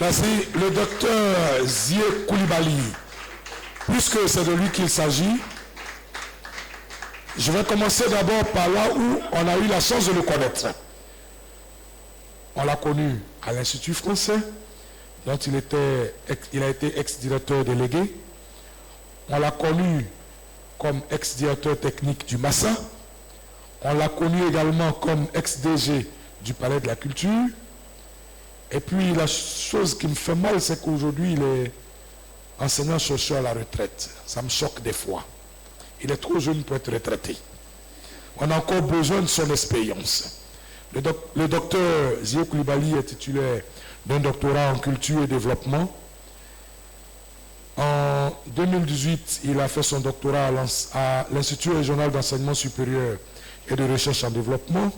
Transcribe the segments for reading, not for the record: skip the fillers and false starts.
Merci. Le docteur Zié Koulibaly, puisque c'est de lui qu'il s'agit, je vais commencer d'abord par là où on a eu la chance de le connaître. On l'a connu à l'Institut français, dont il a été ex-directeur délégué. On l'a connu comme ex-directeur technique du Massa. On l'a connu également comme ex-DG du Palais de la Culture. Et puis la chose qui me fait mal, c'est qu'aujourd'hui, il est enseignant-chercheur à la retraite. Ça me choque des fois. Il est trop jeune pour être retraité. On a encore besoin de son expérience. Le docteur Zié Koulibaly est titulaire d'un doctorat en culture et développement. En 2018, il a fait son doctorat à l'Institut régional d'enseignement supérieur et de recherche en développement.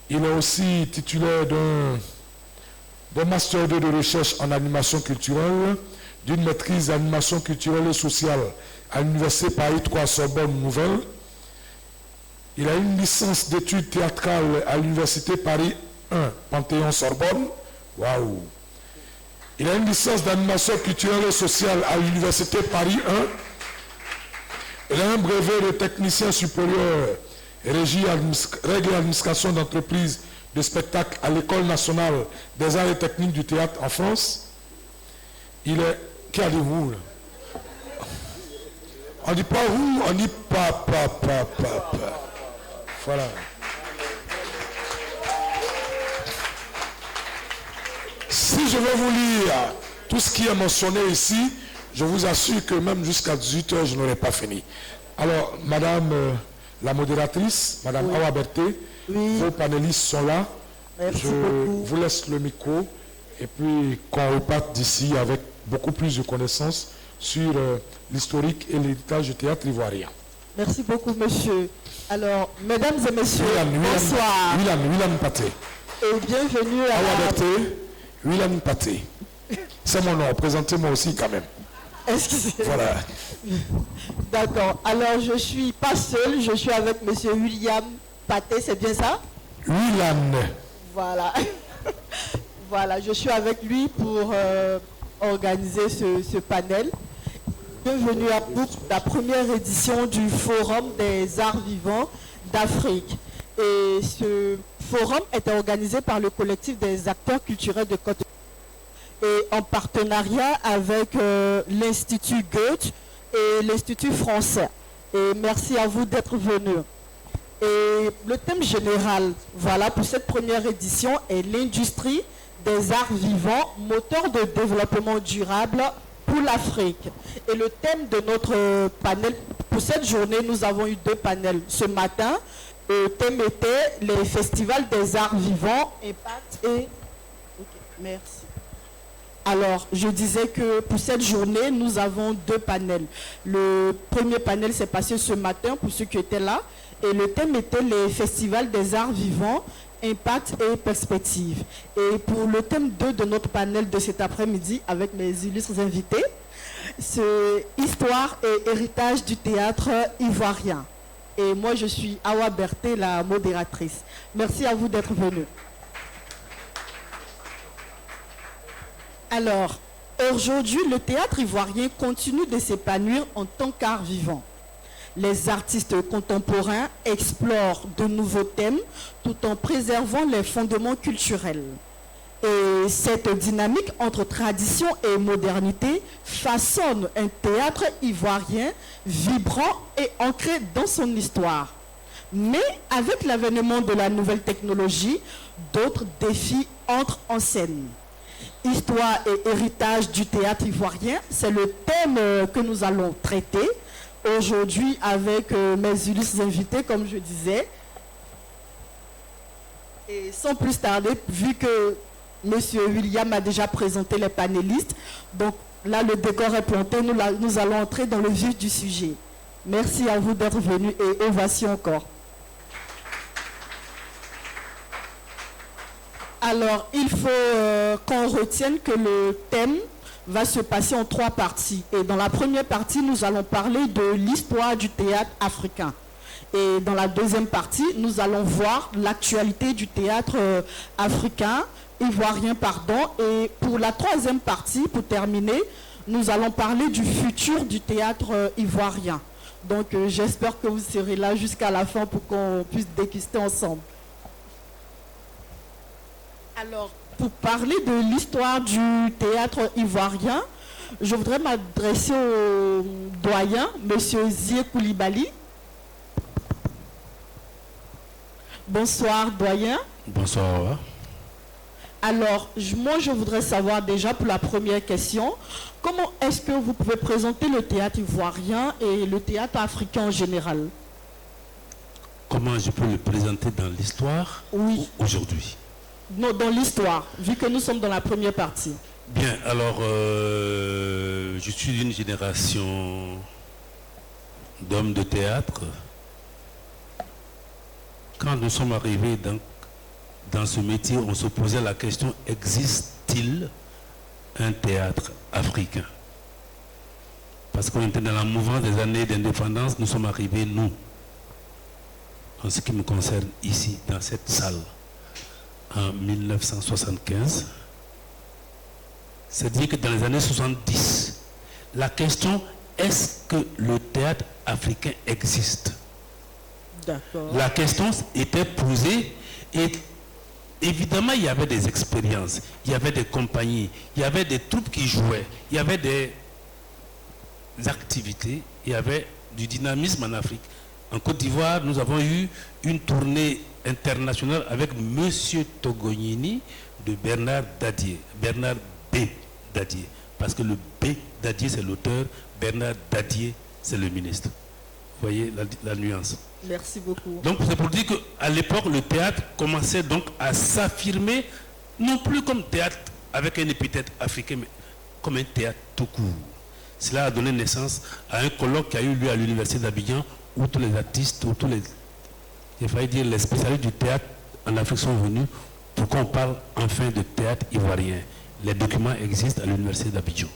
Il est aussi titulaire d'un master 2 de recherche en animation culturelle, d'une maîtrise d'animation culturelle et sociale à l'Université Paris 3 Sorbonne Nouvelle. Il a une licence d'études théâtrales à l'Université Paris 1 Panthéon-Sorbonne. Waouh! Il a une licence d'animation culturelle et sociale à l'Université Paris 1. Il a un brevet de technicien supérieur règles et administration d'entreprise de spectacle à l'École nationale des arts et techniques du théâtre en France. Il est... Qui a dit où là? On dit pas où, on dit pa. Voilà. Si je vais vous lire tout ce qui est mentionné ici, je vous assure que même jusqu'à 18h, je n'aurai pas fini. Alors, madame la modératrice, madame Oui. Awa Berté, Oui. vos panélistes sont là. Merci Je beaucoup. vous laisse le micro et puis qu'on reparte d'ici avec beaucoup plus de connaissances sur l'historique et l'héritage du théâtre ivoirien. Merci beaucoup, monsieur. Alors, mesdames et messieurs, bonsoir William Paté. et bienvenue à Awa la... Berté, William Paté. C'est mon nom, présentez-moi aussi quand même. Excusez-moi. Voilà. D'accord. Alors, je suis pas seule, je suis avec monsieur William Paté, c'est bien ça? William. Voilà. Voilà, je suis avec lui pour organiser ce panel. Bienvenue à vous, la première édition du Forum des arts vivants d'Afrique. Et ce forum est organisé par le collectif des acteurs culturels de Côte d'Ivoire et en partenariat avec l'Institut Goethe et l'Institut français. Et merci à vous d'être venus. Et le thème général, voilà, pour cette première édition est l'industrie des arts vivants, moteur de développement durable pour l'Afrique. Et le thème de notre panel, pour cette journée, nous avons eu 2 panels. Ce matin, le thème était les festivals des arts vivants, impact et... Ok, merci. Alors, je disais que pour cette journée, nous avons 2 panels. Le premier panel s'est passé ce matin, pour ceux qui étaient là, et le thème était les festivals des arts vivants, impact et perspective. Et pour le thème 2 de notre panel de cet après-midi, avec mes illustres invités, c'est histoire et héritage du théâtre ivoirien. Et moi, je suis Awa Berté, la modératrice. Merci à vous d'être venus. Alors, aujourd'hui, le théâtre ivoirien continue de s'épanouir en tant qu'art vivant. Les artistes contemporains explorent de nouveaux thèmes tout en préservant les fondements culturels. Et cette dynamique entre tradition et modernité façonne un théâtre ivoirien vibrant et ancré dans son histoire. Mais avec l'avènement de la nouvelle technologie, d'autres défis entrent en scène. Histoire et héritage du théâtre ivoirien, c'est le thème que nous allons traiter aujourd'hui avec mes illustres invités, comme je disais. Et sans plus tarder, vu que M. William a déjà présenté les panélistes, donc là le décor est planté, nous allons entrer dans le vif du sujet. Merci à vous d'être venus et ovation encore. Alors, il faut qu'on retienne que le thème va se passer en 3 parties. Et dans la première partie, nous allons parler de l'histoire du théâtre africain. Et dans la deuxième partie, nous allons voir l'actualité du théâtre africain ivoirien, pardon. Et pour la troisième partie, pour terminer, nous allons parler du futur du théâtre ivoirien. Donc j'espère que vous serez là jusqu'à la fin pour qu'on puisse déguster ensemble. Alors, pour parler de l'histoire du théâtre ivoirien, je voudrais m'adresser au doyen, M. Zié Koulibaly. Bonsoir, doyen. Bonsoir. Alors, moi, je voudrais savoir déjà, pour la première question, comment est-ce que vous pouvez présenter le théâtre ivoirien et le théâtre africain en général? Comment je peux le présenter dans l'histoire aujourd'hui? Non, dans l'histoire, vu que nous sommes dans la première partie. Bien, alors, je suis d'une génération d'hommes de théâtre. Quand nous sommes arrivés dans ce métier, on se posait la question, existe-t-il un théâtre africain? Parce qu'on était dans la mouvance des années d'indépendance, nous sommes arrivés, nous, en ce qui me concerne ici, dans cette salle, en 1975. C'est-à-dire que dans les années 70, la question, est-ce que le théâtre africain existe? D'accord. La question était posée et évidemment il y avait des expériences, il y avait des compagnies, il y avait des troupes qui jouaient, il y avait des activités, il y avait du dynamisme en Afrique. En Côte d'Ivoire, nous avons eu une tournée internationale avec Monsieur Togognini de Bernard Dadier, Bernard B. Dadier, parce que le B. Dadier c'est l'auteur, Bernard Dadier c'est le ministre. Vous voyez la nuance. Merci beaucoup. Donc c'est pour dire qu'à l'époque, le théâtre commençait donc à s'affirmer, non plus comme théâtre avec un épithète africain, mais comme un théâtre tout court. Cela a donné naissance à un colloque qui a eu lieu à l'université d'Abidjan, où tous les artistes, où tous les, il fallait dire les spécialistes du théâtre en Afrique sont venus pour qu'on parle enfin de théâtre ivoirien. Les documents existent à l'université d'Abidjan.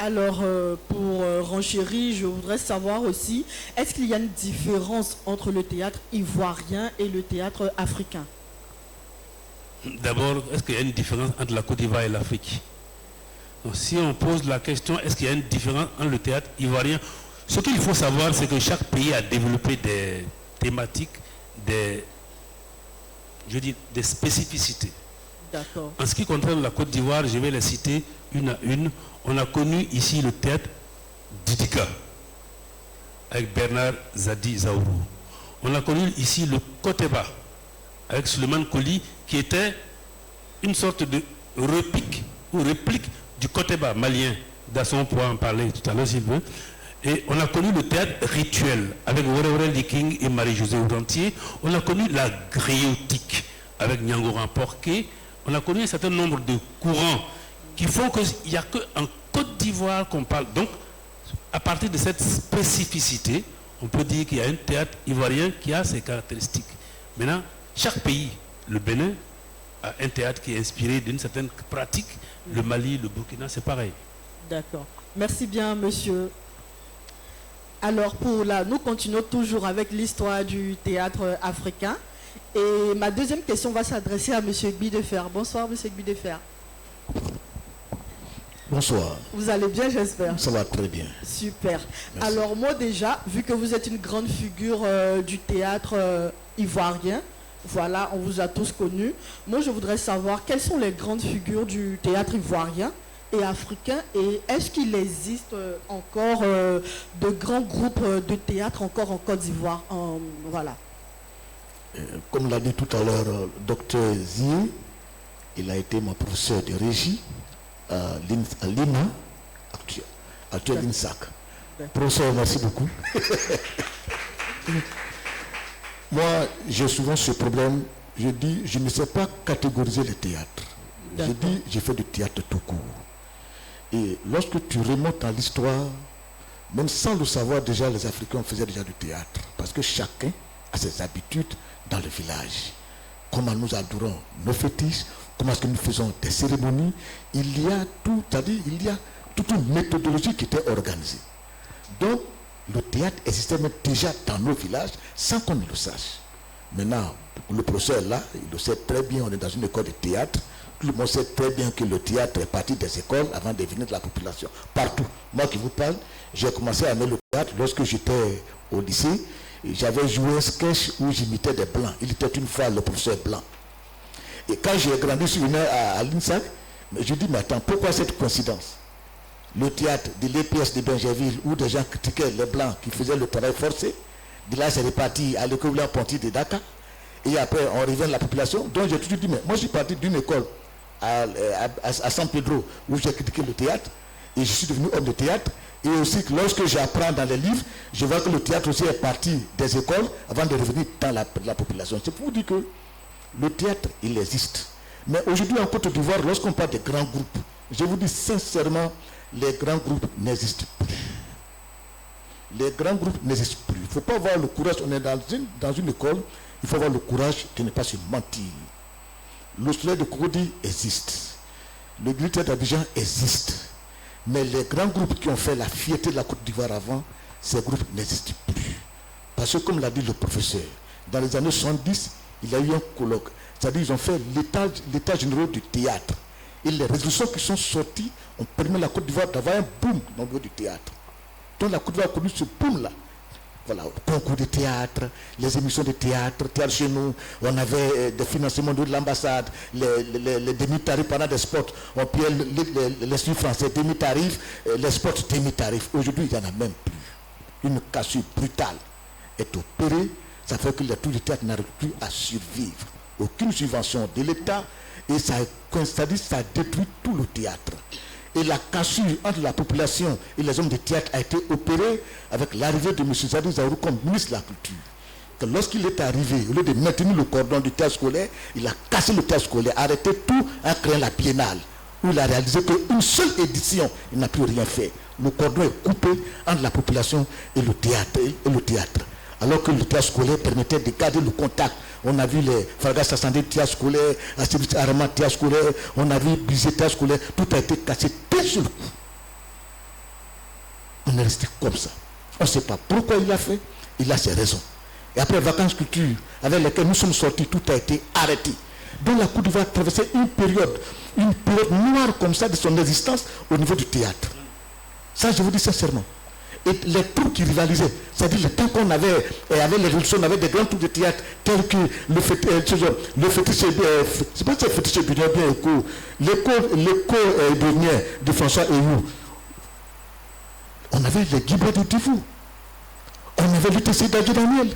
Alors, pour renchérir, je voudrais savoir aussi, est-ce qu'il y a une différence entre le théâtre ivoirien et le théâtre africain? D'abord, est-ce qu'il y a une différence entre la Côte d'Ivoire et l'Afrique? Donc, si on pose la question, est-ce qu'il y a une différence entre le théâtre ivoirien? Ce qu'il faut savoir, c'est que chaque pays a développé des thématiques, des spécificités. D'accord. En ce qui concerne la Côte d'Ivoire, je vais les citer une à une. On a connu ici le théâtre Didika avec Bernard Zadi Zaourou. On a connu ici le Koteba avec Suleiman Koli qui était une sorte de réplique du Koteba malien. Dasson pourra en parler tout à l'heure s'il veut. Et on a connu le théâtre rituel avec Wéré Liking et Marie-Josée Oudantier. On a connu la griotique avec Nyangoran Porquet. On a connu un certain nombre de courants qui font qu'il n'y a qu'en Côte d'Ivoire qu'on parle. Donc, à partir de cette spécificité, on peut dire qu'il y a un théâtre ivoirien qui a ses caractéristiques. Maintenant, chaque pays, le Bénin, a un théâtre qui est inspiré d'une certaine pratique. Le Mali, le Burkina, c'est pareil. D'accord. Merci bien, monsieur. Alors, nous continuons toujours avec l'histoire du théâtre africain. Et ma deuxième question va s'adresser à monsieur Gbidefer. Bonsoir, monsieur Gbidefer. Bonsoir. Vous allez bien, j'espère? Ça va très bien. Super. Merci. Alors moi déjà, vu que vous êtes une grande figure du théâtre ivoirien, voilà, on vous a tous connus. Moi, je voudrais savoir quelles sont les grandes figures du théâtre ivoirien et africain, et est-ce qu'il existe encore de grands groupes de théâtre encore en Côte d'Ivoire? Voilà. Comme l'a dit tout à l'heure Dr Zié, il a été mon professeur de régie à l'INA, actuel INSAC. Professeur, merci beaucoup. Moi, j'ai souvent ce problème. Je dis, je ne sais pas catégoriser le théâtre. Je dis, j'ai fait du théâtre tout court. Et lorsque tu remontes à l'histoire, même sans le savoir, déjà, les Africains faisaient déjà du théâtre. Parce que chacun a ses habitudes dans le village. Comment nous adorons nos fétiches, comment est-ce que nous faisons des cérémonies. Il y a tout, c'est-à-dire, il y a toute une méthodologie qui était organisée. Donc, le théâtre existait même déjà dans nos villages sans qu'on ne le sache. Maintenant, le professeur là, il le sait très bien, on est dans une école de théâtre. Tout le monde sait très bien que le théâtre est parti des écoles avant de venir de la population. Partout. Moi qui vous parle, j'ai commencé à aimer le théâtre lorsque j'étais au lycée. J'avais joué un sketch où j'imitais des blancs. Il était une fois le professeur blanc. Et quand j'ai grandi sur une à l'INSAC, je dis, mais attends, pourquoi cette coïncidence? Le théâtre de l'EPS de Benjerville, où des gens critiquaient les blancs qui faisaient le travail forcé, de là c'est reparti à l'école Ponty de Dakar. Et après, on revient à la population. Donc j'ai toujours dit, mais moi je suis parti d'une école à San Pedro, où j'ai critiqué le théâtre, et je suis devenu homme de théâtre. Et aussi, lorsque j'apprends dans les livres, je vois que le théâtre aussi est parti des écoles avant de revenir dans la population. C'est pour vous dire que le théâtre, il existe. Mais aujourd'hui, en Côte d'Ivoire, lorsqu'on parle de grands groupes, je vous dis sincèrement, les grands groupes n'existent plus. Les grands groupes n'existent plus. Il ne faut pas avoir le courage, on est dans une école, il faut avoir le courage de ne pas se mentir. Le soleil de Cocody existe. Le Glitter d'Abidjan existe. Mais les grands groupes qui ont fait la fierté de la Côte d'Ivoire avant, ces groupes n'existent plus. Parce que comme l'a dit le professeur, dans les années 70, il y a eu un colloque. C'est-à-dire qu'ils ont fait l'état général du théâtre. Et les résolutions qui sont sorties ont permis à la Côte d'Ivoire d'avoir un boom dans le niveau du théâtre. Donc la Côte d'Ivoire a connu ce boom-là. Voilà, concours de théâtre, les émissions de théâtre chez nous, on avait des financements de l'ambassade, les demi-tarifs pendant des sports, on payait les suites français demi-tarifs, les sports demi-tarifs. Aujourd'hui, il n'y en a même plus. Une cassure brutale est opérée, ça fait que les troupes de théâtre n'arrivent plus à survivre. Aucune subvention de l'État, et ça détruit tout le théâtre. Et la cassure entre la population et les hommes de théâtre a été opérée avec l'arrivée de M. Zadou Zaourou comme ministre de la Culture. Que lorsqu'il est arrivé, au lieu de maintenir le cordon du théâtre scolaire, il a cassé le théâtre scolaire, arrêté tout en créant la biennale, où il a réalisé qu'une seule édition, il n'a plus rien fait. Le cordon est coupé entre la population et le théâtre. Alors que le théâtre scolaire permettait de garder le contact. On a vu les Fargas Sassandé théâtre scolaire, Assibit Arama théâtre scolaire, on a vu Bizet théâtre scolaire, tout a été cassé d'un seul coup. On est resté comme ça. On ne sait pas pourquoi il l'a fait, il a ses raisons. Et après vacances culture, avec lesquelles nous sommes sortis, tout a été arrêté. Donc la Côte d'Ivoire a traversé une période noire comme ça de son existence au niveau du théâtre. Ça, je vous dis sincèrement. Et les troupes qui rivalisaient, c'est-à-dire le temps qu'on avait, et avec les révolutions, on avait des grands troupes de théâtre tels que le fétiche c'est pas le fétiche bien l'écho de François Eyou. On avait les Guibert de Tivou. On avait l'UTC d'Adjou Daniel.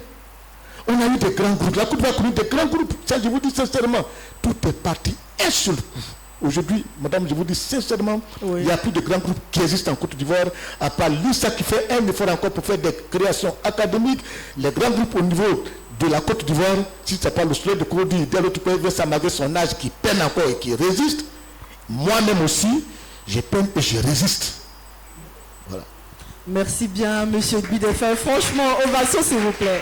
On a eu des grands groupes. La Côte d'Ivoire a connu des grands groupes. Ça, je vous dis sincèrement, tout est parti un seul coup. Aujourd'hui, madame, je vous dis sincèrement, oui, il n'y a plus de grands groupes qui existent en Côte d'Ivoire, à part l'ISA qui fait un effort encore pour faire des créations académiques. Les grands groupes au niveau de la Côte d'Ivoire, si ce n'est pas le soleil de Cocody, dès l'autre côté, malgré son âge, qui peine encore et qui résiste, moi-même aussi, je peine et je résiste. Voilà. Merci bien, monsieur Bidefin. Franchement, ovation, s'il vous plaît.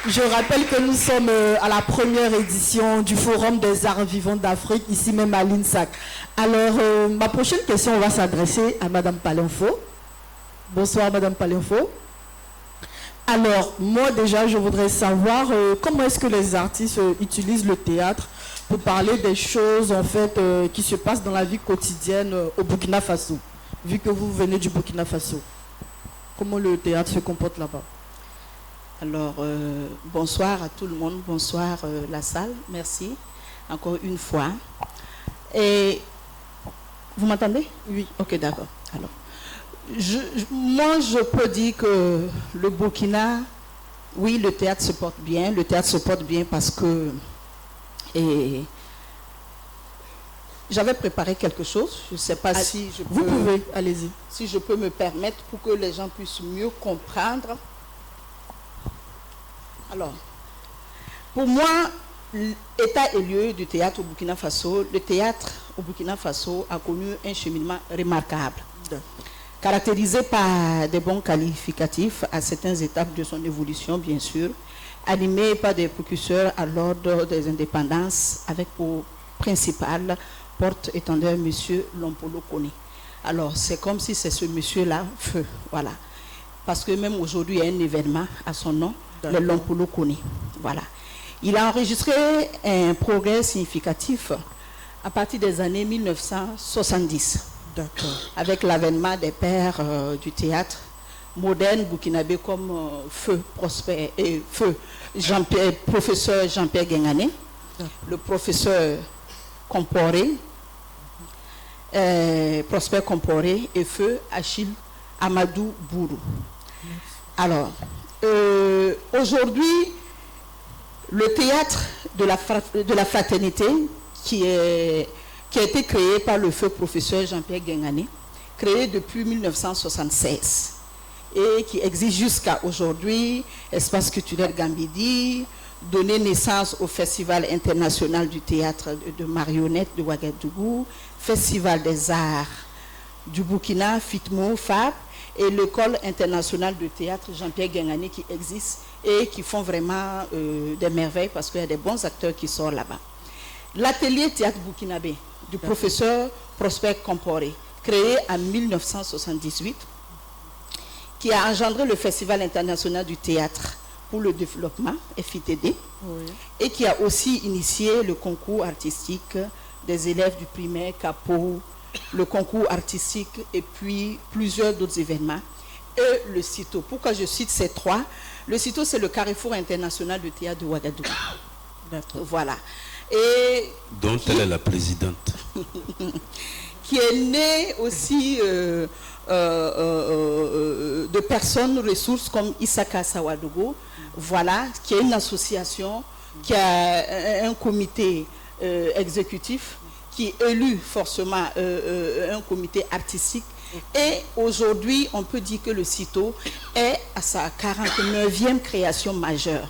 Je rappelle que nous sommes à la première édition du Forum des Arts Vivants d'Afrique, ici même à l'INSAC. Alors, ma prochaine question va s'adresser à madame Palenfo. Bonsoir, madame Palenfo. Alors, moi déjà, je voudrais savoir comment est-ce que les artistes utilisent le théâtre pour parler des choses, en fait, qui se passent dans la vie quotidienne au Burkina Faso, vu que vous venez du Burkina Faso. Comment le théâtre se comporte là-bas? Alors, bonsoir à tout le monde, bonsoir la salle, merci encore une fois. Et vous m'entendez? Oui. Ok, d'accord. Alors, moi, je peux dire que le Burkina, oui, le théâtre se porte bien. Le théâtre se porte bien parce que j'avais préparé quelque chose. Je ne sais pas si je peux... Vous pouvez, allez-y. Si je peux me permettre pour que les gens puissent mieux comprendre. Alors, pour moi, l'état et lieu du théâtre au Burkina Faso, le théâtre au Burkina Faso a connu un cheminement remarquable, caractérisé par des bons qualificatifs à certaines étapes de son évolution, bien sûr, animé par des précurseurs à l'ordre des indépendances, avec pour principal porte-étendard M. Lompolo Kone. Alors, c'est comme si c'est ce monsieur-là, feu, voilà. Parce que même aujourd'hui, il y a un événement à son nom, le Lompolo Kone. Voilà. Il a enregistré un progrès significatif à partir des années 1970, avec l'avènement des pères du théâtre moderne burkinabé comme Feu Prosper et Feu Jean-Pierre, professeur Jean-Pierre Guengané, le professeur Comporé, Prosper Comporé et Feu Achille Amadou Bourou. Alors, aujourd'hui, le théâtre de la fraternité qui a été créé par le feu professeur Jean-Pierre Guengané, créé depuis 1976 et qui existe jusqu'à aujourd'hui, Espace culturel Gambidi, donné naissance au Festival international du théâtre de marionnettes de Ouagadougou, Festival des arts du Burkina, FITMO, FAB, et l'école internationale de théâtre Jean-Pierre Guengané qui existe et qui font vraiment des merveilles parce qu'il y a des bons acteurs qui sortent là-bas. L'atelier théâtre burkinabé du professeur Prosper Comporé, créé en 1978, qui a engendré le Festival international du théâtre pour le développement, FITD, et qui a aussi initié le concours artistique des élèves du primaire Capo, le concours artistique et puis plusieurs d'autres événements. Et le CITO. Pourquoi je cite ces trois? Le CITO, c'est le Carrefour international de théâtre de Ouagadougou. Voilà. Et dont elle est la présidente. Qui est né aussi de personnes ressources comme Isaka Sawadogo, voilà, qui est une association, qui a un comité exécutif, qui est élu forcément un comité artistique. Et aujourd'hui, on peut dire que le CITO est à sa 49e création majeure.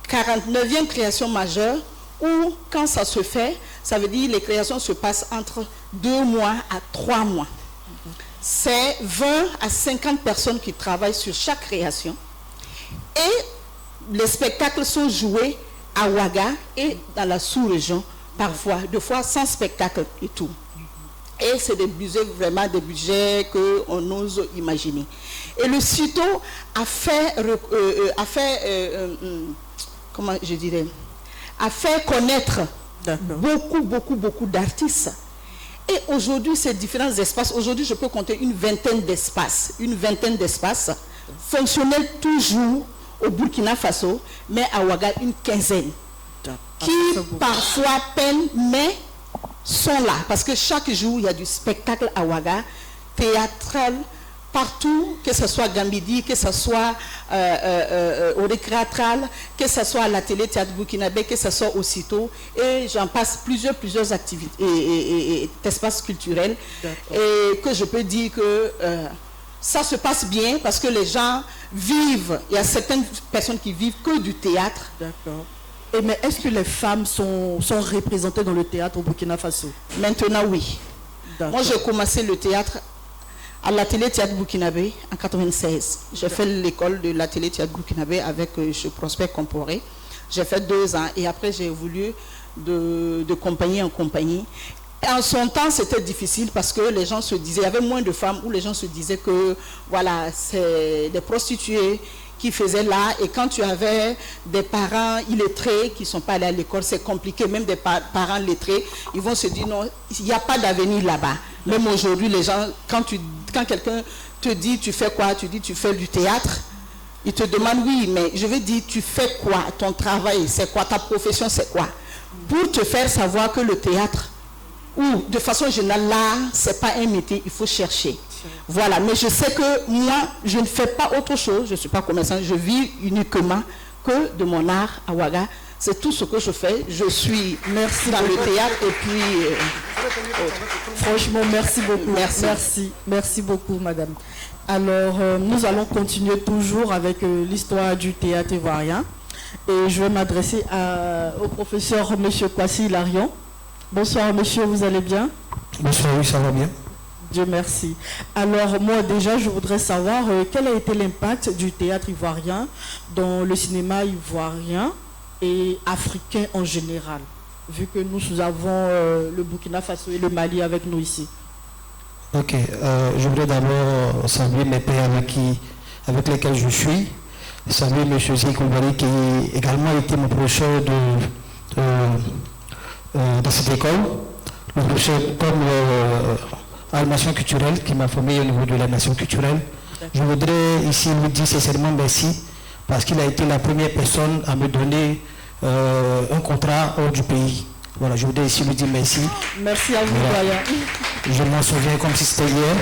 49e création majeure, où quand ça se fait, ça veut dire les créations se passent entre 2 mois à 3 mois. C'est 20 à 50 personnes qui travaillent sur chaque création. Et les spectacles sont joués à Ouaga et dans la sous-région, parfois, 2 fois sans spectacle et tout. Et c'est des budgets, vraiment des budgets qu'on ose imaginer. Et le CITO a fait comment je dirais, a fait connaître beaucoup d'artistes. Et aujourd'hui, ces différents espaces, aujourd'hui, je peux compter une vingtaine d'espaces fonctionnels toujours au Burkina Faso, mais à Ouaga, une quinzaine, qui parfois peinent, mais sont là. Parce que chaque jour, il y a du spectacle à Ouaga, théâtral, partout, que ce soit Gambidi, que ce soit au récréatral, que ce soit à la télé théâtre burkinabé, que ce soit au CITO, et j'en passe plusieurs activités et espaces culturels, et que je peux dire que ça se passe bien parce que les gens vivent, il y a certaines personnes qui vivent que du théâtre. D'accord. Et mais est-ce que les femmes sont représentées dans le théâtre au Burkina Faso? Maintenant, oui. Moi, j'ai commencé le théâtre à l'atelier théâtre burkinabé en 96. J'ai fait l'école de l'atelier théâtre burkinabé avec ce Prosper Comporé. J'ai fait 2 ans et après j'ai évolué de compagnie en compagnie. Et en son temps, c'était difficile parce que les gens se disaient, il y avait moins de femmes où les gens se disaient que voilà, c'est des prostituées qui faisaient là, et quand tu avais des parents illettrés qui ne sont pas allés à l'école, c'est compliqué, même des parents lettrés, ils vont se dire non, il n'y a pas d'avenir là-bas. Même aujourd'hui, les gens, quand quelqu'un te dit tu fais quoi, tu dis tu fais du théâtre, il te demande oui, mais je vais dire tu fais quoi, ton travail c'est quoi, ta profession c'est quoi, pour te faire savoir que le théâtre, ou de façon générale, l'art, c'est pas un métier, il faut chercher. Voilà, mais je sais que moi, je ne fais pas autre chose, je ne suis pas commerçant, je vis uniquement que de mon art à Ouaga. C'est tout ce que je fais. Je suis dans le théâtre et puis... franchement, merci beaucoup. Merci beaucoup, madame. Alors, nous allons continuer toujours avec l'histoire du théâtre ivoirien. Et je vais m'adresser au professeur monsieur Kwasi Hilarion. Bonsoir, monsieur, vous allez bien? Bonsoir, oui, ça va bien. Dieu merci. Alors, moi, déjà, je voudrais savoir quel a été l'impact du théâtre ivoirien dans le cinéma ivoirien et africain en général, vu que nous avons le Burkina Faso et le Mali avec nous ici. Ok, je voudrais d'abord saluer mes pères avec lesquels je suis. saluer M. Zikoubari qui a également été mon professeur dans cette école. Le professeur comme animation culturelle qui m'a formé au niveau de l'animation culturelle. Je voudrais ici lui dire sincèrement merci parce qu'il a été la première personne à me donner un contrat hors du pays. Voilà, je voudrais ici lui dire merci. Merci à vous, voilà. doyen. Je m'en souviens comme si c'était hier.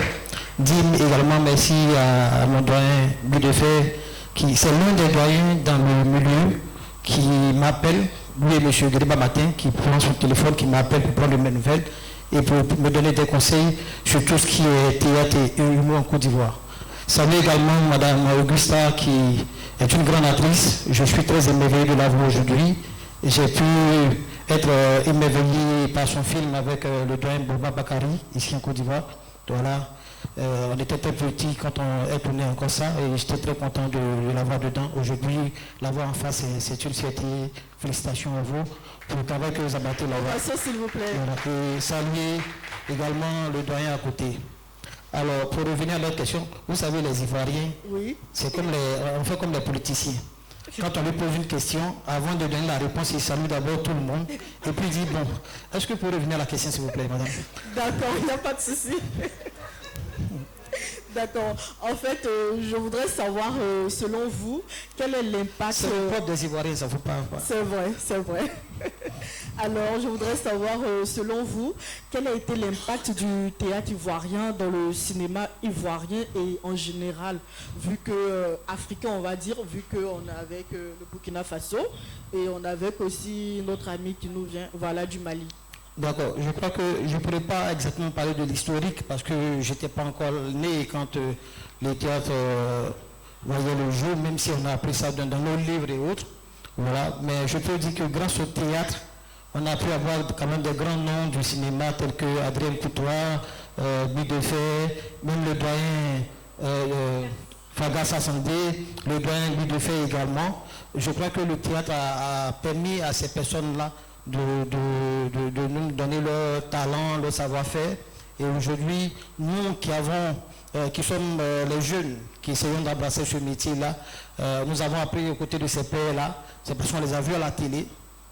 Dire également merci à mon doyen Budefet, qui c'est l'un des doyens dans le milieu qui m'appelle, lui et M. Griba Matin, qui prend son téléphone, qui m'appelle pour prendre mes nouvelles et pour me donner des conseils sur tout ce qui est théâtre et humour en Côte d'Ivoire. Salut également Mme Augusta, qui est une grande actrice. Je suis très émerveillé de la voir aujourd'hui. J'ai pu être émerveillé par son film avec le doyen Boba Bakari, ici en Côte d'Ivoire. Voilà. On était très petits quand on est tourné encore ça et j'étais très content de l'avoir dedans. Aujourd'hui, l'avoir en face, c'est une fierté. Félicitations à vous pour le travail que vous abattez là-bas. S'il vous plaît. Voilà. Et saluer également le doyen à côté. Alors, pour revenir à l'autre question, vous savez, les Ivoiriens, oui. C'est comme on fait comme les politiciens. Quand on lui pose une question, avant de donner la réponse, il salue d'abord tout le monde et puis il dit, bon, est-ce que vous pouvez revenir à la question, s'il vous plaît, madame? D'accord, il n'y a pas de souci. D'accord. En fait, je voudrais savoir, selon vous, quel est l'impact... C'est le propre des Ivoiriens, ça ne faut pas... C'est vrai, c'est vrai. Alors, je voudrais savoir, selon vous, quel a été l'impact du théâtre ivoirien dans le cinéma ivoirien et en général, vu que africain, on va dire, vu qu'on est avec le Burkina Faso et on est avec aussi notre ami qui nous vient, voilà, du Mali. D'accord. Je crois que je ne pourrais pas exactement parler de l'historique parce que je n'étais pas encore né quand les théâtres voyaient le jour, même si on a appris ça dans nos livres et autres. Voilà. Mais je peux dire que grâce au théâtre, on a pu avoir quand même des grands noms du cinéma tels que Adrien Coutoir, Budefet, même le doyen Fagas Assandé, le doyen Budefet également. Je crois que le théâtre a permis à ces personnes-là de nous donner leur talent, leur savoir-faire. Et aujourd'hui, nous qui sommes les jeunes, qui essayons d'embrasser ce métier-là, nous avons appris aux côtés de ces pères-là. C'est parce qu'on les a vus à la télé,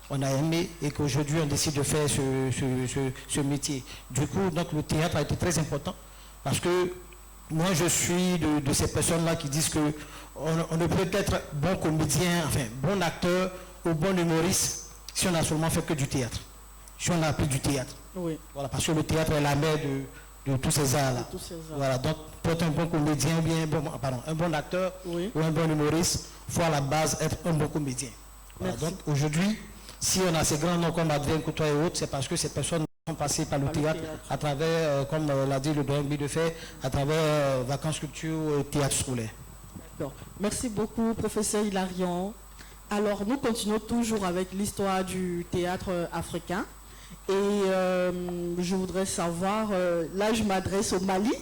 on a aimé et qu'aujourd'hui on décide de faire ce métier. Du coup, donc, le théâtre a été très important parce que moi je suis de ces personnes-là qui disent qu'on ne peut être bon comédien, enfin bon acteur ou bon humoriste si on a seulement fait que du théâtre, si on a appris du théâtre. Oui. Voilà, parce que le théâtre est la mère de tous ces arts-là. Voilà, donc pour être un bon comédien ou bien un bon acteur ou un bon humoriste, il faut à la base être un bon comédien. Voilà, donc aujourd'hui, si on a ces grands noms comme Adrien Coutoir et autres, c'est parce que ces personnes sont passées par le théâtre à travers, comme l'a dit le doyen Budefet, à travers vacances culture et théâtre scolaire. D'accord. Merci beaucoup, professeur Hilarion. Alors, nous continuons toujours avec l'histoire du théâtre africain. Et je voudrais savoir, là je m'adresse au Mali.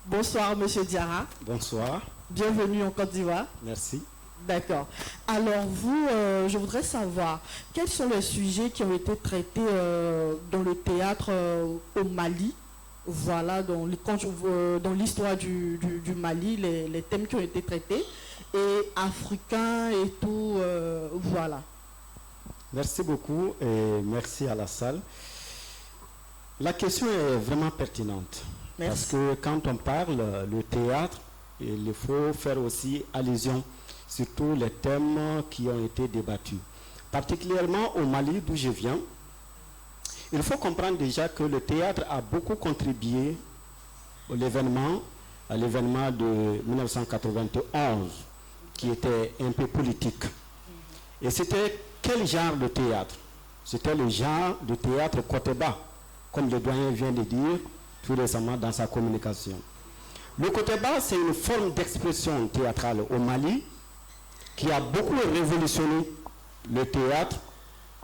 Bonsoir, monsieur Diarra. Bonsoir. Bienvenue en Côte d'Ivoire. Merci. D'accord. Alors vous, je voudrais savoir, quels sont les sujets qui ont été traités dans le théâtre au Mali? Voilà, dans l'histoire du Mali, les thèmes qui ont été traités. Et africains et tout, voilà. Merci beaucoup et merci à la salle. La question est vraiment pertinente. Merci. Parce que quand on parle le théâtre, il faut faire aussi allusion sur tous les thèmes qui ont été débattus. Particulièrement au Mali, d'où je viens, il faut comprendre déjà que le théâtre a beaucoup contribué à l'événement de 1991, qui était un peu politique. Et c'était quel genre de théâtre? C'était le genre de théâtre côté bas, comme le doyen vient de dire tout récemment dans sa communication. Le côté bas, c'est une forme d'expression théâtrale au Mali qui a beaucoup révolutionné le théâtre,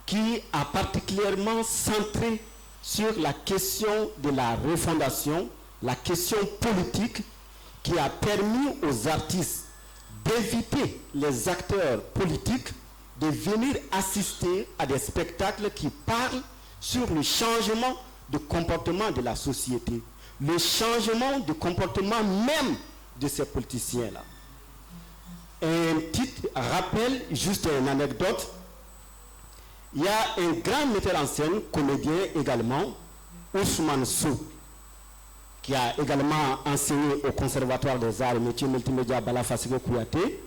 qui a particulièrement centré sur la question de la refondation, la question politique, qui a permis aux artistes d'éviter les acteurs politiques de venir assister à des spectacles qui parlent sur le changement de comportement de la société, le changement de comportement même de ces politiciens-là. un petit rappel, juste une anecdote. Il y a un grand metteur en scène, comédien également, Ousmane Sou, qui a également enseigné au Conservatoire des Arts et Métiers Multimédia Bala-Fassigé Kouyaté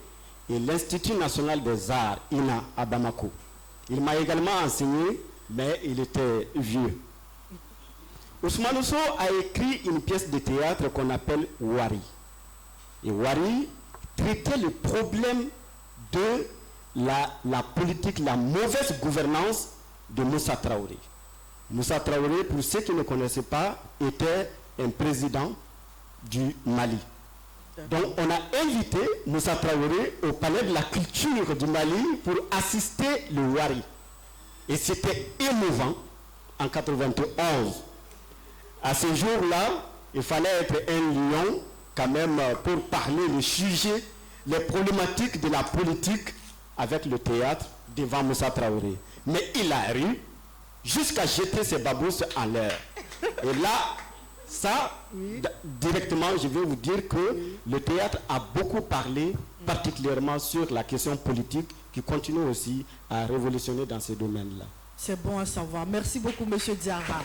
et l'Institut National des Arts, INA, à Bamako. Il m'a également enseigné, mais il était vieux. Ousmane Sou a écrit une pièce de théâtre qu'on appelle Wari. Et Wari traitait le problème de la politique, la mauvaise gouvernance de Moussa Traoré. Moussa Traoré, pour ceux qui ne connaissaient pas, était un président du Mali. Donc on a invité Moussa Traoré au palais de la culture du Mali pour assister le Wari. Et c'était émouvant en 91. À ce jour-là, il fallait être un lion quand même pour parler le sujet, les problématiques de la politique avec le théâtre devant Moussa Traoré. Mais il a ri jusqu'à jeter ses babous en l'air. Et là, ça, directement, je vais vous dire que le théâtre a beaucoup parlé, particulièrement sur la question politique, qui continue aussi à révolutionner dans ces domaines-là. C'est bon à savoir. Merci beaucoup, M. Diarra.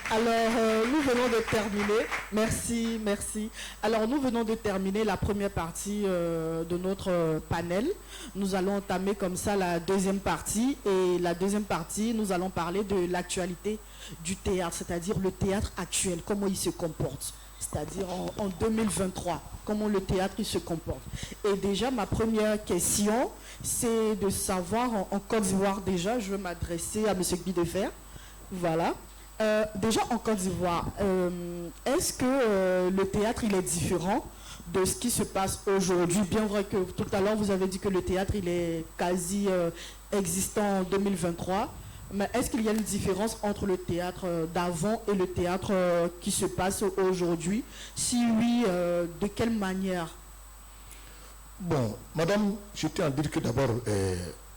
Alors, nous venons de terminer. Merci, merci. Alors, nous venons de terminer la première partie de notre panel. Nous allons entamer comme ça la deuxième partie. Et la deuxième partie, nous allons parler de l'actualité du théâtre, c'est-à-dire le théâtre actuel, comment il se comporte. C'est-à-dire en 2023, comment le théâtre il se comporte. Et déjà, ma première question, c'est de savoir, en Côte d'Ivoire déjà, je veux m'adresser à M. Guy-Defer. Voilà. Déjà en Côte d'Ivoire, est-ce que le théâtre il est différent de ce qui se passe aujourd'hui? Bien vrai que tout à l'heure vous avez dit que le théâtre il est quasi existant en 2023, mais est-ce qu'il y a une différence entre le théâtre d'avant et le théâtre qui se passe aujourd'hui? Si oui, de quelle manière? Bon, madame, je tiens à dire que d'abord,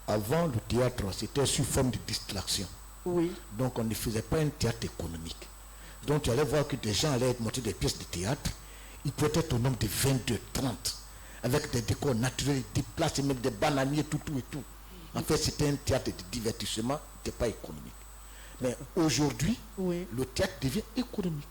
avant le théâtre, c'était sous forme de distraction. Oui. Donc on ne faisait pas un théâtre économique. Donc tu allais voir que des gens allaient monter des pièces de théâtre. Ils pouvaient être au nombre de 22, 30, avec des décors naturels, des places, même des bananiers, tout et tout. En fait, c'était un théâtre de divertissement, c'était pas économique. Mais aujourd'hui, oui, le théâtre devient économique.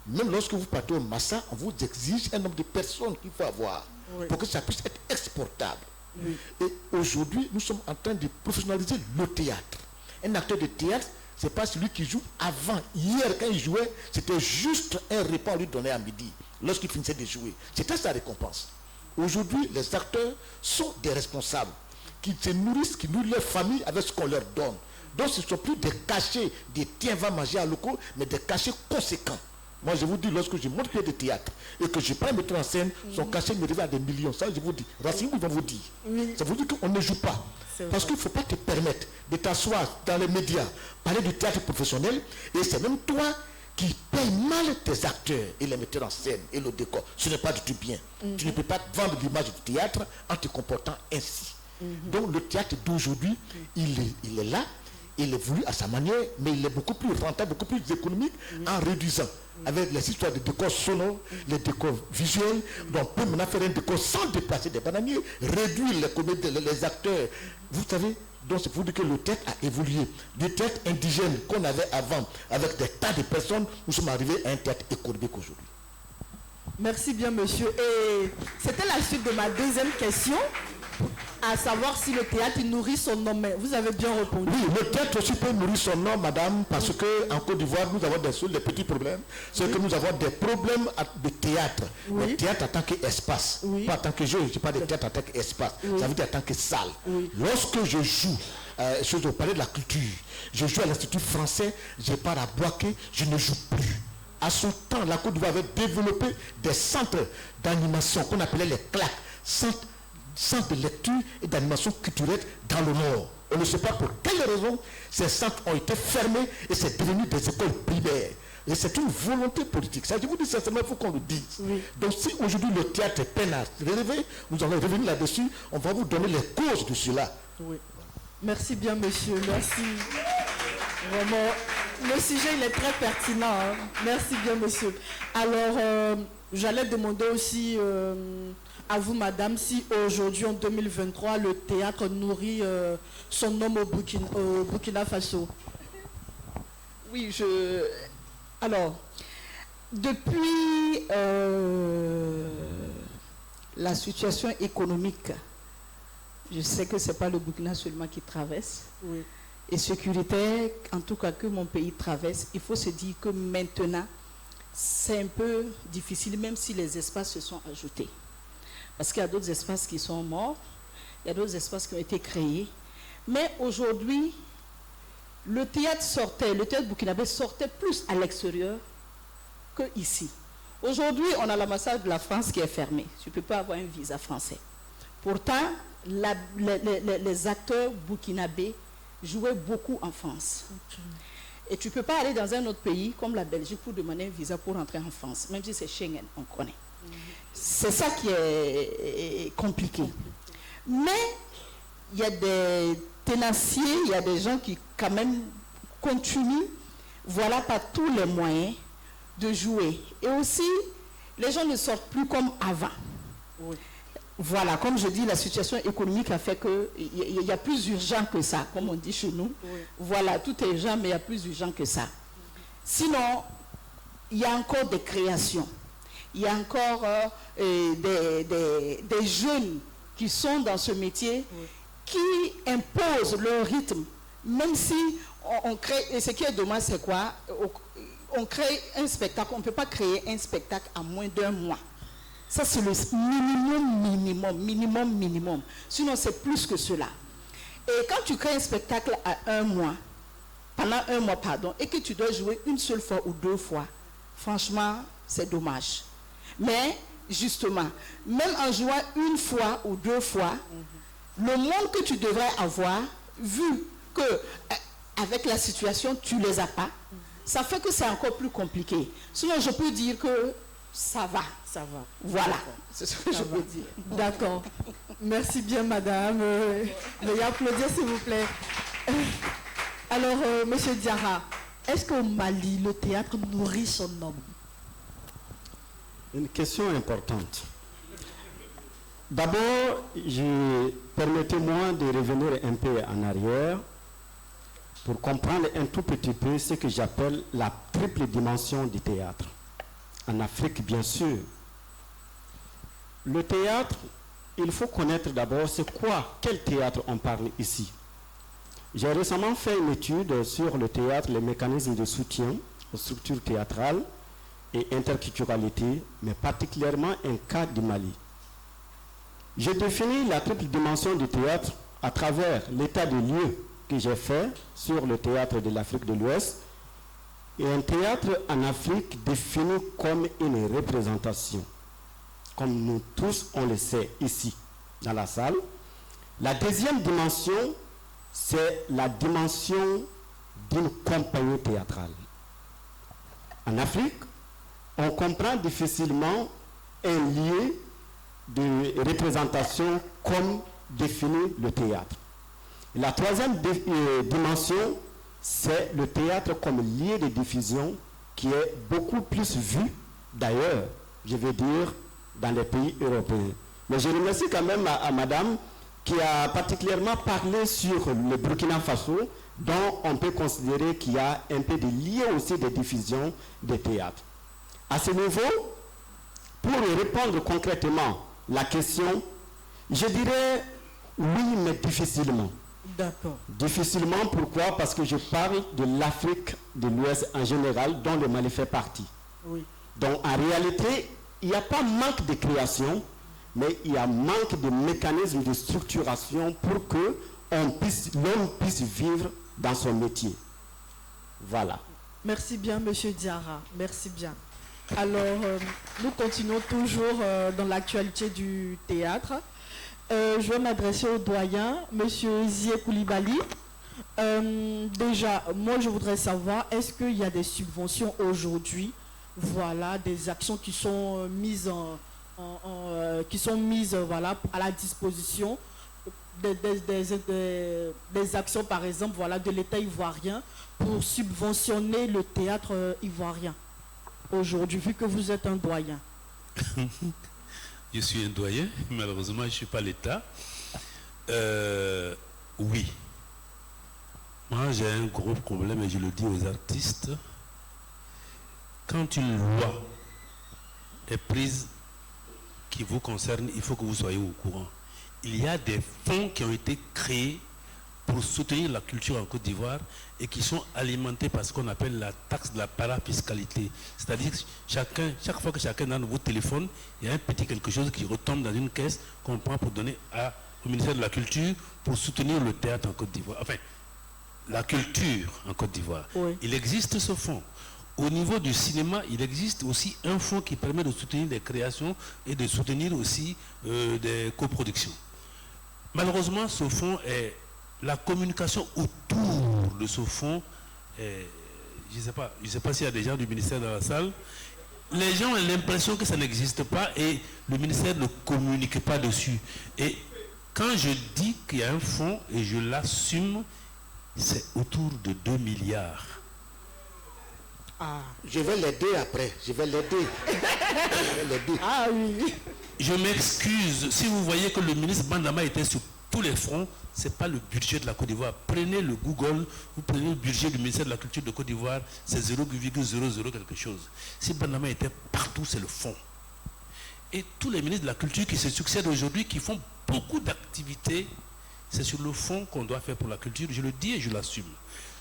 Même lorsque vous partez au Massa, on vous exige un nombre de personnes qu'il faut avoir, oui, pour que ça puisse être exportable. Oui. Et aujourd'hui, nous sommes en train de professionnaliser le théâtre. Un acteur de théâtre, ce n'est pas celui qui joue avant. Hier, quand il jouait, c'était juste un repas à lui donner à midi, lorsqu'il finissait de jouer. C'était sa récompense. Aujourd'hui, les acteurs sont des responsables, qui se nourrissent, qui nourrissent leur famille avec ce qu'on leur donne. Donc, ce ne sont plus des cachets, des tiens, va manger à locaux, mais des cachets conséquents. Moi, je vous dis, lorsque je monte pied de théâtre et que je prends un metteur en scène, son cachet me revient à des millions. Ça, je vous dis. Racine, ils vont vous dire. Oui. Ça veut dire qu'on ne joue pas. Parce qu'il ne faut pas te permettre de t'asseoir dans les médias, parler du théâtre professionnel, et c'est même toi qui payes mal tes acteurs et les metteurs en scène et le décor. Ce n'est pas du tout bien. Tu ne peux pas vendre l'image du théâtre en te comportant ainsi. Donc le théâtre d'aujourd'hui, il est là, il évolue à sa manière, mais il est beaucoup plus rentable, beaucoup plus économique en réduisant. Avec les histoires de décors sonores, les décors visuels, donc on peut maintenant faire un décor sans déplacer des bananiers, réduire les comédiens, les acteurs. Vous savez, donc c'est pour dire que le théâtre a évolué. Du théâtre indigène qu'on avait avant, avec des tas de personnes, nous sommes arrivés à un théâtre économique aujourd'hui. Merci bien, monsieur. Et c'était la suite de ma deuxième question, à savoir si le théâtre nourrit son nom. Mais vous avez bien répondu. Oui, le théâtre aussi peut nourrir son nom, madame, parce qu'en Côte d'Ivoire, nous avons des petits problèmes. C'est que nous avons des problèmes de théâtre. Oui. Le théâtre en tant qu'espace, pas en tant que jeu, je ne dis pas de théâtre en tant qu'espace, ça veut dire en tant que salle. Lorsque je joue, je dois parler de la culture, je joue à l'Institut français, je pars à Boaké, je ne joue plus. À son temps, la Côte d'Ivoire avait développé des centres d'animation qu'on appelait les CLAC, centres de lecture et d'animation culturelle dans le Nord. On ne sait pas pour quelle raison ces centres ont été fermés et c'est devenu des écoles primaires. Et c'est une volonté politique. Ça, je vous dis sincèrement, il faut qu'on le dise. Oui. Donc si aujourd'hui le théâtre peine à se relever, nous allons revenir là-dessus, on va vous donner les causes de cela. Oui. Merci bien, monsieur. Merci. Vraiment, le sujet, il est très pertinent. Hein. Merci bien, monsieur. Alors, j'allais demander aussi à vous, madame, si aujourd'hui, en 2023, le théâtre nourrit son homme au Burkina Faso? Oui, alors, depuis la situation économique, je sais que ce n'est pas le Burkina seulement qui traverse, oui, et sécuritaire, en tout cas que mon pays traverse, il faut se dire que maintenant, c'est un peu difficile, même si les espaces se sont ajoutés. Parce qu'il y a d'autres espaces qui sont morts, il y a d'autres espaces qui ont été créés. Mais aujourd'hui, le théâtre burkinabé sortait plus à l'extérieur qu'ici. Aujourd'hui, on a l'ambassade de la France qui est fermée. Tu ne peux pas avoir un visa français. Pourtant, les acteurs burkinabés jouaient beaucoup en France. Okay. Et tu ne peux pas aller dans un autre pays comme la Belgique pour demander un visa pour entrer en France, même si c'est Schengen, on connaît. C'est ça qui est compliqué. Mais il y a des tenaciers, il y a des gens qui quand même continuent, voilà, par tous les moyens de jouer. Et aussi, les gens ne sortent plus comme avant. Oui. Voilà, comme je dis, la situation économique a fait qu'il y a plus urgent que ça, comme on dit chez nous. Oui. Voilà, tout est urgent, mais il y a plus urgent que ça. Sinon, il y a encore des créations. Il y a encore des jeunes qui sont dans ce métier, oui, qui imposent leur rythme. Même si on crée, et ce qui est dommage, c'est quoi? On crée un spectacle, on ne peut pas créer un spectacle en moins d'1 mois. Ça, c'est le minimum. Sinon, c'est plus que cela. Et quand tu crées un spectacle à 1 mois, pendant 1 mois, pardon, et que tu dois jouer une seule fois ou 2 fois, franchement, c'est dommage. Mais, justement, même en jouant 1 fois ou 2 fois, le monde que tu devrais avoir, vu que avec la situation, tu ne les as pas, ça fait que c'est encore plus compliqué. Sinon, je peux dire que ça va. Ça va. Voilà, c'est ce que je peux dire. D'accord. Merci bien, madame. Veuillez applaudir, s'il vous plaît. Alors, monsieur Diarra, est-ce qu'au Mali, le théâtre nourrit son homme? Une question importante. D'abord, permettez-moi de revenir un peu en arrière pour comprendre un tout petit peu ce que j'appelle la triple dimension du théâtre. En Afrique, bien sûr. Le théâtre, il faut connaître d'abord c'est quoi, quel théâtre on parle ici. J'ai récemment fait une étude sur le théâtre, les mécanismes de soutien aux structures théâtrales et interculturalité, mais particulièrement un cas du Mali. J'ai défini la triple dimension du théâtre à travers l'état de lieu que j'ai fait sur le théâtre de l'Afrique de l'Ouest. Et un théâtre en Afrique défini comme une représentation. Comme nous tous, on le sait ici, dans la salle. La deuxième dimension, c'est la dimension d'une compagnie théâtrale. En Afrique, on comprend difficilement un lieu de représentation comme définit le théâtre. La troisième dimension, c'est le théâtre comme lieu de diffusion qui est beaucoup plus vu, d'ailleurs, je veux dire, dans les pays européens. Mais je remercie quand même à madame qui a particulièrement parlé sur le Burkina Faso, dont on peut considérer qu'il y a un peu de lien aussi de diffusion des théâtres. À ce niveau, pour répondre concrètement à la question, je dirais oui, mais difficilement. D'accord. Difficilement, pourquoi? Parce que je parle de l'Afrique de l'Ouest en général, dont le Mali fait partie. Oui. Donc, en réalité, il n'y a pas manque de création, mais il y a manque de mécanismes de structuration pour que l'homme puisse vivre dans son métier. Voilà. Merci bien, monsieur Diarra. Merci bien. Alors, nous continuons toujours dans l'actualité du théâtre. Je vais m'adresser au doyen, monsieur Zié Koulibaly. Déjà, moi, je voudrais savoir, est-ce qu'il y a des subventions aujourd'hui, voilà, des actions qui sont mises voilà, à la disposition des actions, par exemple, voilà, de l'État ivoirien pour subventionner le théâtre ivoirien aujourd'hui, vu que vous êtes un doyen? Je suis un doyen, malheureusement je ne suis pas l'État. Oui. Moi j'ai un gros problème et je le dis aux artistes. Quand une loi est prise qui vous concerne, il faut que vous soyez au courant. Il y a des fonds qui ont été créés pour soutenir la culture en Côte d'Ivoire et qui sont alimentés par ce qu'on appelle la taxe de la parafiscalité. C'est-à-dire que chaque fois que chacun d'entre vous téléphone, il y a un petit quelque chose qui retombe dans une caisse qu'on prend pour donner au ministère de la Culture pour soutenir le théâtre en Côte d'Ivoire. Enfin, la culture en Côte d'Ivoire. Oui. Il existe ce fonds. Au niveau du cinéma, il existe aussi un fonds qui permet de soutenir des créations et de soutenir aussi des coproductions. Malheureusement, ce fonds est... La communication autour de ce fonds, je ne sais pas s'il y a des gens du ministère dans la salle, les gens ont l'impression que ça n'existe pas et le ministère ne communique pas dessus. Et quand je dis qu'il y a un fonds, et je l'assume, c'est autour de 2 milliards. Ah, je vais l'aider après, je vais l'aider. Ah oui. Je m'excuse, si vous voyez que le ministre Bandama était sur tous les fronts, ce n'est pas le budget de la Côte d'Ivoire. Prenez le Google, vous prenez le budget du ministère de la Culture de Côte d'Ivoire, c'est 0,00 quelque chose. Si Bandama était partout, c'est le fond. Et tous les ministres de la Culture qui se succèdent aujourd'hui, qui font beaucoup d'activités, c'est sur le fond qu'on doit faire pour la culture. Je le dis et je l'assume.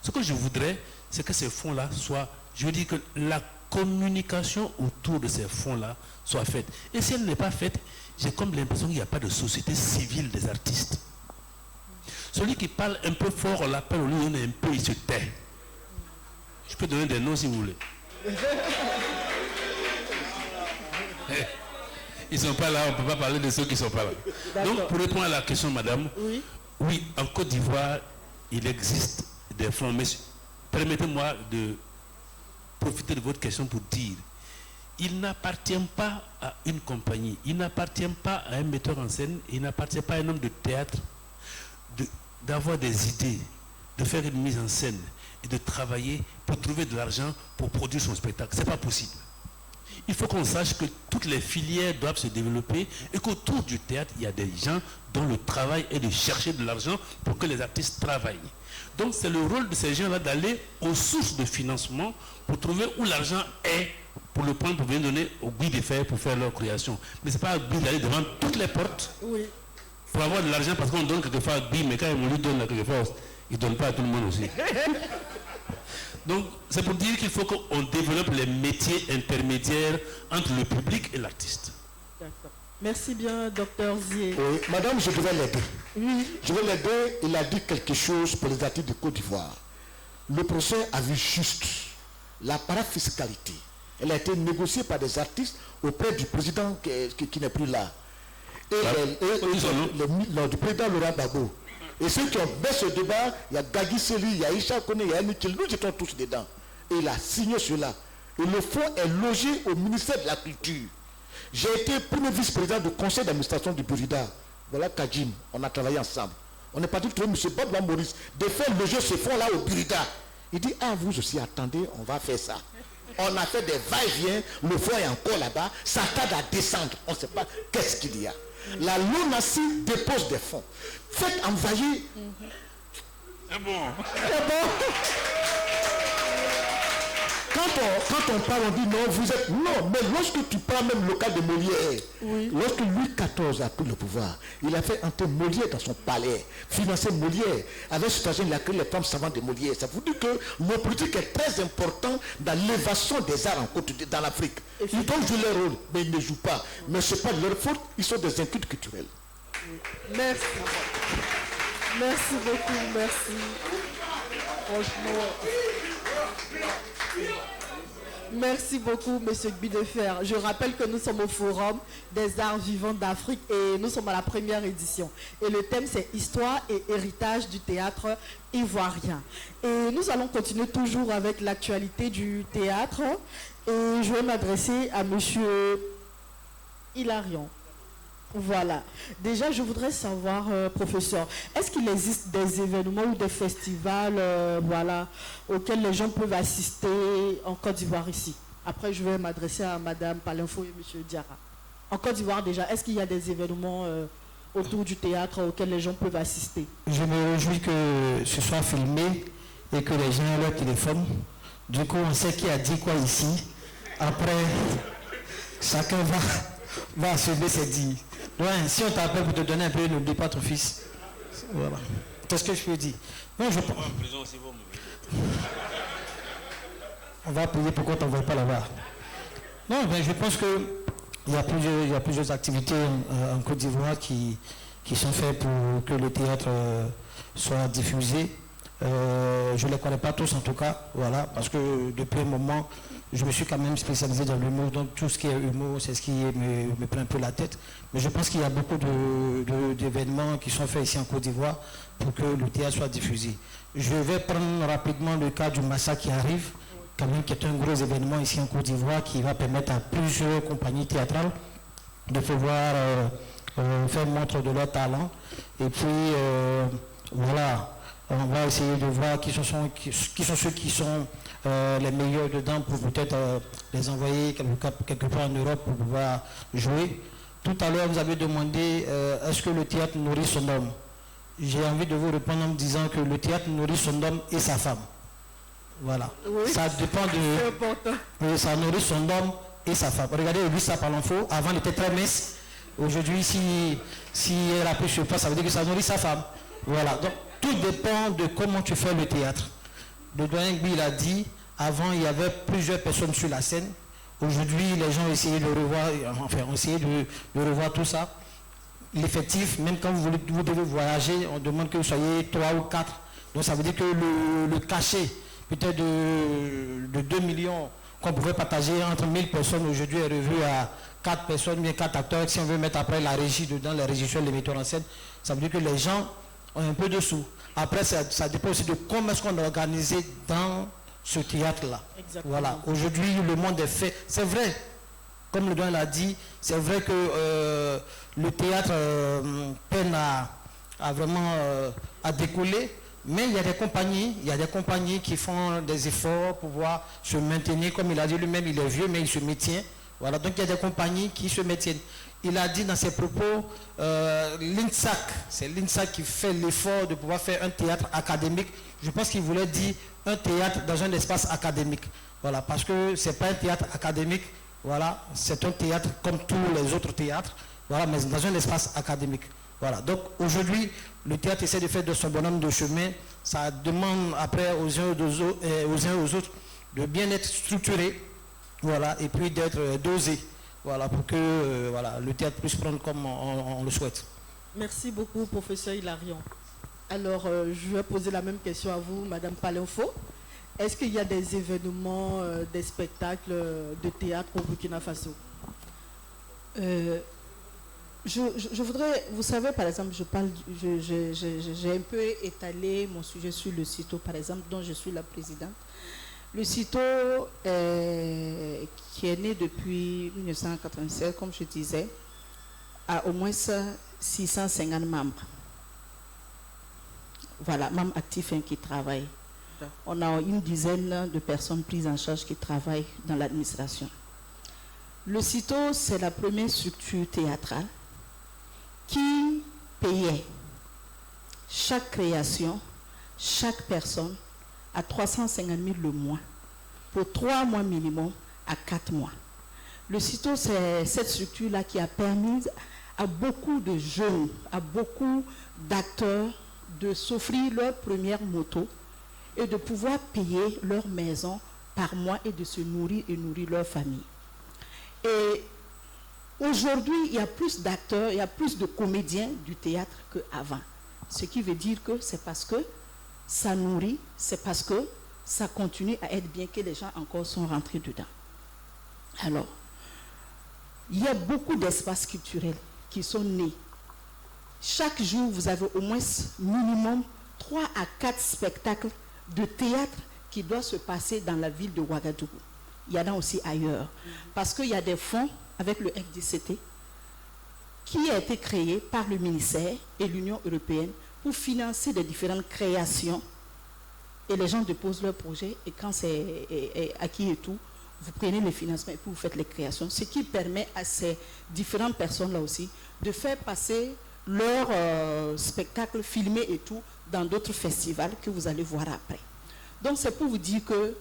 Ce que je voudrais, c'est que ces fonds-là soient... Je veux dire que la communication autour de ces fonds-là soit faite. Et si elle n'est pas faite, j'ai comme l'impression qu'il n'y a pas de société civile des artistes. Celui qui parle un peu fort, on l'appelle, on lui donne un peu, il se tait. Je peux donner des noms si vous voulez. Ils ne sont pas là, on ne peut pas parler de ceux qui ne sont pas là. Donc, pour répondre à la question, madame, oui, en Côte d'Ivoire, il existe des fonds. Mais permettez-moi de profiter de votre question pour dire, il n'appartient pas à une compagnie, il n'appartient pas à un metteur en scène, il n'appartient pas à un homme de théâtre d'avoir des idées, de faire une mise en scène et de travailler pour trouver de l'argent pour produire son spectacle. Ce n'est pas possible. Il faut qu'on sache que toutes les filières doivent se développer et qu'autour du théâtre, il y a des gens dont le travail est de chercher de l'argent pour que les artistes travaillent. Donc c'est le rôle de ces gens-là d'aller aux sources de financement pour trouver où l'argent est, pour le prendre, pour venir donner au Guy de Fer pour faire leur création. Mais ce n'est pas à Guy d'aller devant toutes les portes pour avoir de l'argent, parce qu'on donne quelquefois à Guy, mais quand on lui donne quelquefois, il ne donne pas à tout le monde aussi. Donc c'est pour dire qu'il faut qu'on développe les métiers intermédiaires entre le public et l'artiste. D'accord. Merci bien, docteur Zié. Oui, madame, je devais l'aider. Oui. Je vais l'aider. Il a dit quelque chose pour les artistes de Côte d'Ivoire. Le procès a vu juste la parafiscalité. Elle a été négociée par des artistes auprès du président qui n'est plus là. Et du président Laurent Gbagbo. Et ceux qui ont baissé ce débat, il y a Gagui Seli, il y a Isha Kone, il y a Mikil, nous étions tous dedans. Et il a signé cela. Et le fonds est logé au ministère de la Culture. J'ai été premier vice-président du conseil d'administration du Burida. Voilà Kajim, on a travaillé ensemble. On est parti trouver M. Bob Maurice de faire loger ce fonds-là au Burida. Il dit, ah vous aussi, attendez, on va faire ça. On a fait des va-et-vient, le fonds est encore là-bas, ça tarde à descendre, on ne sait pas qu'est-ce qu'il y a. La LONASI dépose des fonds. Faites envahir. C'est bon. C'est bon. Quand on parle, on dit non, vous êtes... Non, mais lorsque tu prends même le cas de Molière, lorsque Louis XIV a pris le pouvoir, il a fait entrer Molière dans son palais, financer Molière. Avec cet argent, il a créé les femmes savantes de Molière. Ça vous dit que le politique est très important dans l'élévation des arts dans l'Afrique. Ils doivent jouer leur rôle, mais ils ne jouent pas. Mais ce n'est pas de leur faute, ils sont des incultes culturels. Merci. Merci beaucoup, merci. Franchement... Merci beaucoup, Monsieur Guy de Fer. Je rappelle que nous sommes au Forum des arts vivants d'Afrique et nous sommes à la première édition. Et le thème, c'est Histoire et héritage du théâtre ivoirien. Et nous allons continuer toujours avec l'actualité du théâtre. Et je vais m'adresser à Monsieur Hilarion. Voilà. Déjà, je voudrais savoir, professeur, est-ce qu'il existe des événements ou des festivals auxquels les gens peuvent assister en Côte d'Ivoire ici? Après, je vais m'adresser à Madame Palinfo et Monsieur Diarra. En Côte d'Ivoire déjà, est-ce qu'il y a des événements autour du théâtre auxquels les gens peuvent assister? Je me réjouis que ce soit filmé et que les gens aient leur téléphone. Du coup, on sait qui a dit quoi ici. Après, chacun va assumer ses dits. Ouais, si on t'appelle pour te donner un peu, n'oublie pas ton fils. Voilà. Qu'est-ce que je peux dire? Non, je... On va payer pourquoi tu n'envoies pas là-bas. Non, mais je pense qu'il y a plusieurs activités en Côte d'Ivoire qui sont faites pour que le théâtre soit diffusé. Je ne les connais pas tous en tout cas, voilà, parce que depuis un moment, je me suis quand même spécialisé dans l'humour, donc tout ce qui est humour, c'est ce qui me prend un peu la tête. Mais je pense qu'il y a beaucoup d'événements qui sont faits ici en Côte d'Ivoire pour que le théâtre soit diffusé. Je vais prendre rapidement le cas du Massa qui arrive, quand même, qui est un gros événement ici en Côte d'Ivoire qui va permettre à plusieurs compagnies théâtrales de pouvoir faire montre de leur talent. Et puis, voilà. On va essayer de voir qui sont ceux qui sont les meilleurs dedans pour peut-être les envoyer quelque part en Europe pour pouvoir jouer. Tout à l'heure, vous avez demandé est-ce que le théâtre nourrit son homme? J'ai envie de vous répondre en me disant que le théâtre nourrit son homme et sa femme. Voilà. Oui, ça dépend de... Oui, ça nourrit son homme et sa femme. Regardez, lui, ça parle en faux. Avant, il était très mince. Aujourd'hui, si elle a pris sur place, ça veut dire que ça nourrit sa femme. Voilà. Donc, tout dépend de comment tu fais le théâtre. Le doyen Gbi, il a dit, avant il y avait plusieurs personnes sur la scène. Aujourd'hui, les gens ont essayé de revoir, enfin, ont essayé de revoir tout ça. L'effectif, même quand vous devez voyager, on demande que vous soyez 3 ou 4. Donc ça veut dire que le cachet, peut-être de 2 millions qu'on pouvait partager entre 1000 personnes, aujourd'hui est revu à 4 personnes, bien 4 acteurs. Si on veut mettre après la régie dedans, les régisseurs, les metteurs en scène, ça veut dire que les gens un peu de sous. Après, ça dépend aussi de comment est-ce qu'on a organisé dans ce théâtre-là. Voilà. Aujourd'hui, le monde est fait. C'est vrai, comme le doyen l'a dit, c'est vrai que le théâtre peine à vraiment à décoller, mais il y a des compagnies qui font des efforts pour pouvoir se maintenir. Comme il a dit lui-même, il est vieux, mais il se maintient. Voilà. Donc il y a des compagnies qui se maintiennent. Il a dit dans ses propos, l'INSAC, c'est l'INSAC qui fait l'effort de pouvoir faire un théâtre académique. Je pense qu'il voulait dire un théâtre dans un espace académique. Voilà, parce que ce n'est pas un théâtre académique, voilà, c'est un théâtre comme tous les autres théâtres, voilà, mais dans un espace académique. Voilà, donc aujourd'hui, le théâtre essaie de faire de son bonhomme de chemin. Ça demande après aux uns et aux autres de bien être structuré, voilà, et puis d'être dosé. Voilà, pour que voilà, le théâtre puisse prendre comme on le souhaite. Merci beaucoup, professeur Hilarion. Alors, je vais poser la même question à vous, Madame Palenfo. Est-ce qu'il y a des événements, des spectacles de théâtre au Burkina Faso? Je voudrais, vous savez, par exemple, j'ai un peu étalé mon sujet sur le CITO, par exemple, dont je suis la présidente. Le CITO, qui est né depuis 1987, comme je disais, a au moins 650 membres. Voilà, membres actifs qui travaillent. On a une dizaine de personnes prises en charge qui travaillent dans l'administration. Le CITO, c'est la première structure théâtrale qui payait chaque création, chaque personne, à 350 000 le mois, pour 3 mois minimum à 4 mois. Le CITO, c'est cette structure-là qui a permis à beaucoup de jeunes, à beaucoup d'acteurs de s'offrir leur première moto et de pouvoir payer leur maison par mois et de se nourrir et nourrir leur famille. Et aujourd'hui, il y a plus d'acteurs, il y a plus de comédiens du théâtre qu'avant. Ce qui veut dire que c'est parce que ça nourrit, c'est parce que ça continue à être bien que les gens encore sont rentrés dedans. Alors, il y a beaucoup d'espaces culturels qui sont nés. Chaque jour, vous avez au moins minimum 3 à 4 spectacles de théâtre qui doivent se passer dans la ville de Ouagadougou. Il y en a aussi ailleurs. Parce qu'il y a des fonds avec le FDCT qui a été créé par le ministère et l'Union européenne pour financer des différentes créations. Et les gens déposent leur projet et quand c'est acquis et tout, vous prenez les financements et puis vous faites les créations, ce qui permet à ces différentes personnes-là aussi de faire passer leur spectacle filmé et tout dans d'autres festivals que vous allez voir après. Donc c'est pour vous dire que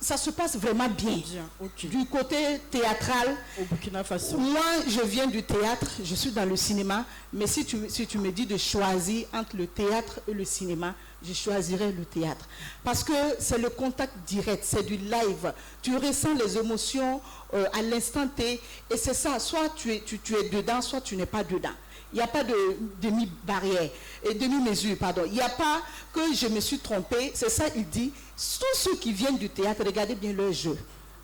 ça se passe vraiment bien. Okay. Du côté théâtral, au Burkina Faso. Moi, je viens du théâtre, je suis dans le cinéma, mais si tu me dis de choisir entre le théâtre et le cinéma, je choisirais le théâtre. Parce que c'est le contact direct, c'est du live. Tu ressens les émotions à l'instant T, et c'est ça, soit tu es dedans, soit tu n'es pas dedans. Il n'y a pas de demi-barrière, demi-mesure, pardon. Il n'y a pas que je me suis trompé. C'est ça, il dit. Tous ceux qui viennent du théâtre, regardez bien leur jeu.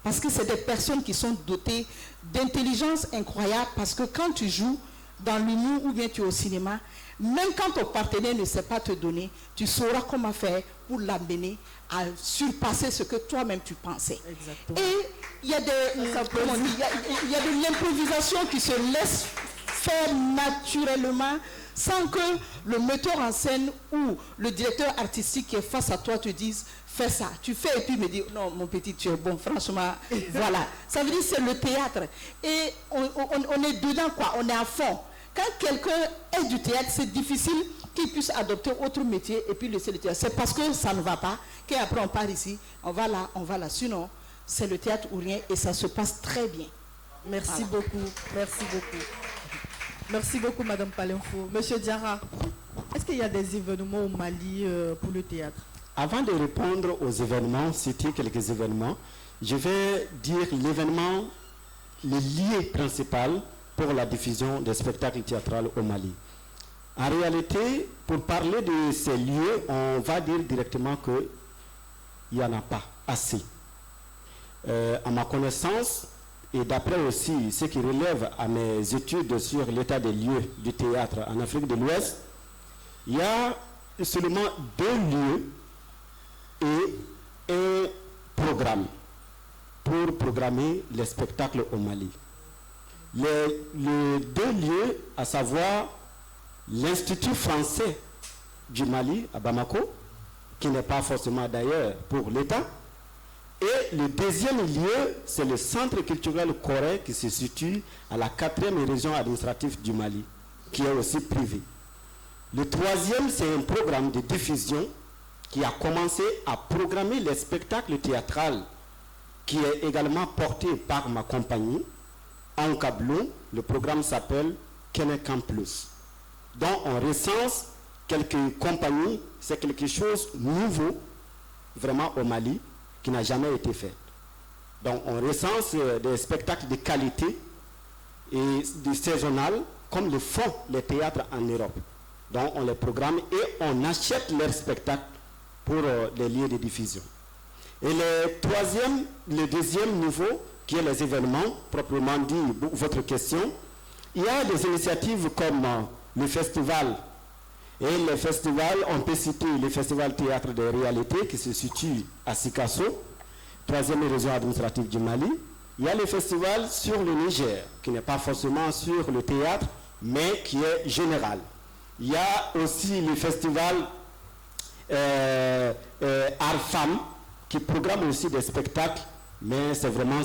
Parce que c'est des personnes qui sont dotées d'intelligence incroyable. Parce que quand tu joues dans l'humour ou bien tu es au cinéma, même quand ton partenaire ne sait pas te donner, tu sauras comment faire pour l'amener à surpasser ce que toi-même tu pensais. Exactement. Et il y a de l'improvisation qui se laisse faire naturellement sans que le metteur en scène ou le directeur artistique qui est face à toi te dise fais ça, tu fais et puis me dit non mon petit tu es bon, franchement voilà, ça veut dire c'est le théâtre et on est dedans quoi, on est à fond. Quand quelqu'un est du théâtre, c'est difficile qu'il puisse adopter autre métier et puis laisser le théâtre. C'est parce que ça ne va pas qu'après on part ici, on va là, sinon c'est le théâtre ou rien et ça se passe très bien. Merci beaucoup, merci beaucoup. Merci beaucoup, Madame Palenfo. Monsieur Diarra, est-ce qu'il y a des événements au Mali pour le théâtre? Avant de répondre aux événements, citer quelques événements, je vais dire l'événement, le lieu principal pour la diffusion des spectacles théâtraux au Mali. En réalité, pour parler de ces lieux, on va dire directement qu'il n'y en a pas assez. À ma connaissance, et d'après aussi ce qui relève à mes études sur l'état des lieux du théâtre en Afrique de l'Ouest, il y a seulement 2 lieux et un programme pour programmer les spectacles au Mali. Les 2 lieux, à savoir l'Institut français du Mali à Bamako, qui n'est pas forcément d'ailleurs pour l'État, et le deuxième lieu, c'est le Centre culturel coréen qui se situe à la 4e région administrative du Mali, qui est aussi privé. Le troisième, c'est un programme de diffusion qui a commencé à programmer les spectacles théâtraux, qui est également porté par ma compagnie, en Kablou. Le programme s'appelle Kenekan Plus. Donc on recense quelques compagnies, c'est quelque chose de nouveau, vraiment au Mali, qui n'a jamais été fait. Donc on recense des spectacles de qualité et du saisonnal, comme le font les théâtres en Europe. Donc on les programme et on achète leurs spectacles pour les lieux de diffusion. Et le deuxième niveau, qui est les événements, proprement dit, votre question, il y a des initiatives comme le festival. Et le festival, on peut citer le festival Théâtre des Réalités qui se situe à Sikasso, 3e région administrative du Mali. Il y a le festival sur le Niger, qui n'est pas forcément sur le théâtre, mais qui est général. Il y a aussi le festival Art-Femme, qui programme aussi des spectacles, mais c'est vraiment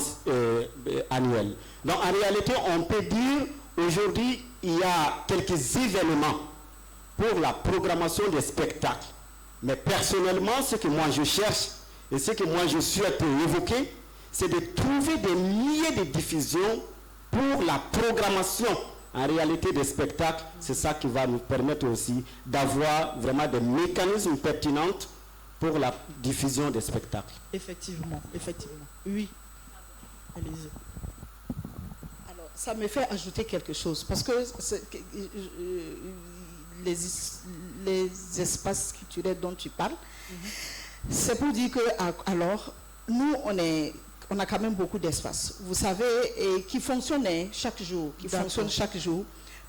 annuel. Donc en réalité, on peut dire, aujourd'hui, il y a quelques événements pour la programmation des spectacles. Mais personnellement, ce que moi je cherche et ce que moi je souhaite évoquer, c'est de trouver des milliers de diffusions pour la programmation en réalité des spectacles. C'est ça qui va nous permettre aussi d'avoir vraiment des mécanismes pertinents pour la diffusion des spectacles. Effectivement, effectivement. Oui. Allez-y. Alors, ça me fait ajouter quelque chose, parce que les espaces culturels dont tu parles, c'est pour dire que, alors, nous, on a quand même beaucoup d'espaces, vous savez, et qui fonctionnent chaque jour,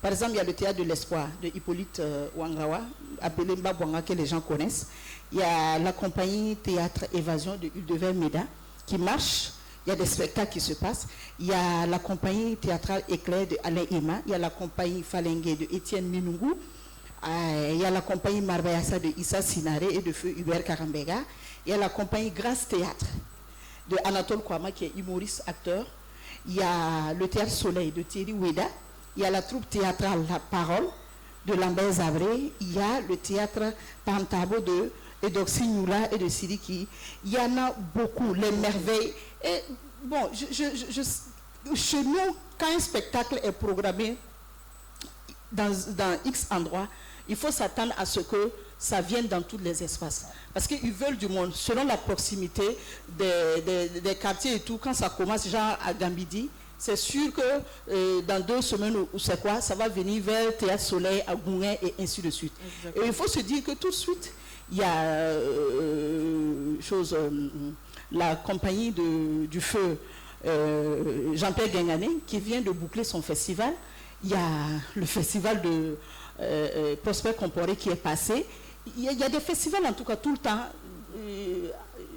Par exemple, il y a le théâtre de l'espoir de Hippolyte Wangawa, appelé Mbabwanga, que les gens connaissent. Il y a la compagnie Théâtre Évasion de Hildevert Meda qui marche. Il y a des spectacles qui se passent. Il y a la compagnie théâtrale Éclair de Alain Ima. Il y a la compagnie Falengue de Étienne Minungu. Il y a la compagnie Marbayassa de Issa Sinare et de Feu Hubert Karambega. Il y a la compagnie Grâce Théâtre de Anatole Kouama qui est humoriste, acteur. Il y a le Théâtre Soleil de Thierry Oueda. Il y a la troupe théâtrale La Parole de Lambert Zabré. Il y a le théâtre Pantabo de Edoxy Nioula et de Siriki. Il y en a beaucoup, les merveilles. Et bon, chez nous, quand un spectacle est programmé dans X endroits, il faut s'attendre à ce que ça vienne dans tous les espaces. Parce qu'ils veulent du monde, selon la proximité des quartiers et tout, quand ça commence genre à Gambidi, c'est sûr que dans 2 semaines ou c'est quoi, ça va venir vers Théâtre Soleil, à Gouin et ainsi de suite. Exactement. Et il faut se dire que tout de suite, il y a la compagnie du feu Jean-Pierre Guingané qui vient de boucler son festival. Il y a le festival de Prosper Comporé qui est passé. Il y a des festivals en tout cas tout le temps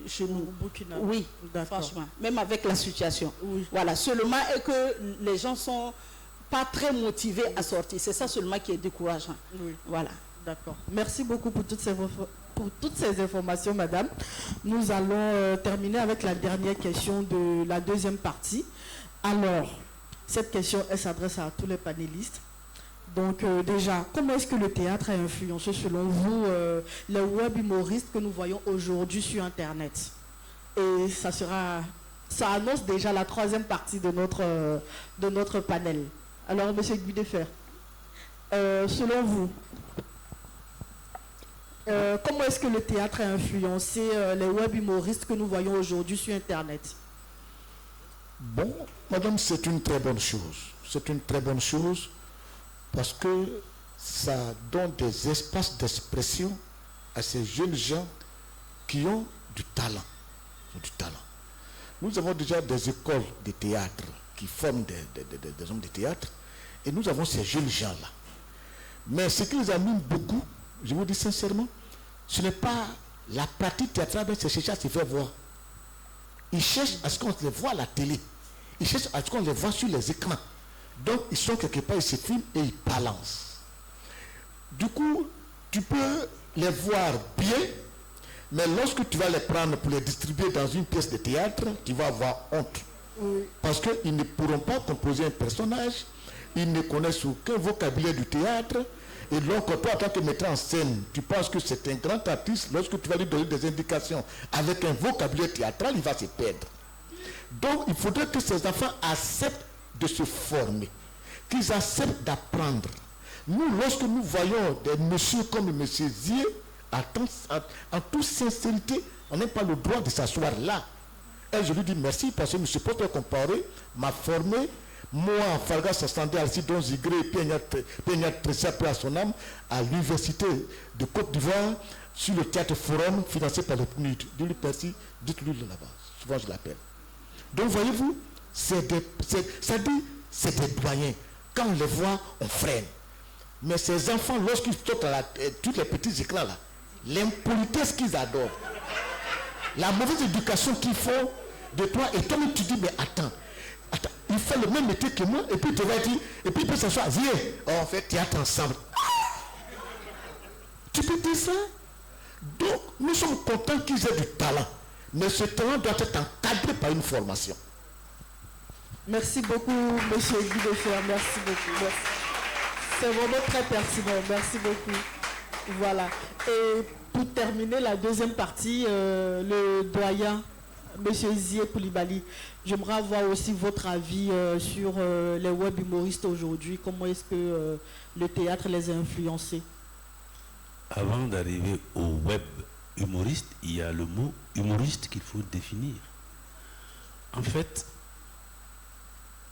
chez nous. Burkina. Oui, franchement, même avec la situation. Oui. Voilà, seulement est que les gens sont pas très motivés à sortir. C'est ça seulement qui est décourageant. Oui. Voilà. D'accord. Merci beaucoup pour toutes ces informations, madame. Nous allons terminer avec la dernière question de la deuxième partie. Alors, cette question, elle s'adresse à tous les panélistes. Donc déjà, comment est-ce que le théâtre a influencé selon vous les web humoristes que nous voyons aujourd'hui sur Internet? Et ça annonce déjà la 3e partie de notre panel. Alors, monsieur Guy Defer, selon vous, comment est-ce que le théâtre a influencé les web humoristes que nous voyons aujourd'hui sur Internet? Bon, madame, c'est une très bonne chose. C'est une très bonne chose parce que ça donne des espaces d'expression à ces jeunes gens qui ont du talent. Nous avons déjà des écoles de théâtre qui forment des hommes de théâtre et nous avons ces jeunes gens-là. Mais ce qui les anime beaucoup, je vous dis sincèrement, ce n'est pas la pratique théâtrale, mais c'est chercher à se faire voir. Ils cherchent à ce qu'on les voit à la télé. Ils cherchent à ce qu'on les voit sur les écrans. Donc, ils sont quelque part, ils se filment et ils balancent. Du coup, tu peux les voir bien, mais lorsque tu vas les prendre pour les distribuer dans une pièce de théâtre, tu vas avoir honte. Oui. Parce qu'ils ne pourront pas composer un personnage, ils ne connaissent aucun vocabulaire du théâtre. Et donc, toi, en tant que metteur en scène, tu penses que c'est un grand artiste. Lorsque tu vas lui donner des indications avec un vocabulaire théâtral, il va se perdre. Donc, il faudrait que ces enfants acceptent de se former, qu'ils acceptent d'apprendre. Nous, lorsque nous voyons des messieurs comme M. Zier, en toute sincérité, on n'a pas le droit de s'asseoir là. Et je lui dis merci parce que M. Prosper Comporé m'a formé. Moi, Farga Sassandé, Alcidon Zigré, Peña Tressa, à son âme, à l'université de Côte d'Ivoire, sur le théâtre forum financé par le PNUD. Dites-lui merci, dites-lui là-bas. Souvent je l'appelle. Donc voyez-vous, c'est des doyens. Quand on les voit, on freine. Mais ces enfants, lorsqu'ils sautent à tous les petits écrans là, l'impolitesse qu'ils adorent, la mauvaise éducation qu'ils font de toi, et toi tu dis, mais attends, il fait le même métier que moi, et puis il te va dire, et puis il peut s'asseoir, viens, on fait théâtre ensemble. Tu peux dire ça? Donc, nous sommes contents qu'ils aient du talent. Mais ce talent doit être encadré par une formation. Merci beaucoup, M. Guy Defer. Merci beaucoup. Merci. C'est vraiment très pertinent. Merci beaucoup. Voilà. Et pour terminer la deuxième partie, le doyen, M. Zier Koulibaly, j'aimerais avoir aussi votre avis sur les web humoristes aujourd'hui. Comment est-ce que le théâtre les a influencés? Avant d'arriver au web humoriste, il y a le mot humoriste qu'il faut définir. En fait,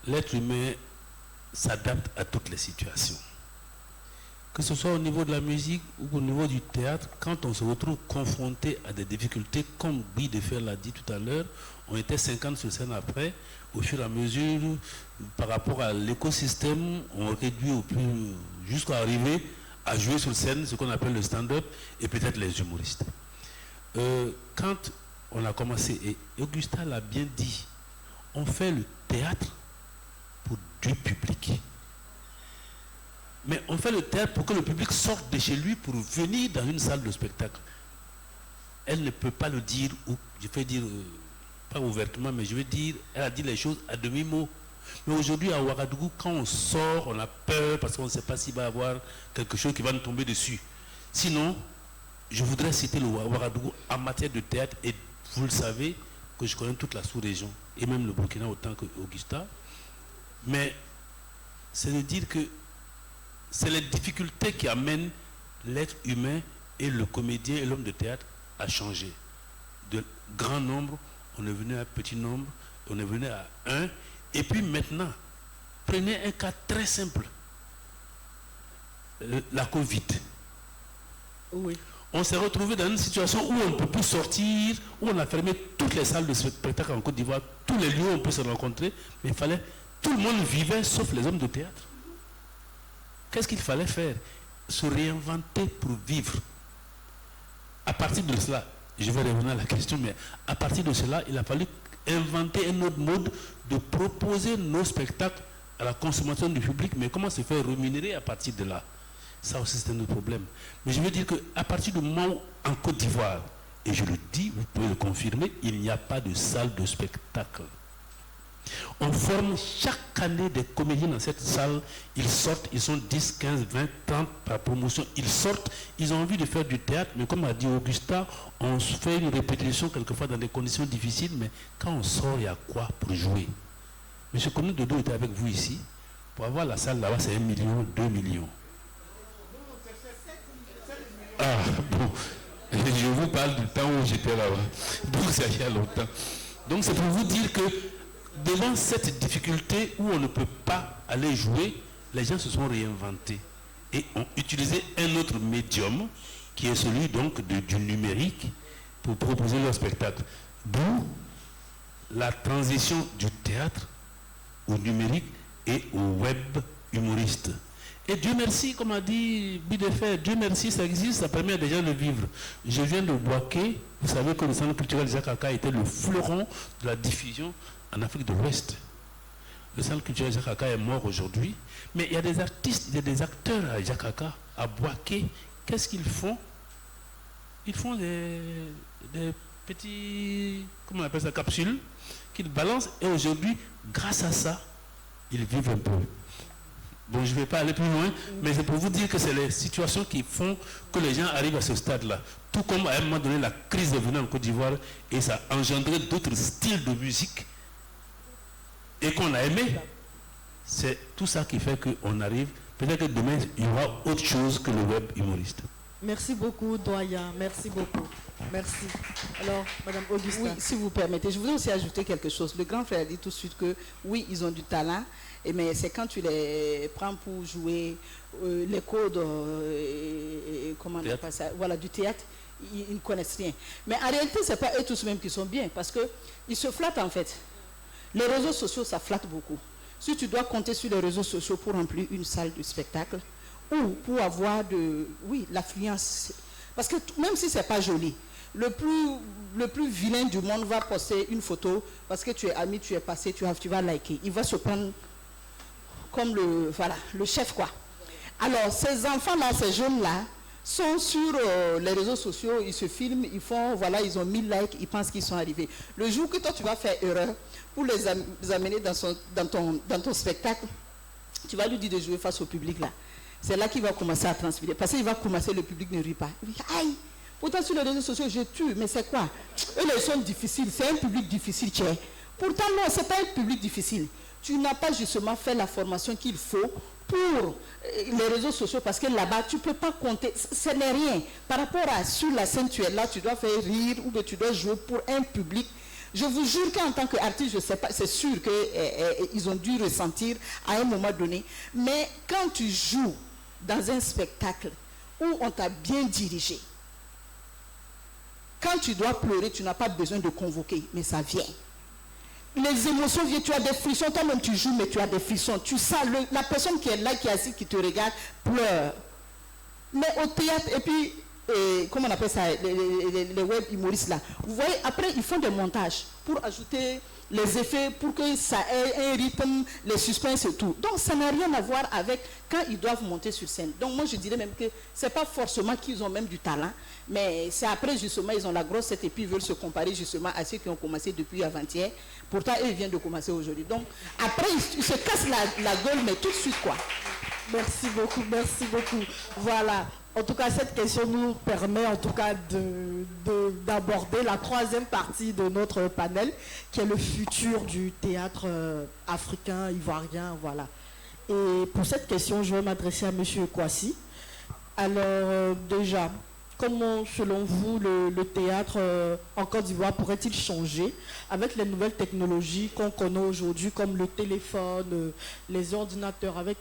l'être humain s'adapte à toutes les situations. Que ce soit au niveau de la musique ou au niveau du théâtre, quand on se retrouve confronté à des difficultés, comme Guy Defer l'a dit tout à l'heure, on était 50 sur scène après, au fur et à mesure, par rapport à l'écosystème, on réduit au plus, jusqu'à arriver à jouer sur scène, ce qu'on appelle le stand-up, et peut-être les humoristes. Quand on a commencé, et Augustin l'a bien dit, on fait le théâtre pour du public. Mais on fait le théâtre pour que le public sorte de chez lui pour venir dans une salle de spectacle. elle ne peut pas le dire, ou je vais dire, pas ouvertement, mais je vais dire, elle a dit les choses à demi-mot. Mais aujourd'hui, à Ouagadougou, quand on sort, on a peur parce qu'on ne sait pas s'il va y avoir quelque chose qui va nous tomber dessus. Sinon, je voudrais citer le Ouagadougou en matière de théâtre, et vous le savez, que je connais toute la sous-région, et même le Burkina autant que Augusta. Mais c'est de dire que c'est les difficultés qui amènent l'être humain et le comédien et l'homme de théâtre à changer. De grand nombre, on est venu à un petit nombre, on est venu à un. Et puis maintenant, prenez un cas très simple. La Covid. Oui. On s'est retrouvé dans une situation où on ne peut plus sortir, où on a fermé toutes les salles de spectacle en Côte d'Ivoire, tous les lieux où on peut se rencontrer, mais il fallait, tout le monde vivait sauf les hommes de théâtre. Qu'est-ce qu'il fallait faire? Se réinventer pour vivre. À partir de cela, je vais revenir à la question, mais à partir de cela, il a fallu inventer un autre mode de proposer nos spectacles à la consommation du public, mais comment se faire rémunérer à partir de là? Ça aussi c'est un autre problème. Mais je veux dire qu'à partir du moment où en Côte d'Ivoire, et je le dis, vous pouvez le confirmer, il n'y a pas de salle de spectacle. On forme chaque année des comédiens dans cette salle, ils sortent, ils sont 10, 15, 20, 30 par promotion, ils sortent, ils ont envie de faire du théâtre, mais comme a dit Augusta, on fait une répétition quelquefois dans des conditions difficiles, mais quand on sort, il y a quoi pour jouer? M. Konou Dodo était avec vous ici, pour avoir la salle là-bas, c'est 1 million, 2 millions. Ah, bon, je vous parle du temps où j'étais là-bas, donc c'est il y a longtemps. Donc c'est pour vous dire que devant cette difficulté où on ne peut pas aller jouer, les gens se sont réinventés et ont utilisé un autre médium qui est celui donc du numérique pour proposer leur spectacle. D'où la transition du théâtre au numérique et au web humoriste. Et Dieu merci, comme a dit Bidéfer, Dieu merci, ça existe, ça permet à des gens de vivre. Je viens de Boaké, vous savez que le centre culturel Jacques Aka était le fleuron de la diffusion en Afrique de l'Ouest. Le centre culturel Jacques Aka est mort aujourd'hui, mais il y a des artistes, il y a des acteurs à Jacques Aka, à Boaké. Qu'est-ce qu'ils font? Ils font des petits, comment on appelle ça, capsules, qu'ils balancent, et aujourd'hui, grâce à ça, ils vivent un peu. Bon, je ne vais pas aller plus loin, mais c'est pour vous dire que c'est les situations qui font que les gens arrivent à ce stade-là. Tout comme à un moment donné, la crise est venue en Côte d'Ivoire et ça a engendré d'autres styles de musique et qu'on a aimé. C'est tout ça qui fait qu'on arrive. Peut-être que demain, il y aura autre chose que le web humoriste. Merci beaucoup, doyen. Merci beaucoup. Merci. Alors, Madame Augustin. Oui, si vous permettez, je voudrais aussi ajouter quelque chose. Le grand frère a dit tout de suite que oui, ils ont du talent, mais c'est quand tu les prends pour jouer les codes, comment on appelle ça, voilà, du théâtre, ils ne connaissent rien. Mais en réalité, ce n'est pas eux tous mêmes qui sont bien, parce qu'ils se flattent en fait. Les réseaux sociaux, ça flatte beaucoup. Si tu dois compter sur les réseaux sociaux pour remplir une salle de spectacle, ou pour avoir l'affluence, parce que même si ce n'est pas joli, le plus vilain du monde va poster une photo parce que tu es ami, tu es passé, tu vas liker. Il va se prendre comme le chef, quoi. Alors, ces enfants-là, ces jeunes-là, sont sur les réseaux sociaux, ils se filment, ils font, voilà, ils ont 1000 likes, ils pensent qu'ils sont arrivés. Le jour que toi, tu vas faire erreur pour les amener dans ton spectacle, tu vas lui dire de jouer face au public, là. C'est là qu'il va commencer à transpirer. Parce qu'il va commencer, le public ne rit pas. Il dit, aïe, pourtant sur les réseaux sociaux, je tue, mais c'est quoi? Eux, ils sont difficiles, c'est un public difficile, tu es. Pourtant, non, ce n'est pas un public difficile. Tu n'as pas justement fait la formation qu'il faut pour les réseaux sociaux, parce que là-bas, tu ne peux pas compter, ce n'est rien. Par rapport à sur la scène, tu es là, tu dois faire rire, ou bien tu dois jouer pour un public. Je vous jure qu'en tant qu'artiste, je ne sais pas, c'est sûr qu'ils ont dû ressentir à un moment donné. Mais quand tu joues dans un spectacle où on t'a bien dirigé, quand tu dois pleurer, tu n'as pas besoin de convoquer, mais ça vient. Les émotions viennent, tu as des frissons, toi-même tu joues, mais tu as des frissons. Tu sens, la personne qui est là, qui est assise, qui te regarde, pleure. Mais au théâtre, et puis comment on appelle ça, les web humoristes là. Vous voyez, après ils font des montages pour ajouter les effets, pour que ça ait un rythme, les suspens et tout. Donc ça n'a rien à voir avec quand ils doivent monter sur scène. Donc moi je dirais même que c'est pas forcément qu'ils ont même du talent, mais c'est après justement ils ont la grosse tête et puis ils veulent se comparer justement à ceux qui ont commencé depuis avant-hier. Pourtant eux ils viennent de commencer aujourd'hui. Donc après ils se cassent la gueule, mais tout de suite quoi. Merci beaucoup, merci beaucoup. Voilà. En tout cas, cette question nous permet en tout cas d'aborder la troisième partie de notre panel, qui est le futur du théâtre africain, ivoirien, voilà. Et pour cette question, je vais m'adresser à M. Kwasi. Alors, déjà, comment, selon vous, le théâtre en Côte d'Ivoire pourrait-il changer avec les nouvelles technologies qu'on connaît aujourd'hui, comme le téléphone, les ordinateurs, avec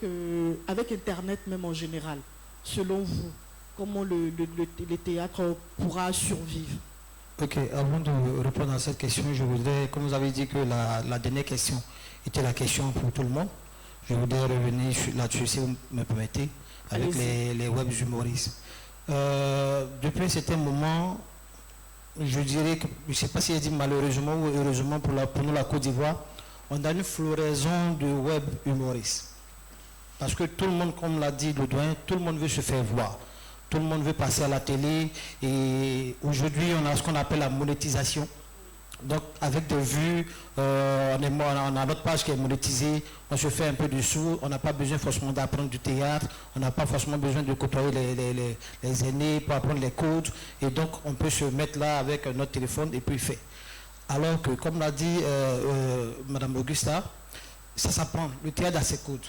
Internet même en général? Selon vous, comment le théâtre pourra survivre? Ok, avant de répondre à cette question, je voudrais, comme vous avez dit que la dernière question était la question pour tout le monde, je voudrais revenir là-dessus, si vous me permettez, avec les web humoristes. Depuis un certain moment, je dirais que, je ne sais pas si elle dit malheureusement ou heureusement pour nous, la Côte d'Ivoire, on a une floraison de web humoristes. Parce que tout le monde, comme l'a dit le doyen, tout le monde veut se faire voir. Tout le monde veut passer à la télé. Et aujourd'hui, on a ce qu'on appelle la monétisation. Donc, avec des vues, on a notre page qui est monétisée, on se fait un peu de sous, on n'a pas besoin forcément d'apprendre du théâtre, on n'a pas forcément besoin de côtoyer les aînés pour apprendre les codes. Et donc, on peut se mettre là avec notre téléphone et puis faire. Alors que, comme l'a dit Mme Augusta, ça s'apprend. Le théâtre a ses codes.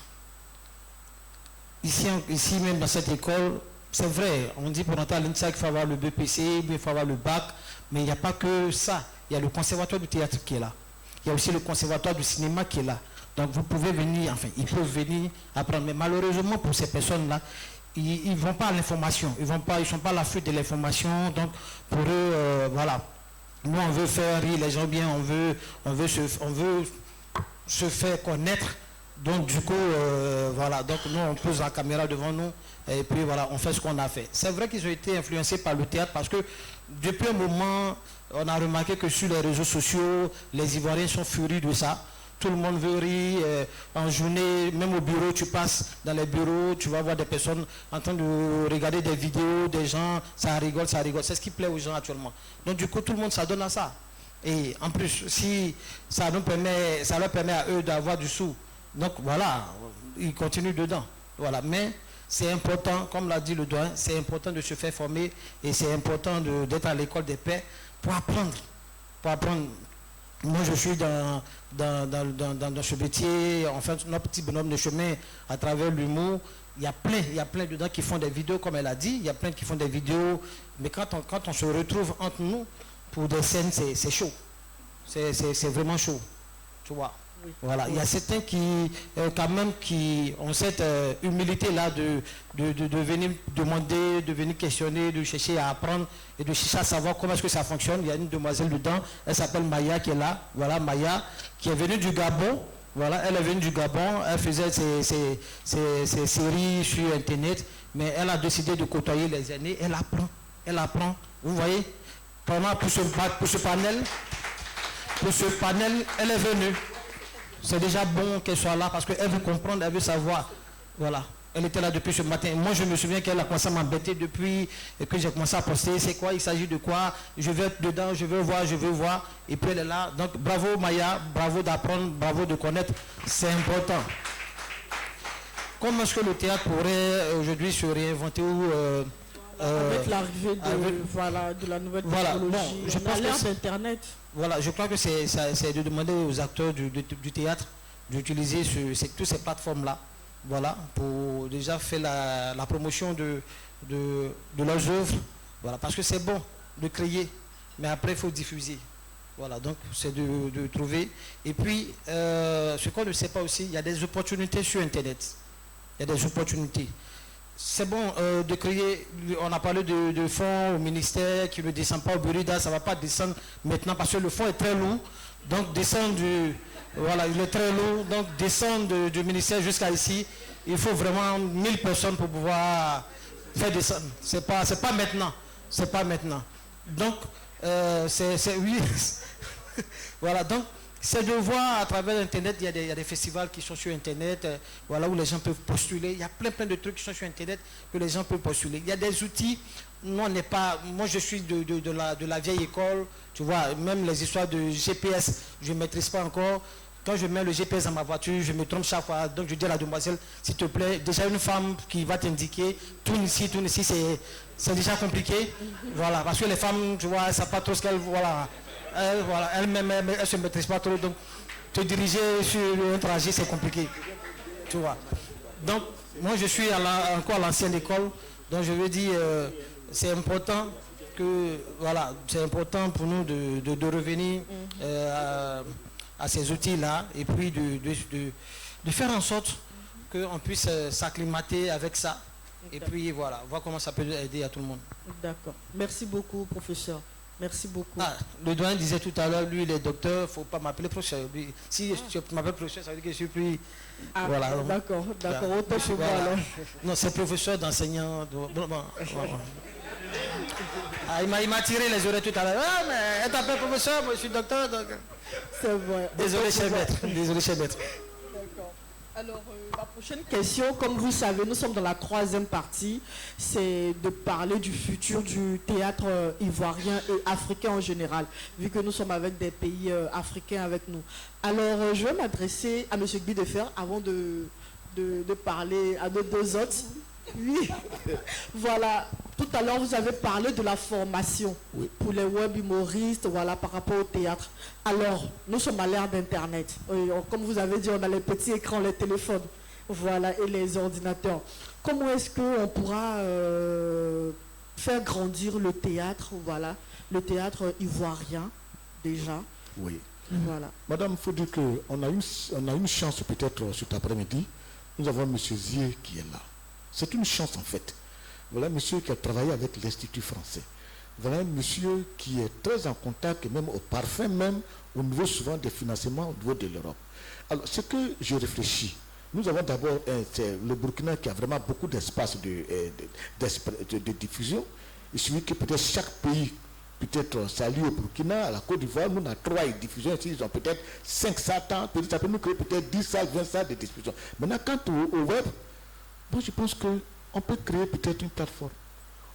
Ici même dans cette école, c'est vrai, on dit pour entrer à l'INSA qu'il faut avoir le BPC, il faut avoir le bac, mais il n'y a pas que ça. Il y a le conservatoire du théâtre qui est là. Il y a aussi le conservatoire du cinéma qui est là. Donc vous pouvez venir, enfin, ils peuvent venir apprendre. Mais malheureusement pour ces personnes-là, ils ne vont pas à l'information. Ils ne sont pas à l'affût de l'information. Donc pour eux, voilà. Nous, on veut faire rire les gens bien, on veut se faire connaître. Donc du coup, voilà, donc nous on pose la caméra devant nous et puis voilà, on fait ce qu'on a fait. C'est vrai qu'ils ont été influencés par le théâtre parce que depuis un moment, on a remarqué que sur les réseaux sociaux, les Ivoiriens sont furieux de ça. Tout le monde veut rire, en journée, même au bureau, tu passes dans les bureaux, tu vas voir des personnes en train de regarder des vidéos, des gens, ça rigole, c'est ce qui plaît aux gens actuellement. Donc du coup, tout le monde s'adonne à ça. Et en plus, si ça leur permet à eux d'avoir du sou, donc voilà, ils continuent dedans. Voilà. Mais c'est important, comme l'a dit le doyen, c'est important de se faire former et c'est important d'être à l'école des pairs pour apprendre. Moi, je suis dans ce métier, enfin, notre petit bonhomme de chemin à travers l'humour. Il y a plein dedans qui font des vidéos, comme elle a dit. Il y a plein qui font des vidéos. Mais quand on se retrouve entre nous, pour des scènes, c'est chaud. C'est vraiment chaud. Tu vois. Oui. Voilà, il y a certains qui, quand même, qui ont cette humilité-là de venir demander, de venir questionner, de chercher à apprendre et de chercher à savoir comment est-ce que ça fonctionne. Il y a une demoiselle dedans, elle s'appelle Maya qui est là. Voilà, Maya, qui est venue du Gabon. Voilà, elle est venue du Gabon, elle faisait ses séries sur Internet, mais elle a décidé de côtoyer les aînés. Elle apprend. Vous voyez, pendant pour ce panel, elle est venue. C'est déjà bon qu'elle soit là parce qu'elle veut comprendre, elle veut savoir. Voilà. Elle était là depuis ce matin. Moi, je me souviens qu'elle a commencé à m'embêter depuis que j'ai commencé à poster. C'est quoi? Il s'agit de quoi? Je vais être dedans, je veux voir. Et puis elle est là. Donc, bravo Maya, bravo d'apprendre, bravo de connaître. C'est important. Comment est-ce que le théâtre pourrait aujourd'hui se réinventer ou avec l'arrivée de la nouvelle technologie, bon, je pense l'ère d'Internet. Voilà, je crois que c'est de demander aux acteurs du théâtre d'utiliser toutes ces plateformes-là, voilà, pour déjà faire la promotion de leurs œuvres, voilà, parce que c'est bon de créer, mais après il faut diffuser. Voilà, donc c'est de trouver. Et puis, ce qu'on ne sait pas aussi, il y a des opportunités sur Internet. Il y a des opportunités. C'est bon de créer, on a parlé de fonds au ministère qui ne descend pas au Burida, ça ne va pas descendre maintenant parce que le fonds est très lourd. Donc descendre il est très lourd, donc descendre du ministère jusqu'à ici, il faut vraiment 1000 personnes pour pouvoir faire descendre. C'est pas maintenant. c'est pas maintenant. Donc, oui. Voilà, donc, c'est de voir à travers Internet, il y a des festivals qui sont sur Internet, voilà, où les gens peuvent postuler. Il y a plein de trucs qui sont sur Internet que les gens peuvent postuler. Il y a des outils, moi je suis de la vieille école, tu vois, même les histoires de GPS, je ne maîtrise pas encore. Quand je mets le GPS dans ma voiture, je me trompe chaque fois. Donc je dis à la demoiselle, s'il te plaît, déjà une femme qui va t'indiquer, tourne ici, c'est déjà compliqué. Voilà, parce que les femmes, tu vois, elles ne savent pas trop ce qu'elles... Voilà. Elles-mêmes, elles ne se maîtrisent pas trop. Donc te diriger sur un trajet, c'est compliqué. Tu vois. Donc, moi je suis encore à l'ancienne école. Donc je veux dire, c'est important que, voilà, c'est important pour nous de revenir à ces outils-là et puis de faire en sorte qu'on puisse s'acclimater avec ça et puis voilà, voir comment ça peut aider à tout le monde. D'accord. Merci beaucoup, professeur. Merci beaucoup. Ah, le doyen disait tout à l'heure, lui il est docteur, il ne faut pas m'appeler professeur. Si je m'appelle professeur, ça veut dire que je suis plus... Ah, voilà. D'accord, autant chez moi alors. Non, c'est professeur d'enseignant. Ah, il m'a tiré les oreilles tout à l'heure. Ah, mais elle t'appelle professeur, moi je suis docteur. Donc... C'est vrai. Désolé, cher maître. Désolé, cher maître. D'accord. Alors, la prochaine question, comme vous savez, nous sommes dans la 3e partie, c'est de parler du futur du théâtre ivoirien et africain en général, vu que nous sommes avec des pays africains avec nous. Alors, je vais m'adresser à M. Guy Defer avant de parler à nos deux autres. Oui, voilà. Tout à l'heure, vous avez parlé de la formation pour les web humoristes, voilà, par rapport au théâtre. Alors, nous sommes à l'ère d'Internet. Comme vous avez dit, on a les petits écrans, les téléphones, voilà, et les ordinateurs. Comment est-ce qu'on pourra faire grandir le théâtre, voilà, le théâtre ivoirien, déjà? Oui. Voilà. Madame, il faut dire qu'on a une chance peut-être cet après-midi. Nous avons M. Zier qui est là. C'est une chance en fait. Voilà un monsieur qui a travaillé avec l'Institut français. Voilà un monsieur qui est très en contact, et même au parfum, même au niveau souvent des financements au niveau de l'Europe. Alors, ce que je réfléchis, nous avons d'abord le Burkina qui a vraiment beaucoup d'espace de diffusion. Il suffit que peut-être chaque pays, peut-être s'allie au Burkina, à la Côte d'Ivoire, nous on a 3 diffusions, ici ils ont peut-être 500 ans, ça peut nous créer peut-être 10 salles, 20 salles de diffusion. Maintenant, quant au web, moi, je pense qu'on peut créer peut-être une plateforme.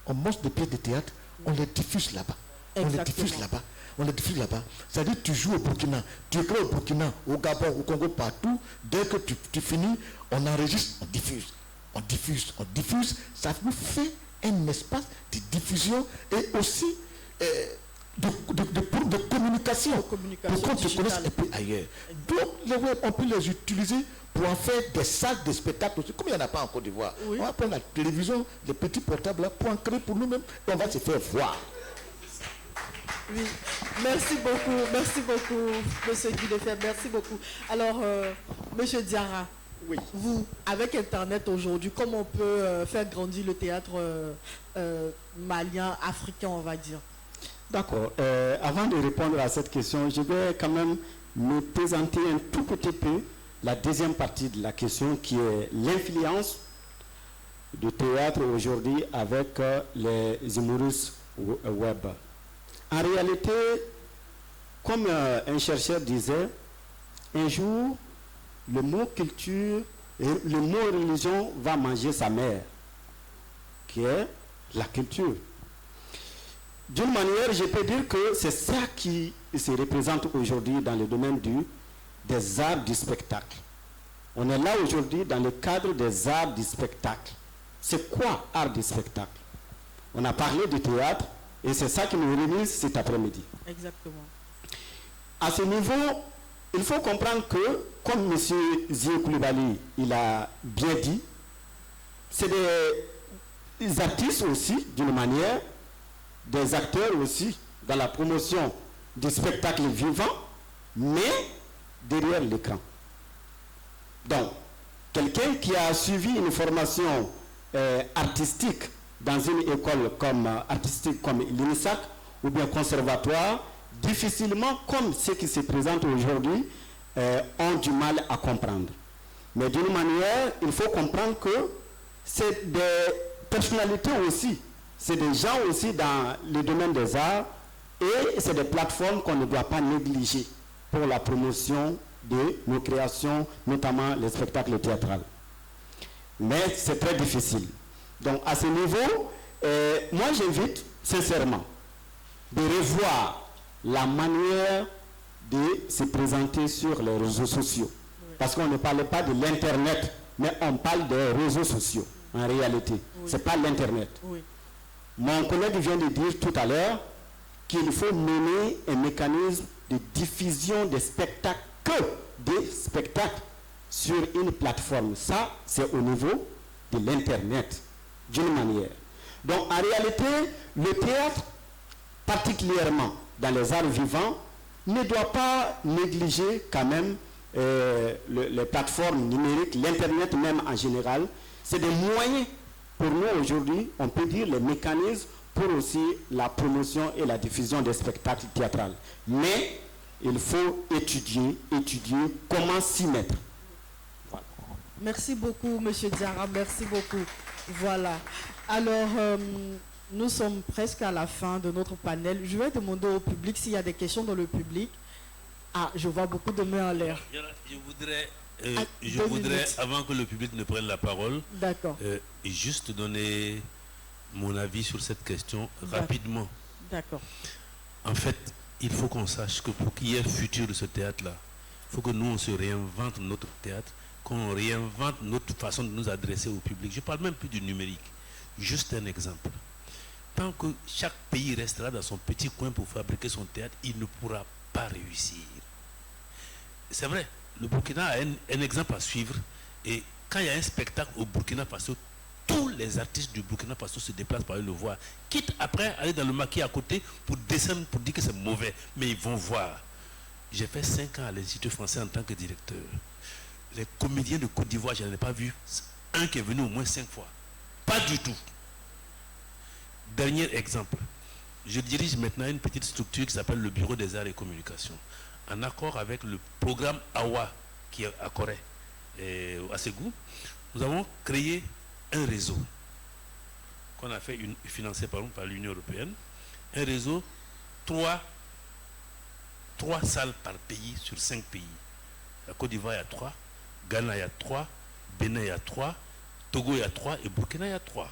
On monte des pièces de théâtre, on les diffuse là-bas. On les diffuse là-bas. On les diffuse là-bas. C'est-à-dire que tu joues au Burkina, tu écris au Burkina, au Gabon, au Congo, partout. Dès que tu finis, on enregistre, on diffuse. On diffuse, on diffuse. Ça nous fait un espace de diffusion et aussi de communication. Pour qu'on te connaisse un peu ailleurs. Donc, les web, on peut les utiliser pour en faire des salles de spectacle aussi. Comme il n'y en a pas en Côte d'Ivoire, on va prendre la télévision, les petits portables là, pour en créer pour nous-mêmes et on va se faire voir. Oui, merci beaucoup, monsieur Guy Defer, merci beaucoup. Alors, monsieur Diarra, vous, avec Internet aujourd'hui, comment on peut faire grandir le théâtre malien, africain, on va dire? D'accord. Avant de répondre à cette question, je vais quand même me présenter un tout petit peu la deuxième partie de la question qui est l'influence du théâtre aujourd'hui avec les humoristes web. En réalité, comme un chercheur disait, un jour, le mot culture et le mot religion va manger sa mère, qui est la culture. D'une manière, je peux dire que c'est ça qui se représente aujourd'hui dans le domaine des arts du spectacle. On est là aujourd'hui dans le cadre des arts du spectacle. C'est quoi art du spectacle? On a parlé du théâtre et c'est ça qui nous réunit cet après-midi. Exactement. À ce niveau, il faut comprendre que, comme M. Zier Koulibaly, il a bien dit, c'est des artistes aussi, d'une manière, des acteurs aussi, dans la promotion du spectacle vivant, mais derrière l'écran. Donc, quelqu'un qui a suivi une formation artistique dans une école artistique comme l'INSAC ou bien conservatoire, difficilement, comme ceux qui se présentent aujourd'hui, ont du mal à comprendre. Mais d'une manière, il faut comprendre que c'est des personnalités aussi c'est des gens aussi dans le domaine des arts et c'est des plateformes qu'on ne doit pas négliger pour la promotion de nos créations, notamment les spectacles théâtraux. Mais c'est très difficile. Donc à ce niveau, moi j'invite sincèrement de revoir la manière de se présenter sur les réseaux sociaux. Parce qu'on ne parle pas de l'Internet, mais on parle des réseaux sociaux, en réalité. Ce n'est pas l'Internet. Mon collègue vient de dire tout à l'heure qu'il faut mener un mécanisme de diffusion des spectacles, que des spectacles sur une plateforme. Ça, c'est au niveau de l'Internet, d'une manière. Donc, en réalité, le théâtre, particulièrement dans les arts vivants, ne doit pas négliger quand même les plateformes numériques, l'Internet même en général. C'est des moyens pour nous aujourd'hui, on peut dire les mécanismes pour aussi la promotion et la diffusion des spectacles théâtraux. Mais il faut étudier comment s'y mettre. Voilà. Merci beaucoup, M. Diarra, merci beaucoup. Voilà. Alors, nous sommes presque à la fin de notre panel. Je vais demander au public s'il y a des questions dans le public. Ah, je vois beaucoup de mains en l'air. Je voudrais, avant que le public ne prenne la parole, juste donner mon avis sur cette question rapidement. D'accord. En fait, il faut qu'on sache que pour qu'il y ait un futur de ce théâtre-là, il faut que nous, on se réinvente notre théâtre, qu'on réinvente notre façon de nous adresser au public. Je ne parle même plus du numérique. Juste un exemple. Tant que chaque pays restera dans son petit coin pour fabriquer son théâtre, il ne pourra pas réussir. C'est vrai, le Burkina a un exemple à suivre. Et quand il y a un spectacle au Burkina Faso, tous les artistes du Burkina Faso se déplacent pour aller le voir. Quitte après aller dans le maquis à côté pour descendre, pour dire que c'est mauvais. Mais ils vont voir. J'ai fait 5 ans à l'Institut français en tant que directeur. Les comédiens de Côte d'Ivoire, je n'en ai pas vu un qui est venu au moins 5 fois. Pas du tout. Dernier exemple. Je dirige maintenant une petite structure qui s'appelle le Bureau des Arts et Communications. En accord avec le programme AWA qui est à Corée et à Ségou, nous avons créé un réseau qu'on a fait financé par l'Union européenne. Un réseau, 3 salles par pays sur 5 pays. La Côte d'Ivoire, il y a 3, Ghana, il y a 3, Bénin, il y a 3, Togo, il y a 3 et Burkina, il y a 3.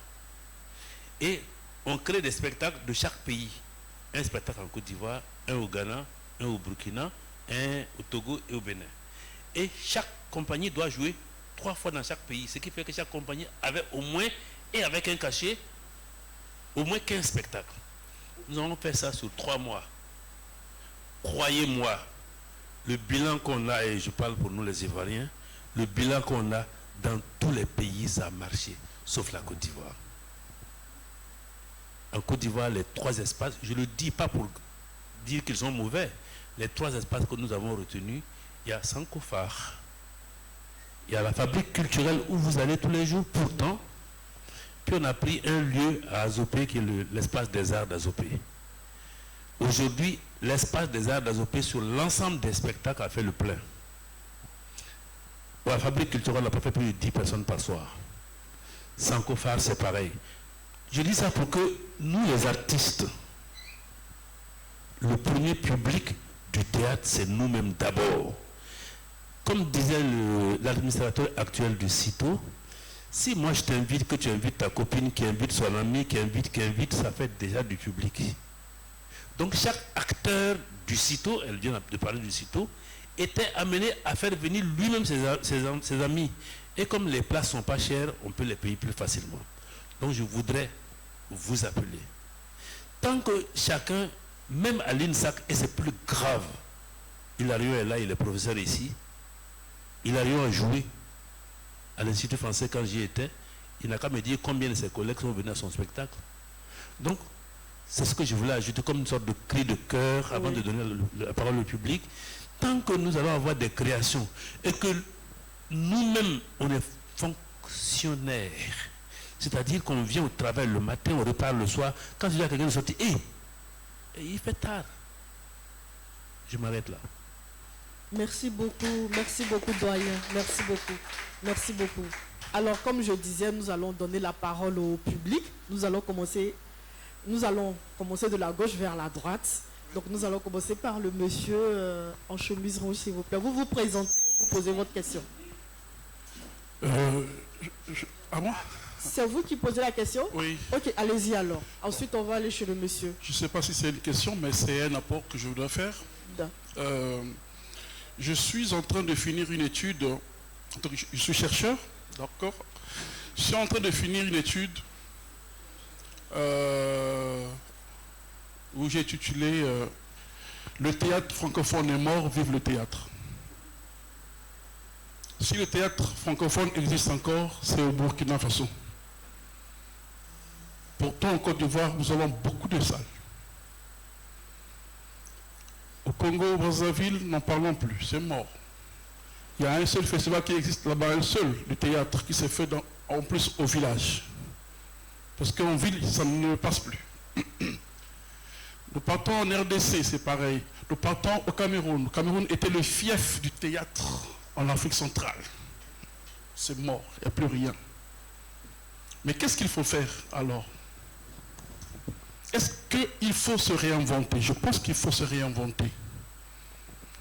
Et on crée des spectacles de chaque pays. Un spectacle en Côte d'Ivoire, un au Ghana, un au Burkina, un au Togo et au Bénin. Et chaque compagnie doit jouer 3 fois dans chaque pays. Ce qui fait que chaque compagnie avait au moins, et avec un cachet, au moins 15 spectacles. Nous allons faire ça sur 3 mois. Croyez-moi, le bilan qu'on a, et je parle pour nous les Ivoiriens, le bilan qu'on a dans tous les pays, ça a marché, sauf la Côte d'Ivoire. En Côte d'Ivoire, les 3 espaces, je ne le dis pas pour dire qu'ils sont mauvais, les 3 espaces que nous avons retenus, il y a Sankofar, il y a la fabrique culturelle où vous allez tous les jours pourtant, puis on a pris un lieu à Azopé qui est l'espace des arts d'Azopé. Aujourd'hui, l'espace des arts d'Azopé sur l'ensemble des spectacles a fait le plein. La fabrique culturelle n'a pas fait plus de 10 personnes par soir. Sankofar, c'est pareil. Je dis ça pour que nous, les artistes, le premier public du théâtre, c'est nous-mêmes d'abord. Comme disait l'administrateur actuel du CITO, si moi je t'invite, que tu invites ta copine, qui invite son ami, qui invite, ça fait déjà du public. Donc chaque acteur du CITO, elle vient de parler du CITO, était amené à faire venir lui-même ses amis. Et comme les places ne sont pas chères, on peut les payer plus facilement. Donc je voudrais vous appeler. Tant que chacun, même à l'INSAC, et c'est plus grave, Hilario est là, il est professeur ici, Hilario a joué à l'Institut français quand j'y étais, il n'a qu'à me dire combien de ses collègues sont venus à son spectacle. Donc, c'est ce que je voulais ajouter comme une sorte de cri de cœur avant de donner la parole au public. Tant que nous allons avoir des créations et que nous-mêmes, on est fonctionnaires, c'est-à-dire qu'on vient au travail le matin, on repart le soir, quand il y a quelqu'un de sorti, il fait tard. Je m'arrête là. Merci beaucoup doyen, merci beaucoup. Alors comme je disais, nous allons donner la parole au public. Nous allons commencer nous allons commencer de la gauche vers la droite. Donc nous allons commencer par le monsieur en chemise rouge, s'il vous plaît. Vous vous présentez et vous posez votre question. À moi? C'est vous qui posez la question? Oui. Ok, allez-y alors. Ensuite, on va aller chez le monsieur. Je ne sais pas si c'est une question, mais c'est un apport que je voudrais faire. Je suis en train de finir une étude. Je suis chercheur, d'accord. Je suis en train de finir une étude où j'ai intitulé Le théâtre francophone est mort, vive le théâtre. Si le théâtre francophone existe encore, c'est au Burkina Faso. Pourtant, en Côte d'Ivoire, nous avons beaucoup de salles. Au Congo, Brazzaville, n'en parlons plus, c'est mort. Il y a un seul festival qui existe là-bas, un seul, du théâtre, qui s'est fait en plus au village. Parce qu'en ville, ça ne passe plus. Nous partons en RDC, c'est pareil. Nous partons au Cameroun. Le Cameroun était le fief du théâtre en Afrique centrale. C'est mort, il n'y a plus rien. Mais qu'est-ce qu'il faut faire alors? Est-ce qu'il faut se réinventer? Je pense qu'il faut se réinventer.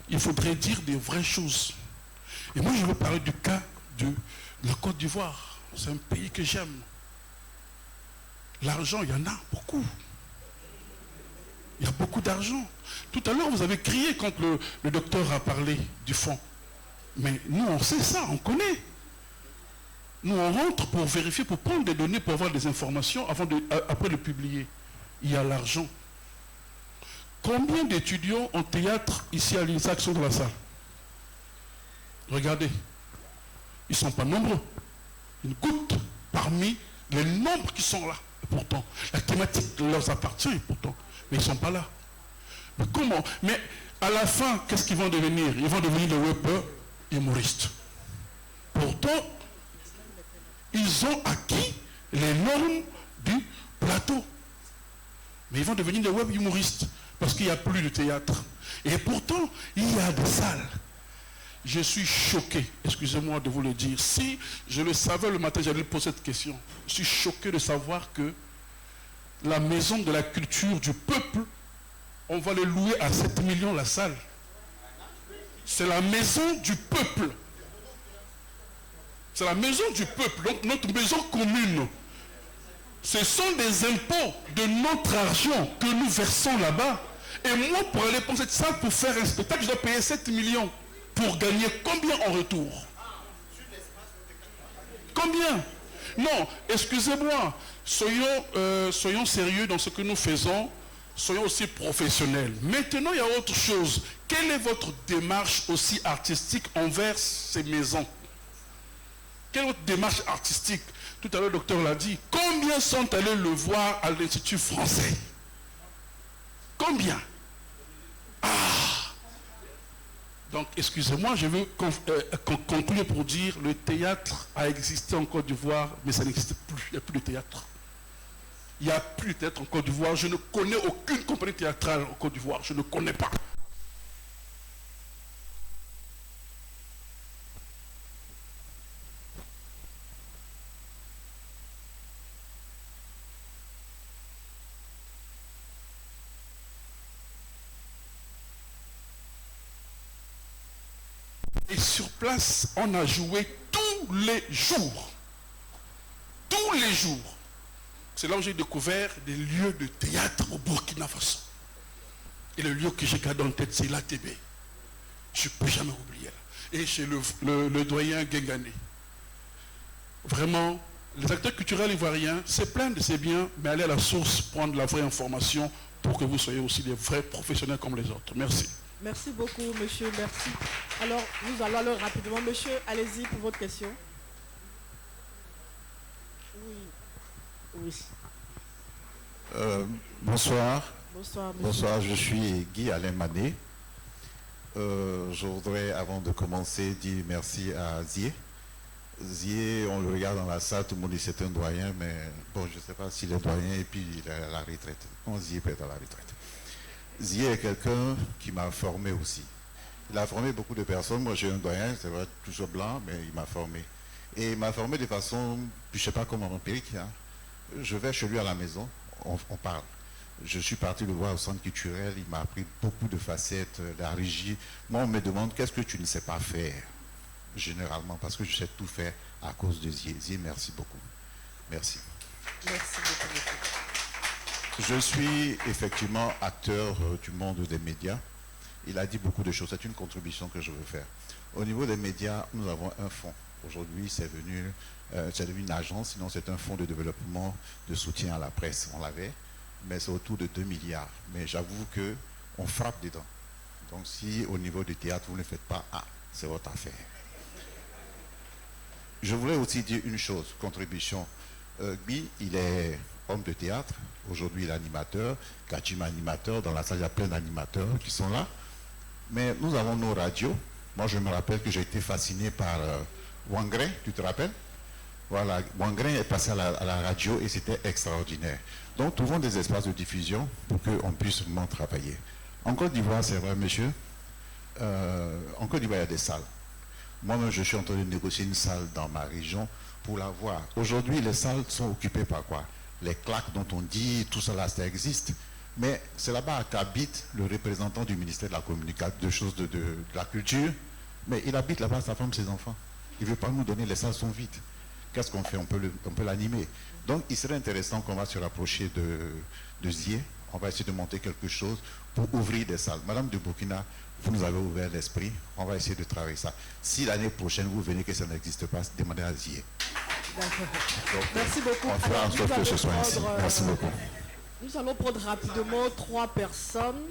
Il faudrait dire des vraies choses. Et moi, je veux parler du cas de la Côte d'Ivoire. C'est un pays que j'aime. L'argent, il y en a beaucoup. Il y a beaucoup d'argent. Tout à l'heure, vous avez crié quand le docteur a parlé du fonds. Mais nous, on sait ça, on connaît. Nous, on rentre pour vérifier, pour prendre des données, pour avoir des informations après de publier. Il y a l'argent. Combien d'étudiants en théâtre ici à l'INSAC sont dans la salle? Regardez. Ils ne sont pas nombreux. Une goutte parmi les nombres qui sont là. Et pourtant, la thématique leur appartient, pourtant. Mais ils ne sont pas là. Mais comment? Mais à la fin, qu'est-ce qu'ils vont devenir? Ils vont devenir des rappeurs humoristes. Pourtant, ils ont acquis les normes du plateau. Mais ils vont devenir des web humoristes parce qu'il n'y a plus de théâtre. Et pourtant, il y a des salles. Je suis choqué, excusez-moi de vous le dire. Si je le savais le matin, j'allais poser cette question. Je suis choqué de savoir que la maison de la culture du peuple, on va les louer à 7 millions la salle. C'est la maison du peuple. C'est la maison du peuple, donc notre maison commune. Ce sont des impôts de notre argent que nous versons là-bas. Et moi, pour aller pour cette salle, pour faire un spectacle, je dois payer 7 millions. Pour gagner combien en retour? Combien? Non, excusez-moi. Soyons sérieux dans ce que nous faisons. Soyons aussi professionnels. Maintenant, il y a autre chose. Quelle est votre démarche aussi artistique envers ces maisons? Quelle est votre démarche artistique? Tout à l'heure, le docteur l'a dit. Combien sont allés le voir à l'Institut français? Combien? Donc, excusez-moi, je veux conclure pour dire le théâtre a existé en Côte d'Ivoire, mais ça n'existe plus. Il n'y a plus de théâtre. Il n'y a plus de théâtre en Côte d'Ivoire. Je ne connais aucune compagnie théâtrale en Côte d'Ivoire. Je ne connais pas. Et sur place, on a joué tous les jours. Tous les jours. C'est là où j'ai découvert des lieux de théâtre au Burkina Faso. Et le lieu que j'ai gardé en tête, c'est l'ATB. Je ne peux jamais oublier. Et chez le doyen Gengane. Vraiment, les acteurs culturels ivoiriens, c'est plein de ces biens, mais allez à la source prendre la vraie information pour que vous soyez aussi des vrais professionnels comme les autres. Merci. Merci beaucoup, monsieur. Merci. Alors, nous allons alors rapidement. Monsieur, allez-y pour votre question. Oui. Bonsoir. Bonsoir, monsieur. Bonsoir, je suis Guy Alain Mané. Je voudrais, avant de commencer, dire merci à Zié. Zié, on le regarde dans la salle, tout le monde dit c'est un doyen, mais bon, je ne sais pas s'il est doyen et puis il est à la retraite. Non, Zié peut être à la retraite. Zié est quelqu'un qui m'a formé aussi. Il a formé beaucoup de personnes. Moi, j'ai un doyen, c'est vrai, toujours blanc, mais il m'a formé. Et il m'a formé de façon, je ne sais pas comment empirique. Hein. Je vais chez lui à la maison, on parle. Je suis parti le voir au centre culturel, il m'a appris beaucoup de facettes, la régie. Moi, on me demande qu'est-ce que tu ne sais pas faire, généralement, parce que je sais tout faire à cause de Zié. Zié, merci beaucoup. Merci. Merci beaucoup. Je suis effectivement acteur du monde des médias. Il a dit beaucoup de choses. C'est une contribution que je veux faire. Au niveau des médias, nous avons un fonds. Aujourd'hui, c'est devenu une agence, sinon c'est un fonds de développement de soutien à la presse. On l'avait, mais c'est autour de 2 milliards. Mais j'avoue qu'on frappe dedans. Donc si au niveau du théâtre, vous ne faites pas, c'est votre affaire. Je voulais aussi dire une chose, contribution. Gbi, il est homme de théâtre. Aujourd'hui, il est animateur. Kachim animateur. Dans la salle, il y a plein d'animateurs qui sont là. Mais nous avons nos radios. Moi, je me rappelle que j'ai été fasciné par Wangren, tu te rappelles? Voilà, Wangren est passé à la radio et c'était extraordinaire. Donc, trouvons des espaces de diffusion pour qu'on puisse vraiment travailler. En Côte d'Ivoire, c'est vrai, monsieur, en Côte d'Ivoire, il y a des salles. Moi-même, je suis en train de négocier une salle dans ma région pour la voir. Aujourd'hui, les salles sont occupées par quoi? Les claques dont on dit, tout ça là, ça existe. Mais c'est là-bas qu'habite le représentant du ministère de la Communication, de la Culture. Mais il habite là-bas, sa femme, ses enfants. Il ne veut pas nous donner, les salles sont vides. Qu'est-ce qu'on fait? On peut l'animer. Donc, il serait intéressant qu'on va se rapprocher de Zié. On va essayer de monter quelque chose pour ouvrir des salles. Madame de Burkina, vous nous avez ouvert l'esprit. On va essayer de travailler ça. Si l'année prochaine, vous venez que ça n'existe pas, demandez à Zié. D'accord. Merci beaucoup. On fera en sorte que ce soit ainsi. Merci beaucoup. Nous allons prendre rapidement 3 personnes.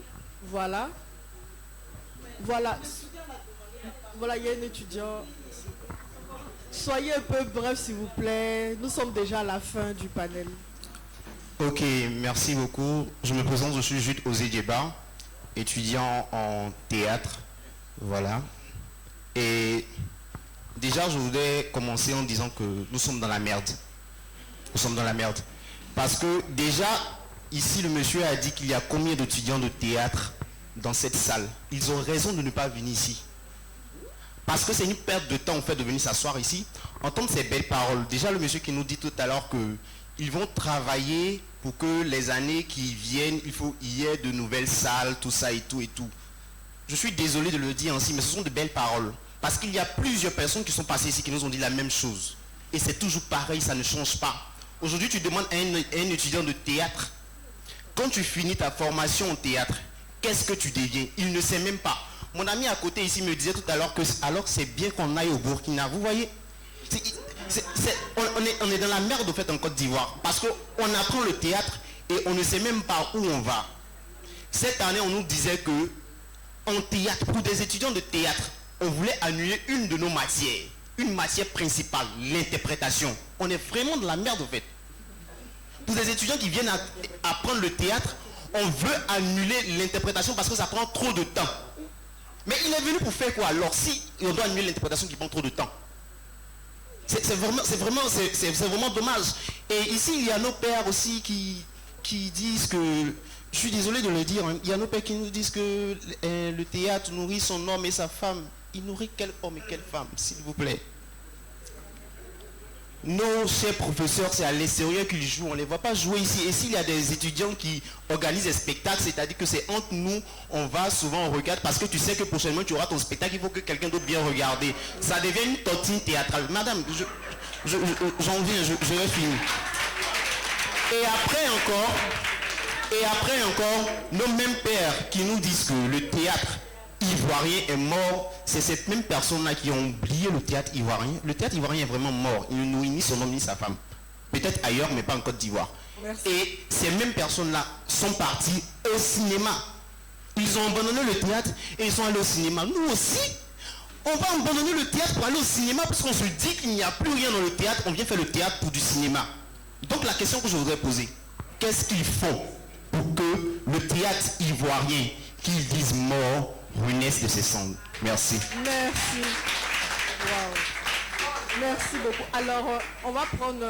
Voilà. Voilà, il y a un étudiant. Soyez un peu bref, s'il vous plaît. Nous sommes déjà à la fin du panel. Ok, merci beaucoup. Je me présente, je suis Jude Ozedjeba, étudiant en théâtre. Voilà. Et déjà, je voudrais commencer en disant que nous sommes dans la merde. Nous sommes dans la merde. Parce que déjà, ici, le monsieur a dit qu'il y a combien d'étudiants de théâtre dans cette salle. Ils ont raison de ne pas venir ici. Parce que c'est une perte de temps en fait de venir s'asseoir ici, entendre ces belles paroles. Déjà le monsieur qui nous dit tout à l'heure qu'ils vont travailler pour que les années qui viennent, il y ait de nouvelles salles, tout ça et tout et tout. Je suis désolé de le dire ainsi, mais ce sont de belles paroles. Parce qu'il y a plusieurs personnes qui sont passées ici qui nous ont dit la même chose. Et c'est toujours pareil, ça ne change pas. Aujourd'hui tu demandes à un étudiant de théâtre, quand tu finis ta formation en théâtre, qu'est-ce que tu deviens? Il ne sait même pas. Mon ami à côté ici me disait tout à l'heure que alors c'est bien qu'on aille au Burkina. Vous voyez, on est dans la merde au fait en Côte d'Ivoire. Parce qu'on apprend le théâtre et on ne sait même pas où on va. Cette année, on nous disait que en théâtre, pour des étudiants de théâtre, on voulait annuler une de nos matières. Une matière principale, l'interprétation. On est vraiment dans la merde au fait. Pour des étudiants qui viennent apprendre le théâtre, on veut annuler l'interprétation parce que ça prend trop de temps. Mais il est venu pour faire quoi alors si on doit annuler l'interprétation qui prend trop de temps? C'est vraiment dommage. Et ici il y a nos pères aussi qui disent que, je suis désolé de le dire, hein, il y a nos pères qui nous disent que le théâtre nourrit son homme et sa femme. Il nourrit quel homme et quelle femme, s'il vous plaît? Nos chers professeurs, c'est à l'extérieur qu'ils jouent, on ne les voit pas jouer ici. Et s'il y a des étudiants qui organisent des spectacles, c'est-à-dire que c'est entre nous, on va souvent, on regarde, parce que tu sais que prochainement tu auras ton spectacle, il faut que quelqu'un d'autre vienne regarder. Ça devient une tontine théâtrale. Madame, j'en viens, je vais finir. Et après encore, nos mêmes pères qui nous disent que le théâtre ivoirien est mort, c'est cette même personne-là qui a oublié le théâtre ivoirien. Le théâtre ivoirien est vraiment mort. Il ne nourrit ni son homme ni sa femme. Peut-être ailleurs, mais pas en Côte d'Ivoire. Et ces mêmes personnes-là sont parties au cinéma. Ils ont abandonné le théâtre et ils sont allés au cinéma. Nous aussi, on va abandonner le théâtre pour aller au cinéma parce qu'on se dit qu'il n'y a plus rien dans le théâtre. On vient faire le théâtre pour du cinéma. Donc la question que je voudrais poser, qu'est-ce qu'il faut pour que le théâtre ivoirien, qu'ils disent mort, renaisse de ses cendres? Merci. Merci. Wow. Merci beaucoup. Alors, on va prendre...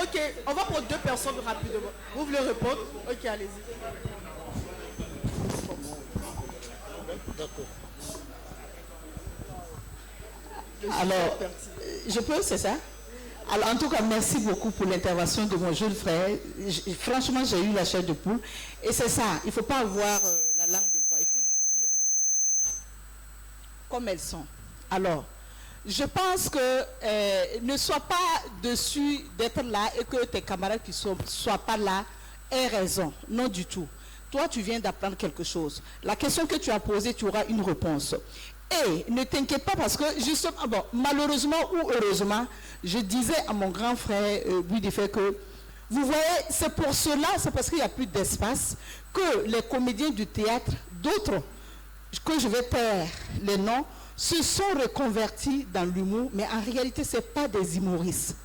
Ok, on va prendre 2 personnes rapidement. Vous voulez répondre? Ok, allez-y. Alors, je peux, c'est ça? Alors, en tout cas, merci beaucoup pour l'intervention de mon jeune frère. Franchement, j'ai eu la chair de poule. Et c'est ça, il ne faut pas avoir la langue de bois. Il faut dire les choses comme elles sont. Alors, je pense que ne sois pas dessus d'être là et que tes camarades qui ne soient pas là aient raison. Non du tout. Toi, tu viens d'apprendre quelque chose. La question que tu as posée, tu auras une réponse. Et ne t'inquiète pas parce que, justement, bon, malheureusement ou heureusement, je disais à mon grand frère Buidifé que, vous voyez, c'est pour cela, c'est parce qu'il n'y a plus d'espace, que les comédiens du théâtre, d'autres, que je vais taire les noms, se sont reconvertis dans l'humour, mais en réalité, ce n'est pas des humoristes.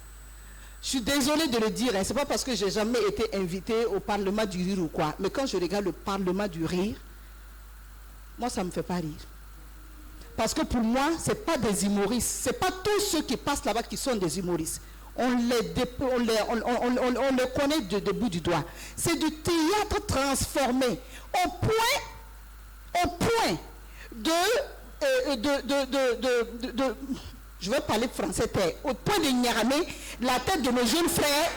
Je suis désolée de le dire, hein, ce n'est pas parce que je n'ai jamais été invité au Parlement du rire ou quoi, mais quand je regarde le Parlement du rire, moi, ça ne me fait pas rire. Parce que pour moi, ce n'est pas des humoristes. Ce n'est pas tous ceux qui passent là-bas qui sont des humoristes. On les connaît de bout du doigt. C'est du théâtre transformé au point de je vais parler français, au point de nyaramer la tête de mes jeunes frères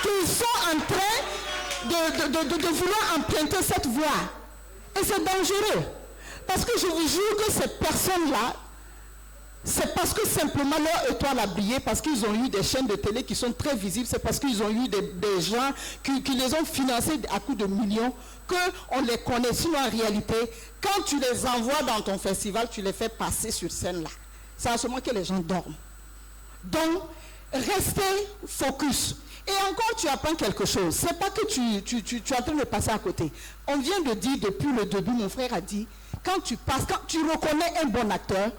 qui sont en train de vouloir emprunter cette voie. Et c'est dangereux. Parce que je vous jure que ces personnes-là, c'est parce que simplement leur étoile a brillé, parce qu'ils ont eu des chaînes de télé qui sont très visibles, c'est parce qu'ils ont eu des gens qui les ont financés à coups de millions, qu'on les connaît. Sinon, en réalité, quand tu les envoies dans ton festival, tu les fais passer sur scène là. C'est à ce moment que les gens dorment. Donc, restez focus. Et encore, tu apprends quelque chose. Ce n'est pas que tu es en train de passer à côté. On vient de dire depuis le début, mon frère a dit, quand tu reconnais un bon acteur,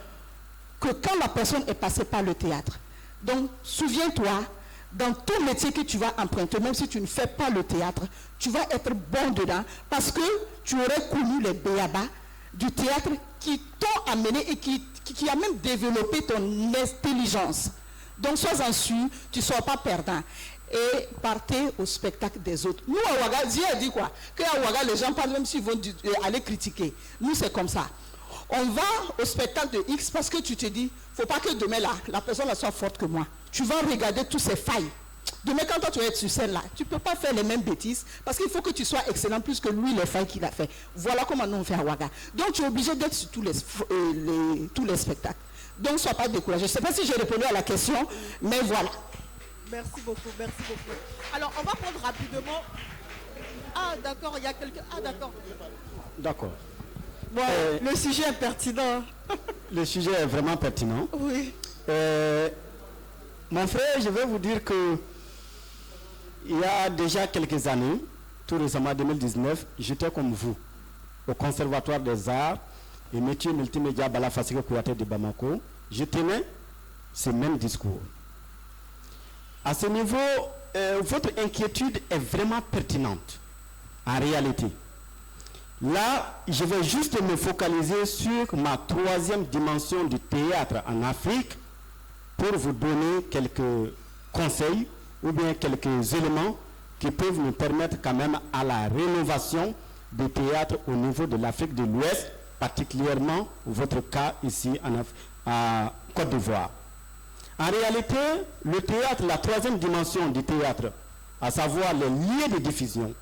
que quand la personne est passée par le théâtre. Donc, souviens-toi, dans tout métier que tu vas emprunter, même si tu ne fais pas le théâtre, tu vas être bon dedans, parce que tu aurais connu les béabas du théâtre qui t'ont amené et qui a même développé ton intelligence. Donc, sois-en sûr, tu ne seras pas perdant. Et partez au spectacle des autres. Nous, à Ouaga, Dieu a dit quoi? Qu'à Ouaga, les gens parlent même s'ils vont aller critiquer. Nous, c'est comme ça. On va au spectacle de X parce que tu te dis, il ne faut pas que demain, là, la personne soit forte que moi. Tu vas regarder tous ces failles. Demain, quand toi, tu vas être sur scène là, tu ne peux pas faire les mêmes bêtises parce qu'il faut que tu sois excellent plus que lui, les failles qu'il a fait. Voilà comment nous on fait à Ouaga. Donc, tu es obligé d'être sur tous les spectacles. Donc, ne sois pas découragé. Je ne sais pas si j'ai répondu à la question, mais voilà. Merci beaucoup, merci beaucoup. Alors, on va prendre rapidement... Ah, d'accord, il y a quelqu'un... Ah, d'accord. D'accord. Bon, le sujet est pertinent. Le sujet est vraiment pertinent. Oui. Mon frère, je vais vous dire que il y a déjà quelques années, tout récemment, 2019, j'étais comme vous, au Conservatoire des Arts et Métiers Multimédia Balafasika Kouyaté de Bamako. Je tenais ce même discours. À ce niveau, votre inquiétude est vraiment pertinente, en réalité. Là, je vais juste me focaliser sur ma troisième dimension du théâtre en Afrique pour vous donner quelques conseils ou bien quelques éléments qui peuvent nous permettre quand même à la rénovation du théâtre au niveau de l'Afrique de l'Ouest, particulièrement votre cas ici en Côte d'Ivoire. En réalité, le théâtre, la troisième dimension du théâtre, à savoir les lieux de diffusion,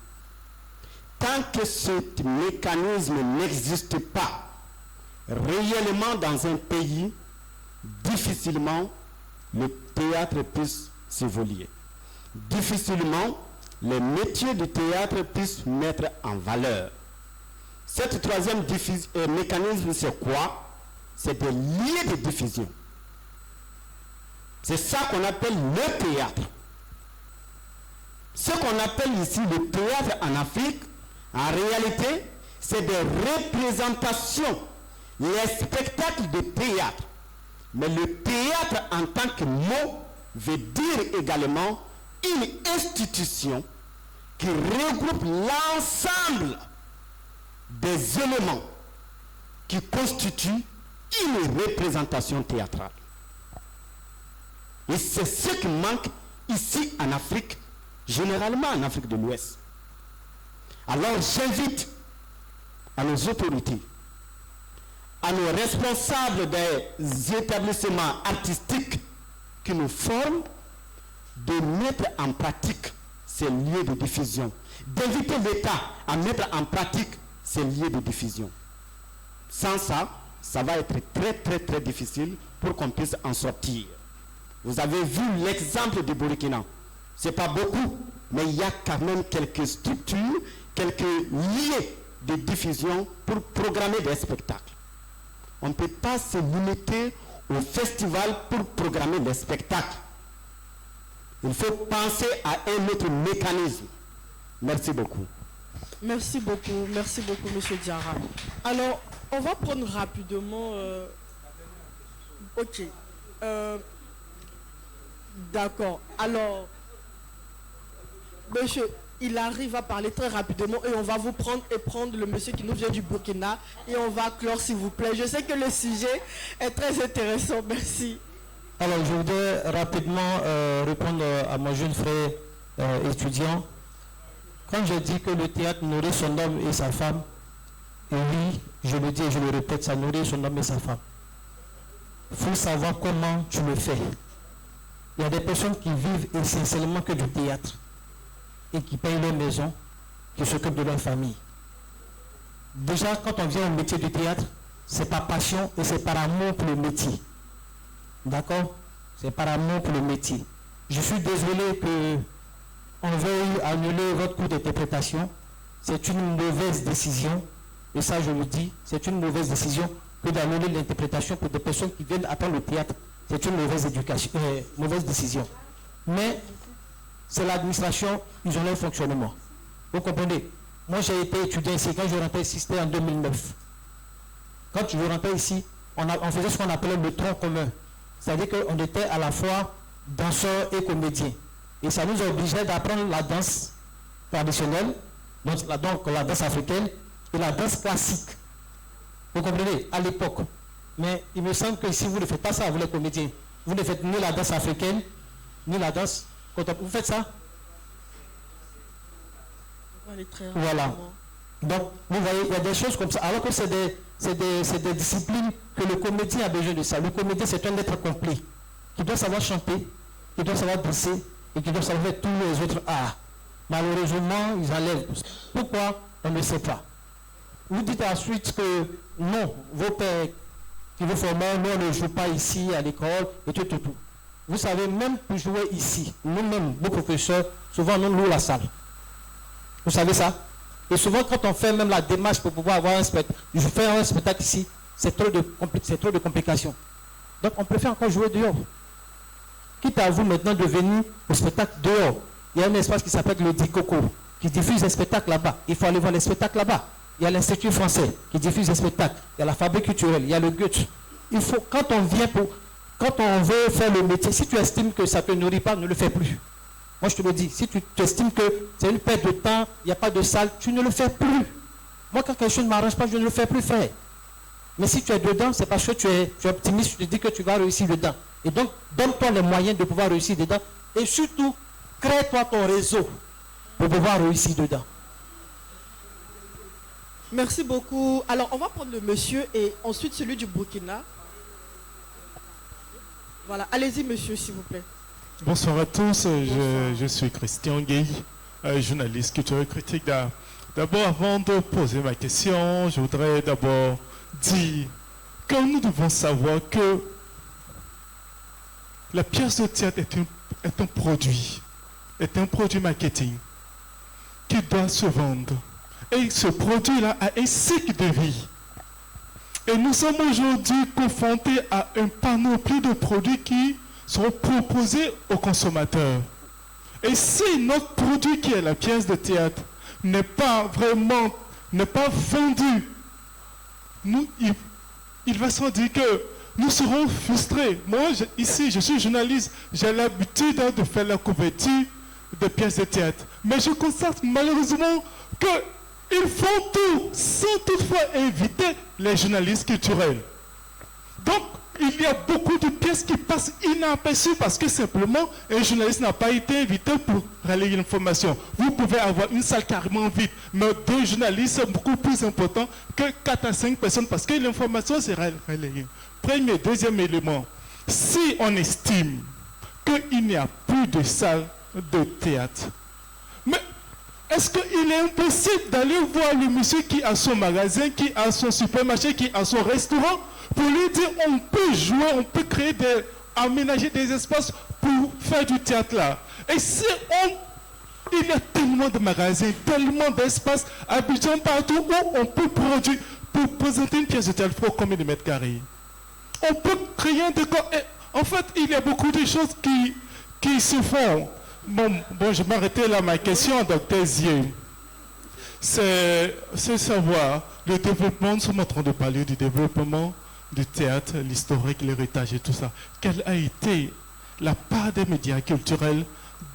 tant que ce mécanisme n'existe pas réellement dans un pays, difficilement le théâtre puisse s'évoluer. Difficilement les métiers du théâtre puissent mettre en valeur. Cette troisième mécanisme, c'est quoi? C'est des lieux de diffusion. C'est ça qu'on appelle le théâtre. Ce qu'on appelle ici le théâtre en Afrique, en réalité, c'est des représentations, les spectacles de théâtre. Mais le théâtre en tant que mot veut dire également une institution qui regroupe l'ensemble des éléments qui constituent une représentation théâtrale. Et c'est ce qui manque ici en Afrique, généralement en Afrique de l'Ouest. Alors j'invite à nos autorités, à nos responsables des établissements artistiques qui nous forment, de mettre en pratique ces lieux de diffusion, d'inviter l'État à mettre en pratique ces lieux de diffusion. Sans ça, ça va être très très très difficile pour qu'on puisse en sortir. Vous avez vu l'exemple du Burkina. Ce n'est pas beaucoup, mais il y a quand même quelques structures, quelques lieux de diffusion pour programmer des spectacles. On ne peut pas se limiter au festival pour programmer des spectacles. Il faut penser à un autre mécanisme. Merci beaucoup. Merci beaucoup, M. Diarra. Alors, on va prendre rapidement... Ok. D'accord. Alors, monsieur, il arrive à parler très rapidement et on va vous prendre le monsieur qui nous vient du Burkina et on va clore, s'il vous plaît. Je sais que le sujet est très intéressant. Merci. Alors, je voudrais rapidement répondre à mon jeune frère étudiant. Quand je dis que le théâtre nourrit son homme et sa femme, et oui, je le dis et je le répète, ça nourrit son homme et sa femme. Il faut savoir comment tu le fais. Il y a des personnes qui vivent essentiellement que du théâtre et qui payent leur maison, qui s'occupent de leur famille. Déjà, quand on vient au métier du théâtre, c'est par passion et c'est par amour pour le métier. D'accord? C'est par amour pour le métier. Je suis désolé qu'on veuille annuler votre cours d'interprétation. C'est une mauvaise décision. Et ça, je le dis, c'est une mauvaise décision que d'annuler l'interprétation pour des personnes qui viennent apprendre le théâtre. C'est une mauvaise décision. Mais c'est l'administration, ils ont leur fonctionnement. Vous comprenez? Moi, j'ai été étudiant ici. Quand je rentrais ici, c'était en 2009. Quand je rentrais ici, on faisait ce qu'on appelait le tronc commun. C'est-à-dire qu'on était à la fois danseurs et comédiens. Et ça nous obligeait d'apprendre la danse traditionnelle, donc la danse africaine, et la danse classique. Vous comprenez? À l'époque. Mais il me semble que si vous ne faites pas ça, vous les comédiens, vous ne faites ni la danse africaine, ni la danse contemporaine. Vous faites ça? Voilà. Donc, vous voyez, il y a des choses comme ça. Alors que c'est des disciplines que le comédien a besoin de ça. Le comédien, c'est un être complet qui doit savoir chanter, qui doit savoir danser et qui doit savoir faire tous les autres arts. Malheureusement, ils enlèvent. Pourquoi? On ne sait pas. Vous dites ensuite que non, vos pères qui vous forment, nous on ne joue pas ici à l'école et tout. Vous savez, même pour jouer ici, nous-mêmes, nos professeurs, souvent nous louons la salle. Vous savez ça? Et souvent, quand on fait même la démarche pour pouvoir avoir un spectacle, je fais un spectacle ici, c'est trop de complications. Donc, on préfère encore jouer dehors. Quitte à vous maintenant de venir au spectacle dehors. Il y a un espace qui s'appelle le Dikoko, qui diffuse des spectacles là-bas. Il faut aller voir les spectacles là-bas. Il y a l'Institut français qui diffuse des spectacles. Il y a la Fabrique culturelle, il y a le Goethe. Il faut, quand on veut faire le métier, si tu estimes que ça ne te nourrit pas, ne le fais plus. Moi, je te le dis, si tu estimes que c'est une perte de temps, il n'y a pas de salle, tu ne le fais plus. Moi, quand quelque chose ne m'arrange pas, je ne le fais plus, frère. Mais si tu es dedans, c'est parce que tu es optimiste, tu te dis que tu vas réussir dedans. Et donc, donne-toi les moyens de pouvoir réussir dedans. Et surtout, crée-toi ton réseau pour pouvoir réussir dedans. Merci beaucoup. Alors, on va prendre le monsieur et ensuite celui du Burkina. Voilà, allez-y, monsieur, s'il vous plaît. Bonsoir à tous, je suis Christian Gay, journaliste culturel critique. D'abord, avant de poser ma question, je voudrais d'abord dire que nous devons savoir que la pièce de théâtre est un produit marketing qui doit se vendre. Et ce produit-là a un cycle de vie. Et nous sommes aujourd'hui confrontés à un panoplie de produits qui seront proposés aux consommateurs. Et si notre produit qui est la pièce de théâtre n'est pas vendu, il va sans dire que nous serons frustrés. Moi, ici, je suis journaliste, j'ai l'habitude de faire la couverture de pièces de théâtre. Mais je constate malheureusement qu'ils font tout sans toutefois inviter les journalistes culturels. Donc, il y a beaucoup de pièces qui passent inaperçues parce que simplement un journaliste n'a pas été invité pour relayer l'information. Vous pouvez avoir une salle carrément vide, mais 2 journalistes c'est beaucoup plus important que 4 à 5 personnes parce que l'information sera relayée. Premier, deuxième élément, si on estime qu'il n'y a plus de salle de théâtre. Mais est-ce qu'il est impossible d'aller voir le monsieur qui a son magasin, qui a son supermarché, qui a son restaurant, pour lui dire on peut jouer, on peut créer aménager des espaces pour faire du théâtre là. Et si il y a tellement de magasins, tellement d'espaces, Abidjan partout où on peut produire, pour présenter une pièce de théâtre, il faut combien de mètres carrés? On peut créer un décor. En fait, il y a beaucoup de choses qui se font. Bon, je vais m'arrêter là. Ma question, docteur Zier, c'est savoir le développement. Nous sommes en train de parler du développement du théâtre, l'historique, l'héritage et tout ça. Quelle a été la part des médias culturels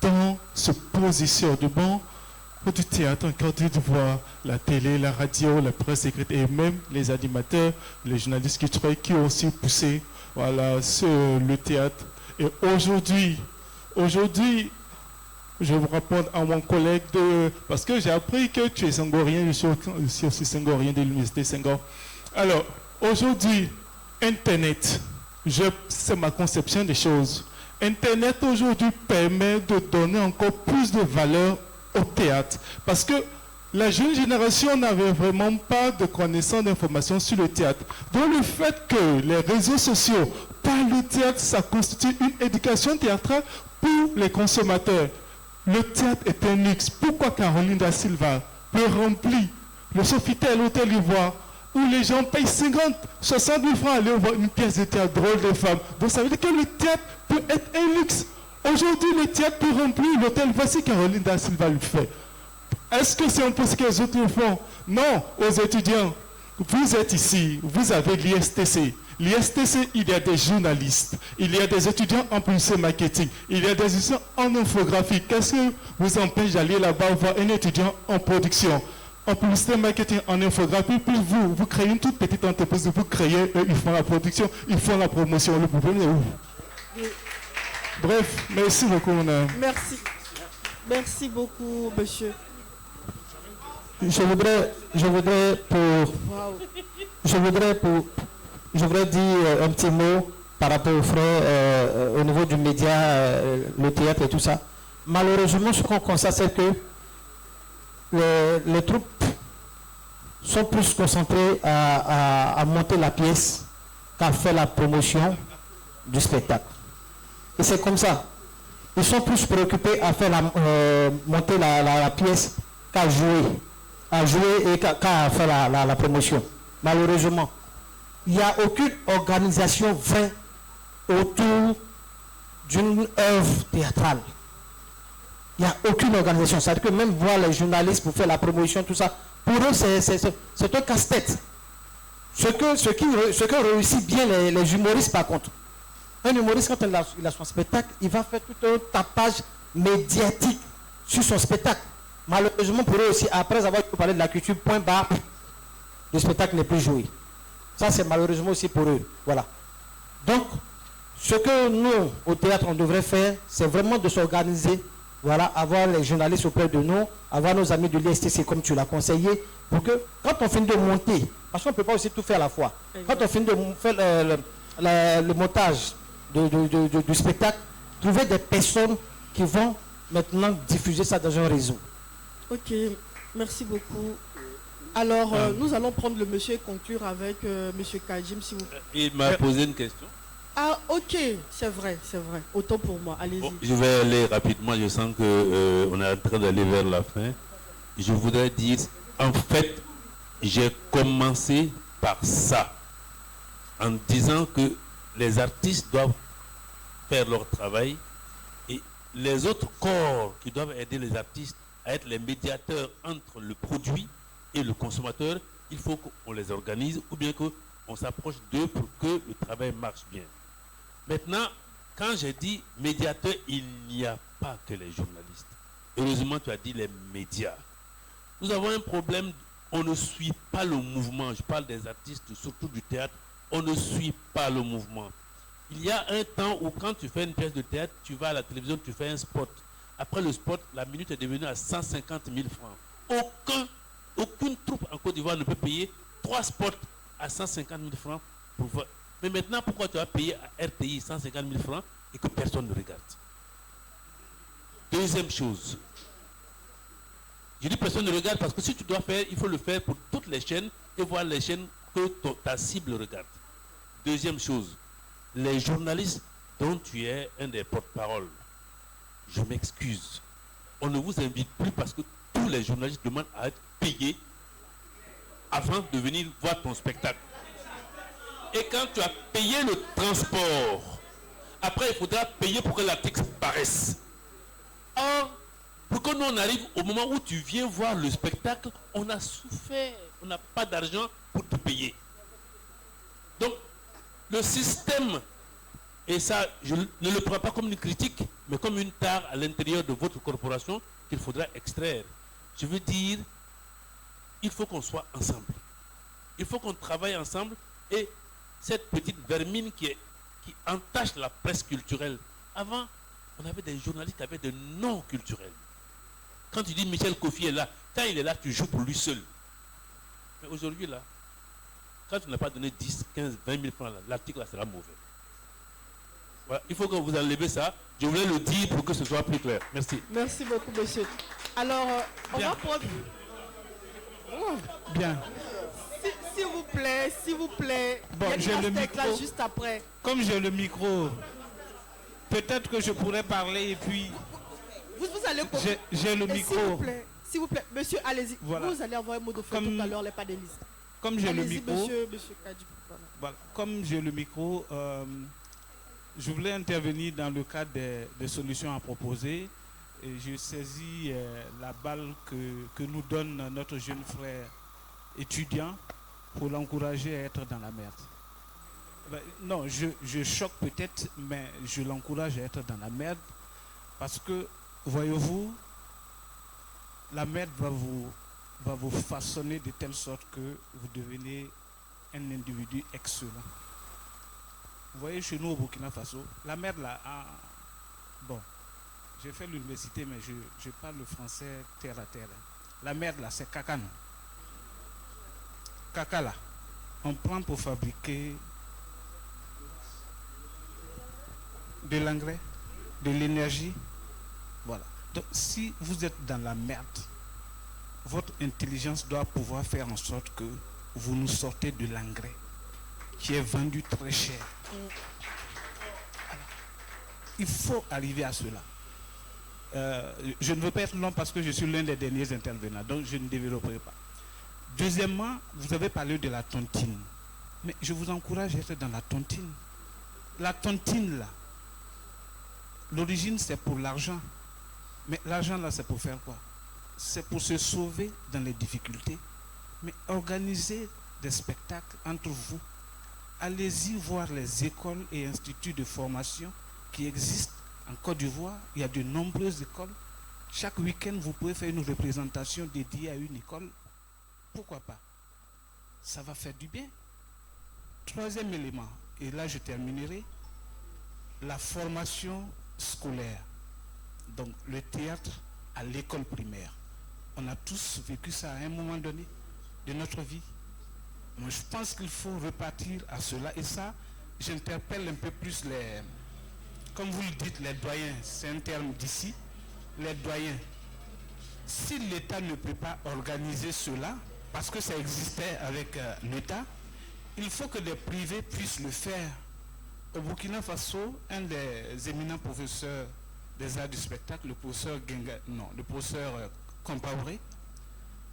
dans ce positionnement du théâtre en Côte d'Ivoire, la télé, la radio, la presse écrite et même les animateurs, les journalistes culturels qui ont aussi poussé sur le théâtre. Et aujourd'hui, je vais répondre à mon collègue parce que j'ai appris que tu es sangorien, je suis aussi sangorien de l'université Senghor. Alors, aujourd'hui, Internet, c'est ma conception des choses. Internet aujourd'hui permet de donner encore plus de valeur au théâtre. Parce que la jeune génération n'avait vraiment pas de connaissances, d'informations sur le théâtre. Donc le fait que les réseaux sociaux parlent du théâtre, ça constitue une éducation théâtrale pour les consommateurs. Le théâtre est un luxe. Pourquoi Caroline da Silva peut remplir le Sofitel, l'Hôtel Ivoire, où les gens payent 50, 60 000 francs à aller voir une pièce de théâtre drôle de femmes. Donc ça veut dire que le théâtre peut être un luxe. Aujourd'hui, le théâtre peut remplir l'hôtel. Voici Caroline da Silva le fait. Est-ce que c'est un peu ce que les autres le font? Non, aux étudiants. Vous êtes ici, vous avez l'ISTC. L'ISTC, il y a des journalistes, il y a des étudiants en publicité marketing, il y a des étudiants en infographie. Qu'est-ce que vous empêche d'aller là-bas voir un étudiant en production, en publicité marketing, en infographie, puis vous créez une toute petite entreprise, vous créez, ils font la production, ils font la promotion. Le problème est où? Bref, merci beaucoup. Merci. Merci beaucoup, monsieur. Je voudrais dire un petit mot par rapport aux frères au niveau du média, le théâtre et tout ça. Malheureusement, ce qu'on constate, c'est que les troupes sont plus concentrées à monter la pièce qu'à faire la promotion du spectacle. Et c'est comme ça. Ils sont plus préoccupés à faire monter la pièce qu'à jouer et qu'à faire la promotion. Malheureusement, il n'y a aucune organisation vraie autour d'une œuvre théâtrale. Il n'y a aucune organisation. C'est-à-dire que même voir les journalistes pour faire la promotion, tout ça, pour eux, c'est un casse-tête. Ce que réussit bien les humoristes, par contre. Un humoriste, quand il a son spectacle, il va faire tout un tapage médiatique sur son spectacle. Malheureusement pour eux aussi, après avoir parlé de la culture, point barre, le spectacle n'est plus joué. Ça, c'est malheureusement aussi pour eux. Voilà. Donc, ce que nous, au théâtre, on devrait faire, c'est vraiment de s'organiser, voilà, avoir les journalistes auprès de nous, avoir nos amis de l'ISTC, comme tu l'as conseillé, pour que, quand on finit de monter, parce qu'on ne peut pas aussi tout faire à la fois, quand on finit de faire le montage du spectacle, trouver des personnes qui vont maintenant diffuser ça dans un réseau. Ok, merci beaucoup. Alors, nous allons prendre le monsieur et conclure avec monsieur Kajim, si vous plaît. Il m'a posé une question. Ah, ok, c'est vrai. Autant pour moi, allez-y. Bon, je vais aller rapidement, je sens qu'on est en train d'aller vers la fin. Je voudrais dire, en fait, j'ai commencé par ça, en disant que les artistes doivent faire leur travail et les autres corps qui doivent aider les artistes à être les médiateurs entre le produit et le consommateur, il faut qu'on les organise ou bien qu'on s'approche d'eux pour que le travail marche bien. Maintenant, quand j'ai dit médiateur, il n'y a pas que les journalistes. Heureusement, tu as dit les médias. Nous avons un problème, on ne suit pas le mouvement. Je parle des artistes, surtout du théâtre, on ne suit pas le mouvement. Il y a un temps où quand tu fais une pièce de théâtre, tu vas à la télévision, tu fais un spot. Après le spot, la minute est devenue à 150 000 francs. Aucune troupe en Côte d'Ivoire ne peut payer 3 spots à 150 000 francs. Mais maintenant, pourquoi tu vas payer à RTI 150 000 francs et que personne ne regarde. Deuxième chose, je dis personne ne regarde parce que si tu dois faire, il faut le faire pour toutes les chaînes et voir les chaînes que ta cible regarde. Deuxième chose, les journalistes dont tu es un des porte-parole, je m'excuse, on ne vous invite plus parce que tous les journalistes demandent à être payés avant de venir voir ton spectacle. Et quand tu as payé le transport, après il faudra payer pour que l'article paraisse. Or, pour que nous on arrive au moment où tu viens voir le spectacle, on a souffert, on n'a pas d'argent pour te payer. Donc, le système, et ça, je ne le prends pas comme une critique, mais comme une tare à l'intérieur de votre corporation qu'il faudra extraire. Je veux dire, il faut qu'on soit ensemble. Il faut qu'on travaille ensemble et cette petite vermine qui entache la presse culturelle. Avant, on avait des journalistes qui avaient des noms culturels. Quand tu dis Michel Kofi est là, quand il est là, tu joues pour lui seul. Mais aujourd'hui, là, quand tu n'as pas donné 10, 15, 20 000 francs, l'article sera mauvais. Voilà, il faut que vous enlevez ça. Je voulais le dire pour que ce soit plus clair. Merci. Merci beaucoup, monsieur. Alors, on va prendre... Bien. S'il vous plaît. Bon, j'ai le micro. Là juste après. Comme j'ai le micro, peut-être que je pourrais parler et puis... Vous allez... J'ai le micro. S'il vous plaît, monsieur, allez-y. Voilà. Vous allez avoir un mot de fin tout à l'heure, les panélistes. Comme j'ai le micro... Monsieur Kadi, voilà. Comme j'ai le micro, je voulais intervenir dans le cadre des solutions à proposer. Et je saisis la balle que nous donne notre jeune frère étudiant pour l'encourager à être dans la merde. Non, je choque peut-être, mais je l'encourage à être dans la merde parce que, voyez-vous, la merde va vous façonner de telle sorte que vous devenez un individu excellent. Vous voyez, chez nous au Burkina Faso, la merde là, bon, j'ai fait l'université, mais je parle le français terre à terre. La merde là, c'est caca, non? Caca là, on prend pour fabriquer de l'engrais, de l'énergie. Voilà. Donc si vous êtes dans la merde, votre intelligence doit pouvoir faire en sorte que vous nous sortez de l'engrais qui est vendu très cher. Il faut arriver à cela. Je ne veux pas être long parce que je suis l'un des derniers intervenants, donc je ne développerai pas. Deuxièmement, vous avez parlé de la tontine. Mais je vous encourage à être dans la tontine. La tontine, là, l'origine, c'est pour l'argent. Mais l'argent, là, c'est pour faire quoi? C'est pour se sauver dans les difficultés. Mais organisez des spectacles entre vous. Allez-y voir les écoles et instituts de formation qui existent en Côte d'Ivoire. Il y a de nombreuses écoles. Chaque week-end, vous pouvez faire une représentation dédiée à une école. Pourquoi pas? Ça va faire du bien. Troisième élément, et là je terminerai, la formation scolaire. Donc le théâtre à l'école primaire. On a tous vécu ça à un moment donné de notre vie. Moi, je pense qu'il faut repartir à cela. Et ça, j'interpelle un peu plus les... Comme vous le dites, les doyens, c'est un terme d'ici. Les doyens. Si l'État ne peut pas organiser cela, parce que ça existait avec l'État, il faut que des privés puissent le faire. Au Burkina Faso, un des éminents professeurs des arts du spectacle, le professeur Compaoré,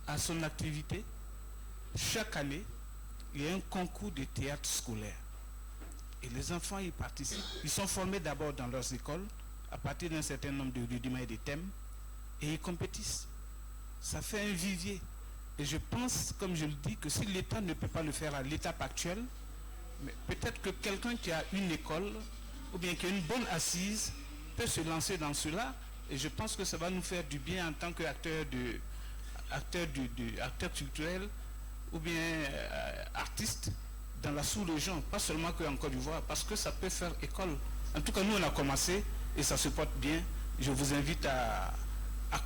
a son activité. Chaque année, il y a un concours de théâtre scolaire. Et les enfants y participent. Ils sont formés d'abord dans leurs écoles, à partir d'un certain nombre de rudiments et de thèmes, et ils compétissent. Ça fait un vivier. Et je pense, comme je le dis, que si l'État ne peut pas le faire à l'étape actuelle, mais peut-être que quelqu'un qui a une école, ou bien qui a une bonne assise, peut se lancer dans cela. Et je pense que ça va nous faire du bien en tant qu'acteur culturel, ou bien artiste dans la sous-région, pas seulement qu'en Côte d'Ivoire, parce que ça peut faire école. En tout cas, nous, on a commencé et ça se porte bien. Je vous invite à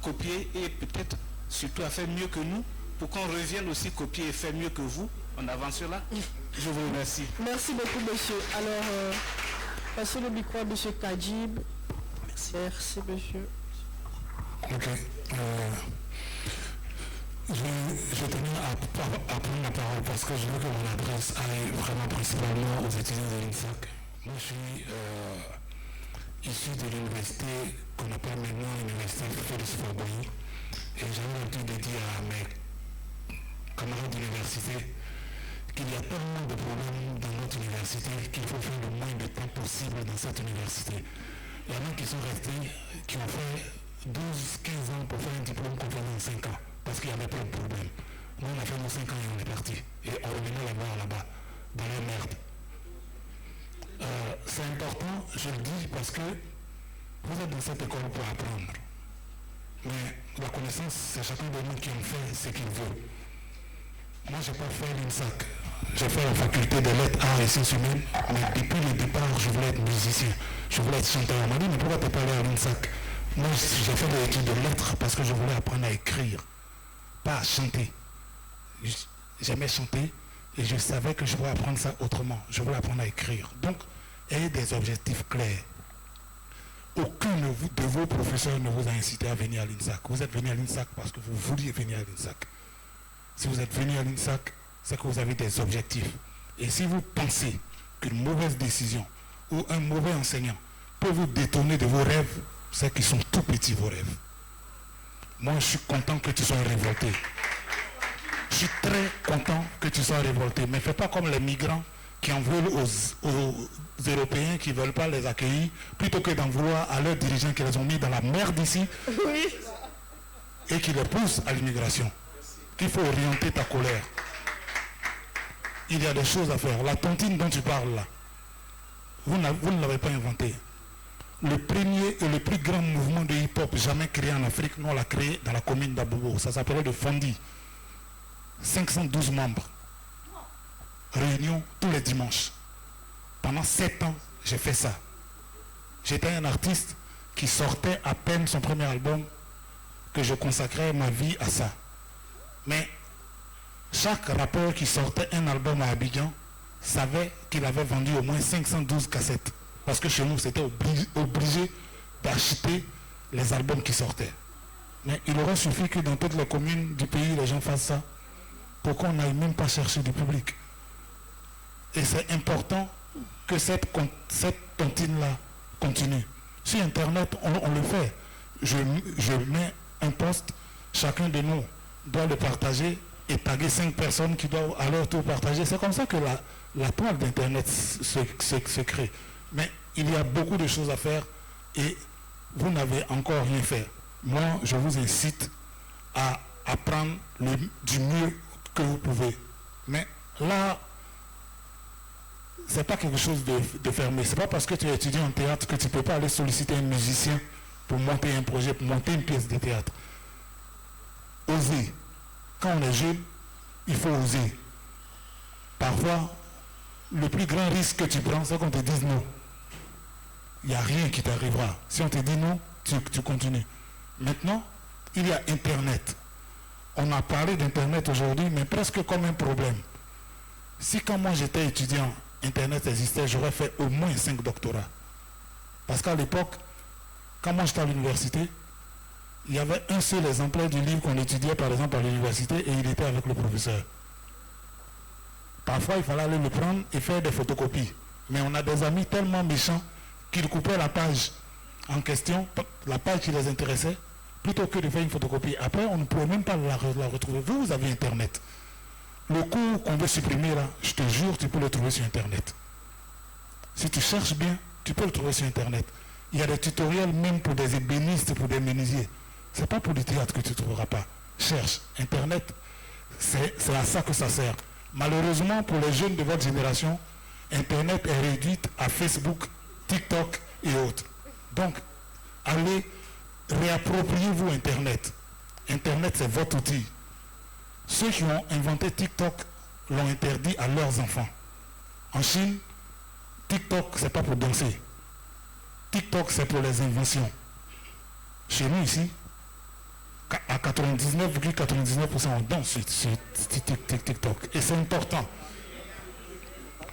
copier et peut-être surtout à faire mieux que nous, pour qu'on revienne aussi copier et faire mieux que vous. On avance là. Je vous remercie. Merci beaucoup, monsieur. Alors, Passez le micro à M. Kadjib. Merci. Merci, monsieur. Ok. Je tenais à prendre la parole parce que je veux que mon adresse aille vraiment principalement aux étudiants de l'INSAC. Moi, je suis issu de l'université qu'on appelle maintenant l'université Félix Fabre-Boigny. Et j'avais l'habitude de dire à mes camarades d'université qu'il y a tellement de problèmes dans notre université qu'il faut faire le moins de temps possible dans cette université. Il y en a qui sont restés, qui ont fait 12-15 ans pour faire un diplôme qu'on fait dans 5 ans, parce qu'il y avait plein de problèmes. Nous, on a fait nos 5 ans et on est parti. Et on revenait là-bas, dans la merde. C'est important, je le dis, parce que vous êtes dans cette école pour apprendre. Mais la connaissance, c'est chacun de nous qui en fait ce qu'il veut. Moi, je n'ai pas fait l'INSAC. J'ai fait la faculté de lettres, arts et sciences humaines, mais depuis le départ, je voulais être musicien. Je voulais être chanteur. On m'a dit, mais pourquoi tu n'es pas allé à l'INSAC? Moi, j'ai fait des études de lettres parce que je voulais apprendre à écrire, pas à chanter. J'aimais chanter et je savais que je voulais apprendre ça autrement. Je voulais apprendre à écrire. Donc, ayez des objectifs clairs. Aucun de vos professeurs ne vous a incité à venir à l'INSAC. Vous êtes venu à l'INSAC parce que vous vouliez venir à l'INSAC. Si vous êtes venu à l'INSAC, c'est que vous avez des objectifs. Et si vous pensez qu'une mauvaise décision ou un mauvais enseignant peut vous détourner de vos rêves, c'est qu'ils sont tout petits vos rêves. Moi, je suis content que tu sois révolté. Je suis très content que tu sois révolté. Mais fais pas comme les migrants qui en veulent aux Européens qui ne veulent pas les accueillir, plutôt que d'en vouloir à leurs dirigeants qui les ont mis dans la merde ici, oui, et qui les poussent à l'immigration. Il faut orienter ta colère. Il y a des choses à faire. La tontine dont tu parles là, vous ne l'avez pas inventé. Le premier et le plus grand mouvement de hip-hop jamais créé en Afrique, nous on l'a créé dans la commune d'Abobo. Ça s'appelait le Fondi. 512 membres. Réunion tous les dimanches. Pendant 7 ans, j'ai fait ça. J'étais un artiste qui sortait à peine son premier album, que je consacrais ma vie à ça. Mais chaque rappeur qui sortait un album à Abidjan savait qu'il avait vendu au moins 512 cassettes. Parce que chez nous, c'était obligé d'acheter les albums qui sortaient. Mais il aurait suffi que dans toutes les communes du pays, les gens fassent ça. Pour qu'on n'aille même pas chercher du public. Et c'est important que cette tontine-là continue. Sur Internet, on le fait. Je mets un post, chacun de nous doit le partager et taguer 5 personnes qui doivent à leur tour partager. C'est comme ça que la toile d'Internet se crée. Mais il y a beaucoup de choses à faire et vous n'avez encore rien fait. Moi, je vous incite à apprendre du mieux que vous pouvez. Mais là, c'est pas quelque chose de fermé. C'est pas parce que tu es étudiant en théâtre que tu ne peux pas aller solliciter un musicien pour monter un projet, pour monter une pièce de théâtre. Oser. Quand on est jeune, il faut oser. Parfois, le plus grand risque que tu prends, c'est qu'on te dise non. Il n'y a rien qui t'arrivera. Si on te dit non, tu continues. Maintenant, il y a Internet. On a parlé d'Internet aujourd'hui, mais presque comme un problème. Si quand moi j'étais étudiant, Internet existait, j'aurais fait au moins 5 doctorats. Parce qu'à l'époque, quand moi j'étais à l'université, il y avait un seul exemplaire du livre qu'on étudiait par exemple à l'université et il était avec le professeur. Parfois il fallait aller le prendre et faire des photocopies. Mais on a des amis tellement méchants qu'ils coupaient la page en question, la page qui les intéressait, plutôt que de faire une photocopie. Après, on ne pouvait même pas la retrouver. Vous avez Internet. Le cours qu'on veut supprimer là, je te jure, tu peux le trouver sur Internet. Si tu cherches bien, tu peux le trouver sur Internet. Il y a des tutoriels même pour des ébénistes, pour des menuisiers. Ce n'est pas pour du théâtre que tu ne trouveras pas. Cherche. Internet, c'est à ça que ça sert. Malheureusement, pour les jeunes de votre génération, Internet est réduite à Facebook, TikTok et autres. Donc, allez, réappropriez-vous Internet. Internet, c'est votre outil. Ceux qui ont inventé TikTok l'ont interdit à leurs enfants. En Chine, TikTok, c'est pas pour danser. TikTok, c'est pour les inventions. Chez nous, ici, à 99,99%, on danse sur TikTok. Et c'est important.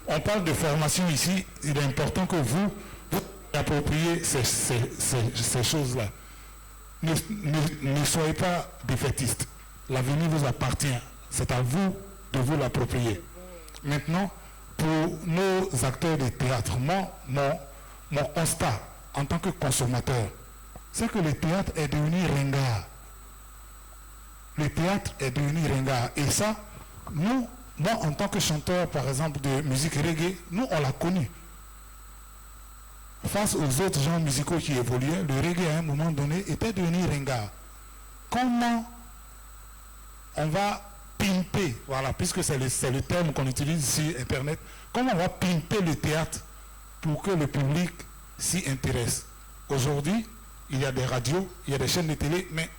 on parle de formation ici, il est important que vous appropriez ces choses-là. Ne soyez pas défaitistes. L'avenir vous appartient. C'est à vous de vous l'approprier. Maintenant, pour nos acteurs de théâtre, mon constat en tant que consommateur, c'est que le théâtre est devenu ringard. Le théâtre est devenu ringard. Et ça, moi en tant que chanteur, par exemple, de musique reggae, nous, on l'a connu. Face aux autres genres musicaux qui évoluaient, le reggae, à un moment donné, était devenu ringard. Comment on va pimper, voilà, puisque c'est le terme qu'on utilise sur Internet, comment on va pimper le théâtre pour que le public s'y intéresse? Aujourd'hui, il y a des radios, il y a des chaînes de télé, mais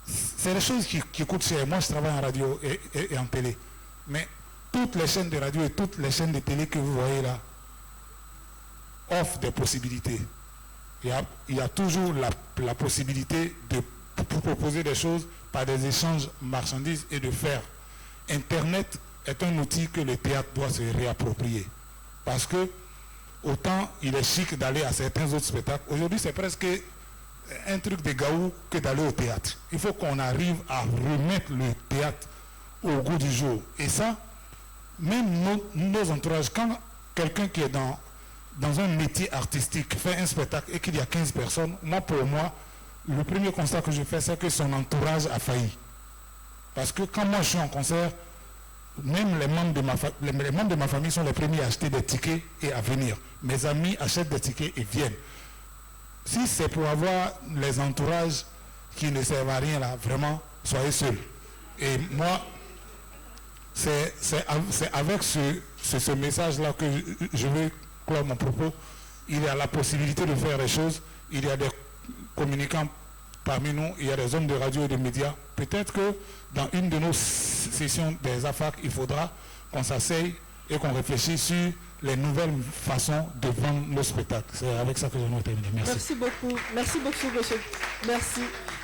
c'est des choses qui coûtent cher. Moi, je travaille en radio et en télé. Mais toutes les chaînes de radio et toutes les chaînes de télé que vous voyez là offrent des possibilités. Il y a toujours la possibilité de proposer des choses par des échanges marchandises et de faire. Internet est un outil que le théâtre doit se réapproprier. Parce que autant il est chic d'aller à certains autres spectacles, aujourd'hui c'est presque un truc de gaou que d'aller au théâtre. Il faut qu'on arrive à remettre le théâtre au goût du jour. Et ça, même nos entourages, quand quelqu'un qui est dans un métier artistique fait un spectacle et qu'il y a 15 personnes, pour moi, le premier constat que je fais, c'est que son entourage a failli. Parce que quand moi je suis en concert, même les membres de ma famille sont les premiers à acheter des tickets et à venir. Mes amis achètent des tickets et viennent. Si c'est pour avoir les entourages qui ne servent à rien là, vraiment, soyez seuls. Et moi, c'est avec ce message-là que je veux clore mon propos. Il y a la possibilité de faire des choses. Il y a des communicants parmi nous, il y a des hommes de radio et de médias. Peut-être que dans une de nos sessions des AFAC, il faudra qu'on s'asseye et qu'on réfléchisse sur les nouvelles façons de vendre nos spectacles. C'est avec ça que je vais terminer. Merci. Merci beaucoup. Merci beaucoup, monsieur. Merci.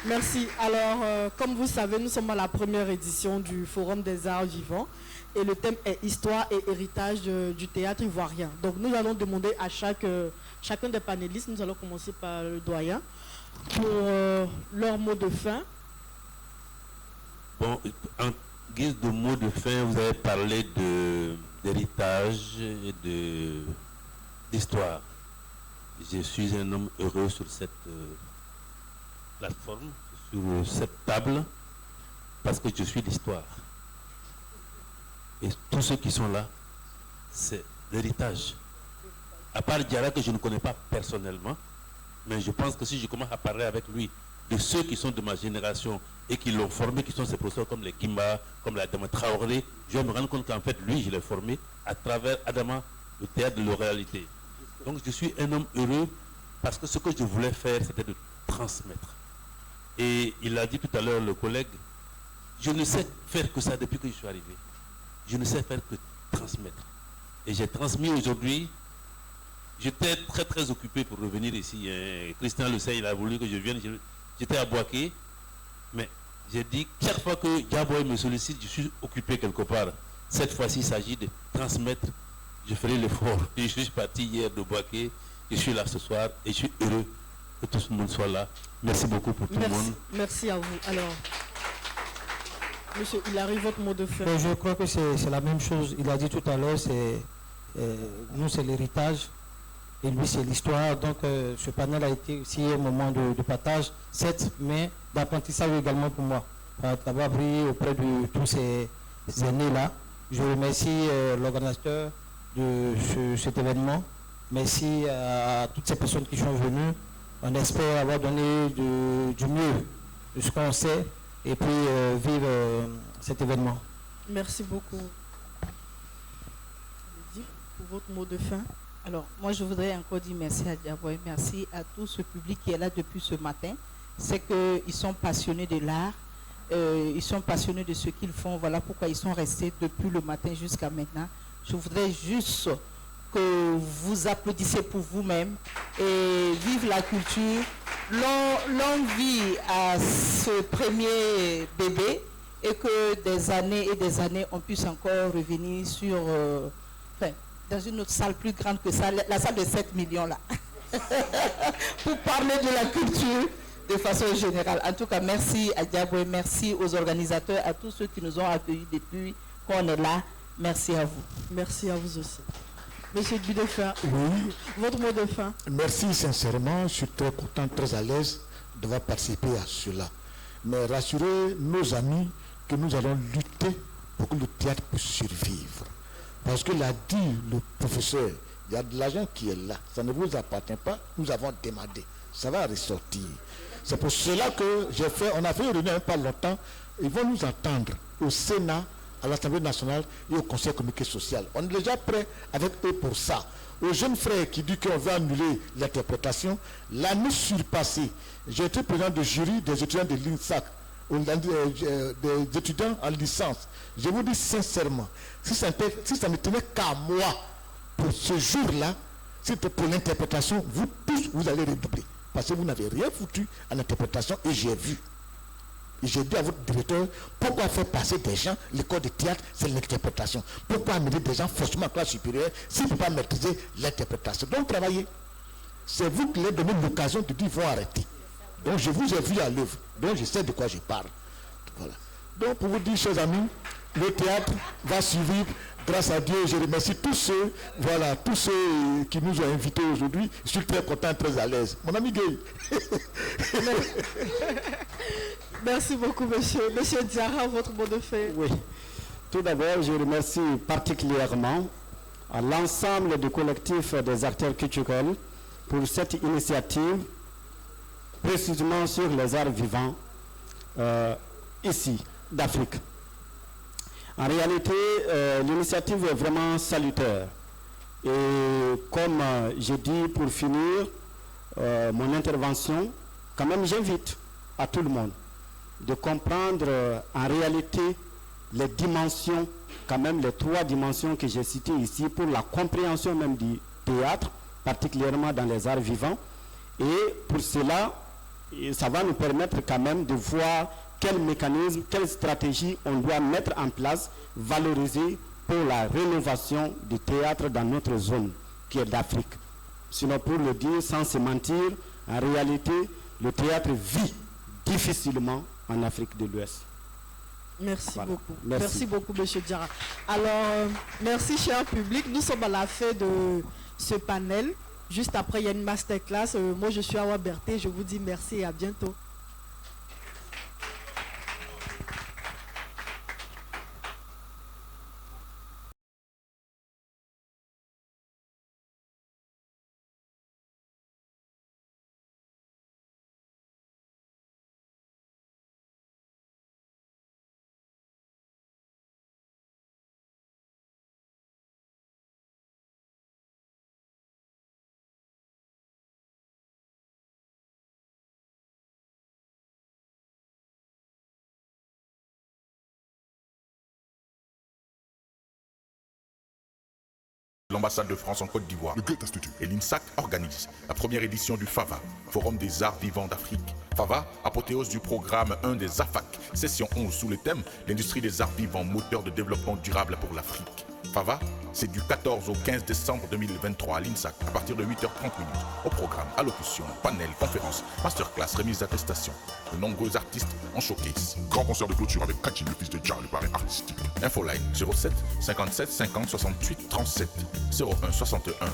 Merci. Alors, comme vous savez, nous sommes à la première édition du Forum des Arts Vivants. Et le thème est Histoire et héritage du théâtre ivoirien. Donc nous allons demander à chacun des panélistes, nous allons commencer par le doyen, pour leur mot de fin. Bon, en guise de mot de fin, vous avez parlé d'héritage et d'histoire. Je suis un homme heureux sur cette plateforme, sur cette table, parce que je suis l'histoire. Et tous ceux qui sont là, c'est l'héritage. À part Diarra que je ne connais pas personnellement, mais je pense que si je commence à parler avec lui de ceux qui sont de ma génération et qui l'ont formé, qui sont ses professeurs comme les Kimba, comme la Adama Traoré, je vais me rendre compte qu'en fait, lui, je l'ai formé à travers Adama, le théâtre de l'oralité. Donc je suis un homme heureux parce que ce que je voulais faire, c'était de transmettre. Et il a dit tout à l'heure, le collègue, je ne sais faire que ça depuis que je suis arrivé. Je ne sais faire que transmettre. Et j'ai transmis aujourd'hui. J'étais très très occupé pour revenir ici. Christian le sait, il a voulu que je vienne. J'étais à Boaké. Mais j'ai dit, chaque fois que Diaboy me sollicite, je suis occupé quelque part. Cette fois-ci, il s'agit de transmettre. Je ferai l'effort. Je suis parti hier de Boaké. Je suis là ce soir et je suis heureux que tout le monde soit là. Merci beaucoup pour tout le monde. Merci à vous. Alors, monsieur, il arrive votre mot de fin. Je crois que c'est la même chose. Il a dit tout à l'heure, nous c'est l'héritage et lui c'est l'histoire. Donc ce panel a été aussi un moment de partage, certes, mais d'apprentissage également pour moi. D'avoir appris auprès de tous ces aînés-là. Je remercie l'organisateur de cet événement. Merci à toutes ces personnes qui sont venues. On espère avoir donné du mieux de ce qu'on sait et puis vivre cet événement. Merci beaucoup. Pour votre mot de fin. Alors, moi, je voudrais encore dire merci à Diaboy, merci à tout ce public qui est là depuis ce matin. C'est qu'ils sont passionnés de l'art, ils sont passionnés de ce qu'ils font. Voilà pourquoi ils sont restés depuis le matin jusqu'à maintenant. Je voudrais juste que vous applaudissiez pour vous-même et vive la culture. Longue vie à ce premier bébé et que des années et des années, on puisse encore revenir sur, dans une autre salle plus grande que ça, la salle de 7 millions là, pour parler de la culture de façon générale. En tout cas, merci à Diaboué, merci aux organisateurs, à tous ceux qui nous ont accueillis depuis qu'on est là. Merci à vous. Merci à vous aussi. Monsieur Budefin, oui. Votre mot de fin. Merci sincèrement, je suis très content, très à l'aise d'avoir participé à cela. Mais rassurez nos amis que nous allons lutter pour que le théâtre puisse survivre. Parce que l'a dit le professeur, il y a de l'argent qui est là, ça ne vous appartient pas, nous avons demandé, ça va ressortir. C'est pour cela que on a fait une réunion pas longtemps, ils vont nous entendre au Sénat, à l'Assemblée nationale et au Conseil économique et social. On est déjà prêt avec eux pour ça. Aux jeunes frères qui disent qu'on va annuler l'interprétation, l'année surpassée, j'ai été président de jury des étudiants de l'INSAC, des étudiants en licence. Je vous dis sincèrement, si ça ne tenait qu'à moi pour ce jour-là, c'était pour l'interprétation, vous tous, vous allez redoubler. Parce que vous n'avez rien foutu à l'interprétation et j'ai vu. Et j'ai dit à votre directeur, pourquoi faire passer des gens, l'école de théâtre, c'est l'interprétation. Pourquoi amener des gens forcément en classe supérieure s'ils ne peuvent pas maîtriser l'interprétation. Donc travaillez. C'est vous qui leur donnez l'occasion de dire, ils vont arrêter. Donc je vous ai vu à l'œuvre. Donc je sais de quoi je parle. Voilà. Donc pour vous dire, chers amis, le théâtre va survivre. Grâce à Dieu, je remercie tous ceux, voilà, tous ceux qui nous ont invités aujourd'hui. Je suis très content, très à l'aise. Mon ami Gueye. Merci beaucoup, monsieur. Monsieur Diarra, votre mot de fait. Oui. Tout d'abord, je remercie particulièrement à l'ensemble du collectif des acteurs culturels pour cette initiative, précisément sur les arts vivants, ici, d'Afrique. En réalité, l'initiative est vraiment salutaire. Et comme j'ai dit pour finir mon intervention, quand même j'invite à tout le monde de comprendre en réalité les dimensions, quand même les 3 dimensions que j'ai citées ici pour la compréhension même du théâtre, particulièrement dans les arts vivants. Et pour cela, ça va nous permettre quand même de voir quel mécanisme, quelle stratégie on doit mettre en place, valoriser pour la rénovation du théâtre dans notre zone, qui est d'Afrique. Sinon, pour le dire sans se mentir, en réalité, le théâtre vit difficilement en Afrique de l'Ouest. Merci voilà. beaucoup. Merci. Merci beaucoup, monsieur Diarra. Alors, merci, cher public. Nous sommes à la fin de ce panel. Juste après, il y a une masterclass. Moi, je suis Awa Berté. Je vous dis merci et à bientôt. L'ambassade de France en Côte d'Ivoire et l'INSAC organisent la première édition du FAVA, Forum des Arts Vivants d'Afrique. FAVA, apothéose du programme 1 des AFAC, session 11 sous le thème L'industrie des arts vivants, moteur de développement durable pour l'Afrique. FAVA, c'est du 14 au 15 décembre 2023 à l'INSAC, à partir de 8h30. Au programme, allocution, panel, conférence, masterclass, remise d'attestation. De nombreux artistes en showcase. Grand concert de clôture avec Kachi, le fils de Dja, le parrain artistique. Infoline 07 57 50 68 37 01 61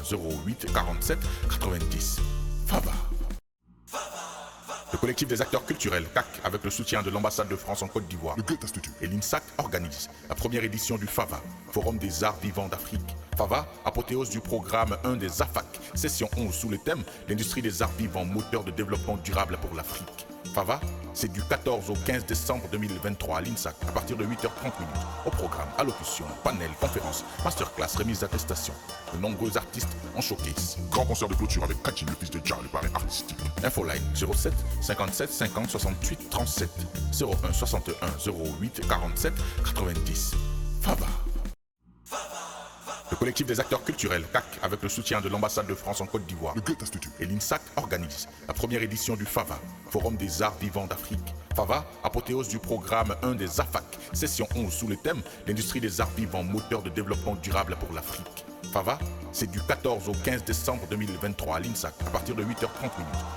08 47 90. FAVA. Le collectif des acteurs culturels CAC, avec le soutien de l'ambassade de France en Côte d'Ivoire et l'INSAC, organise la première édition du FAVA, Forum des Arts Vivants d'Afrique. FAVA, apothéose du programme 1 des AFAC, session 11 sous le thème L'industrie des arts vivants, moteur de développement durable pour l'Afrique. FAVA, c'est du 14 au 15 décembre 2023 à l'INSAC, à partir de 8h30. Au programme, allocution, panel, conférence, masterclass, remise d'attestation. De nombreux artistes en showcase. Grand concert de clôture avec Kachi, le fils de Dja, le parrain artistique. Infoline 07 57 50 68 37 01 61 08 47 90. FAVA. Le collectif des acteurs culturels CAC, avec le soutien de l'ambassade de France en Côte d'Ivoire et l'INSAC, organise la première édition du FAVA, Forum des Arts Vivants d'Afrique. FAVA, apothéose du programme 1 des AFAC, session 11 sous le thème « L'industrie des arts vivants, moteur de développement durable pour l'Afrique ». FAVA, c'est du 14 au 15 décembre 2023 à l'INSAC, à partir de 8h30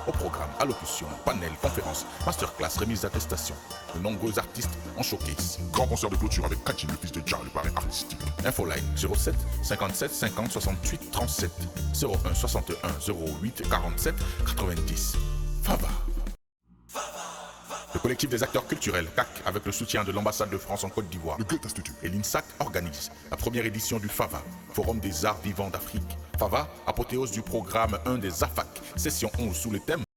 au programme, allocution, panel, conférence, masterclass, remise d'attestation. De nombreux artistes en showcase. Grand concert de clôture avec Kachin, le fils de Jah, le parrain artistique. Infoline 07 57 50 68 37 01 61 08 47 90. FAVA. Le collectif des acteurs culturels, CAC, avec le soutien de l'ambassade de France en Côte d'Ivoire, et l'INSAC organise la première édition du FAVA, Forum des arts vivants d'Afrique. FAVA, apothéose du programme 1 des AFAC, session 11 sous le thème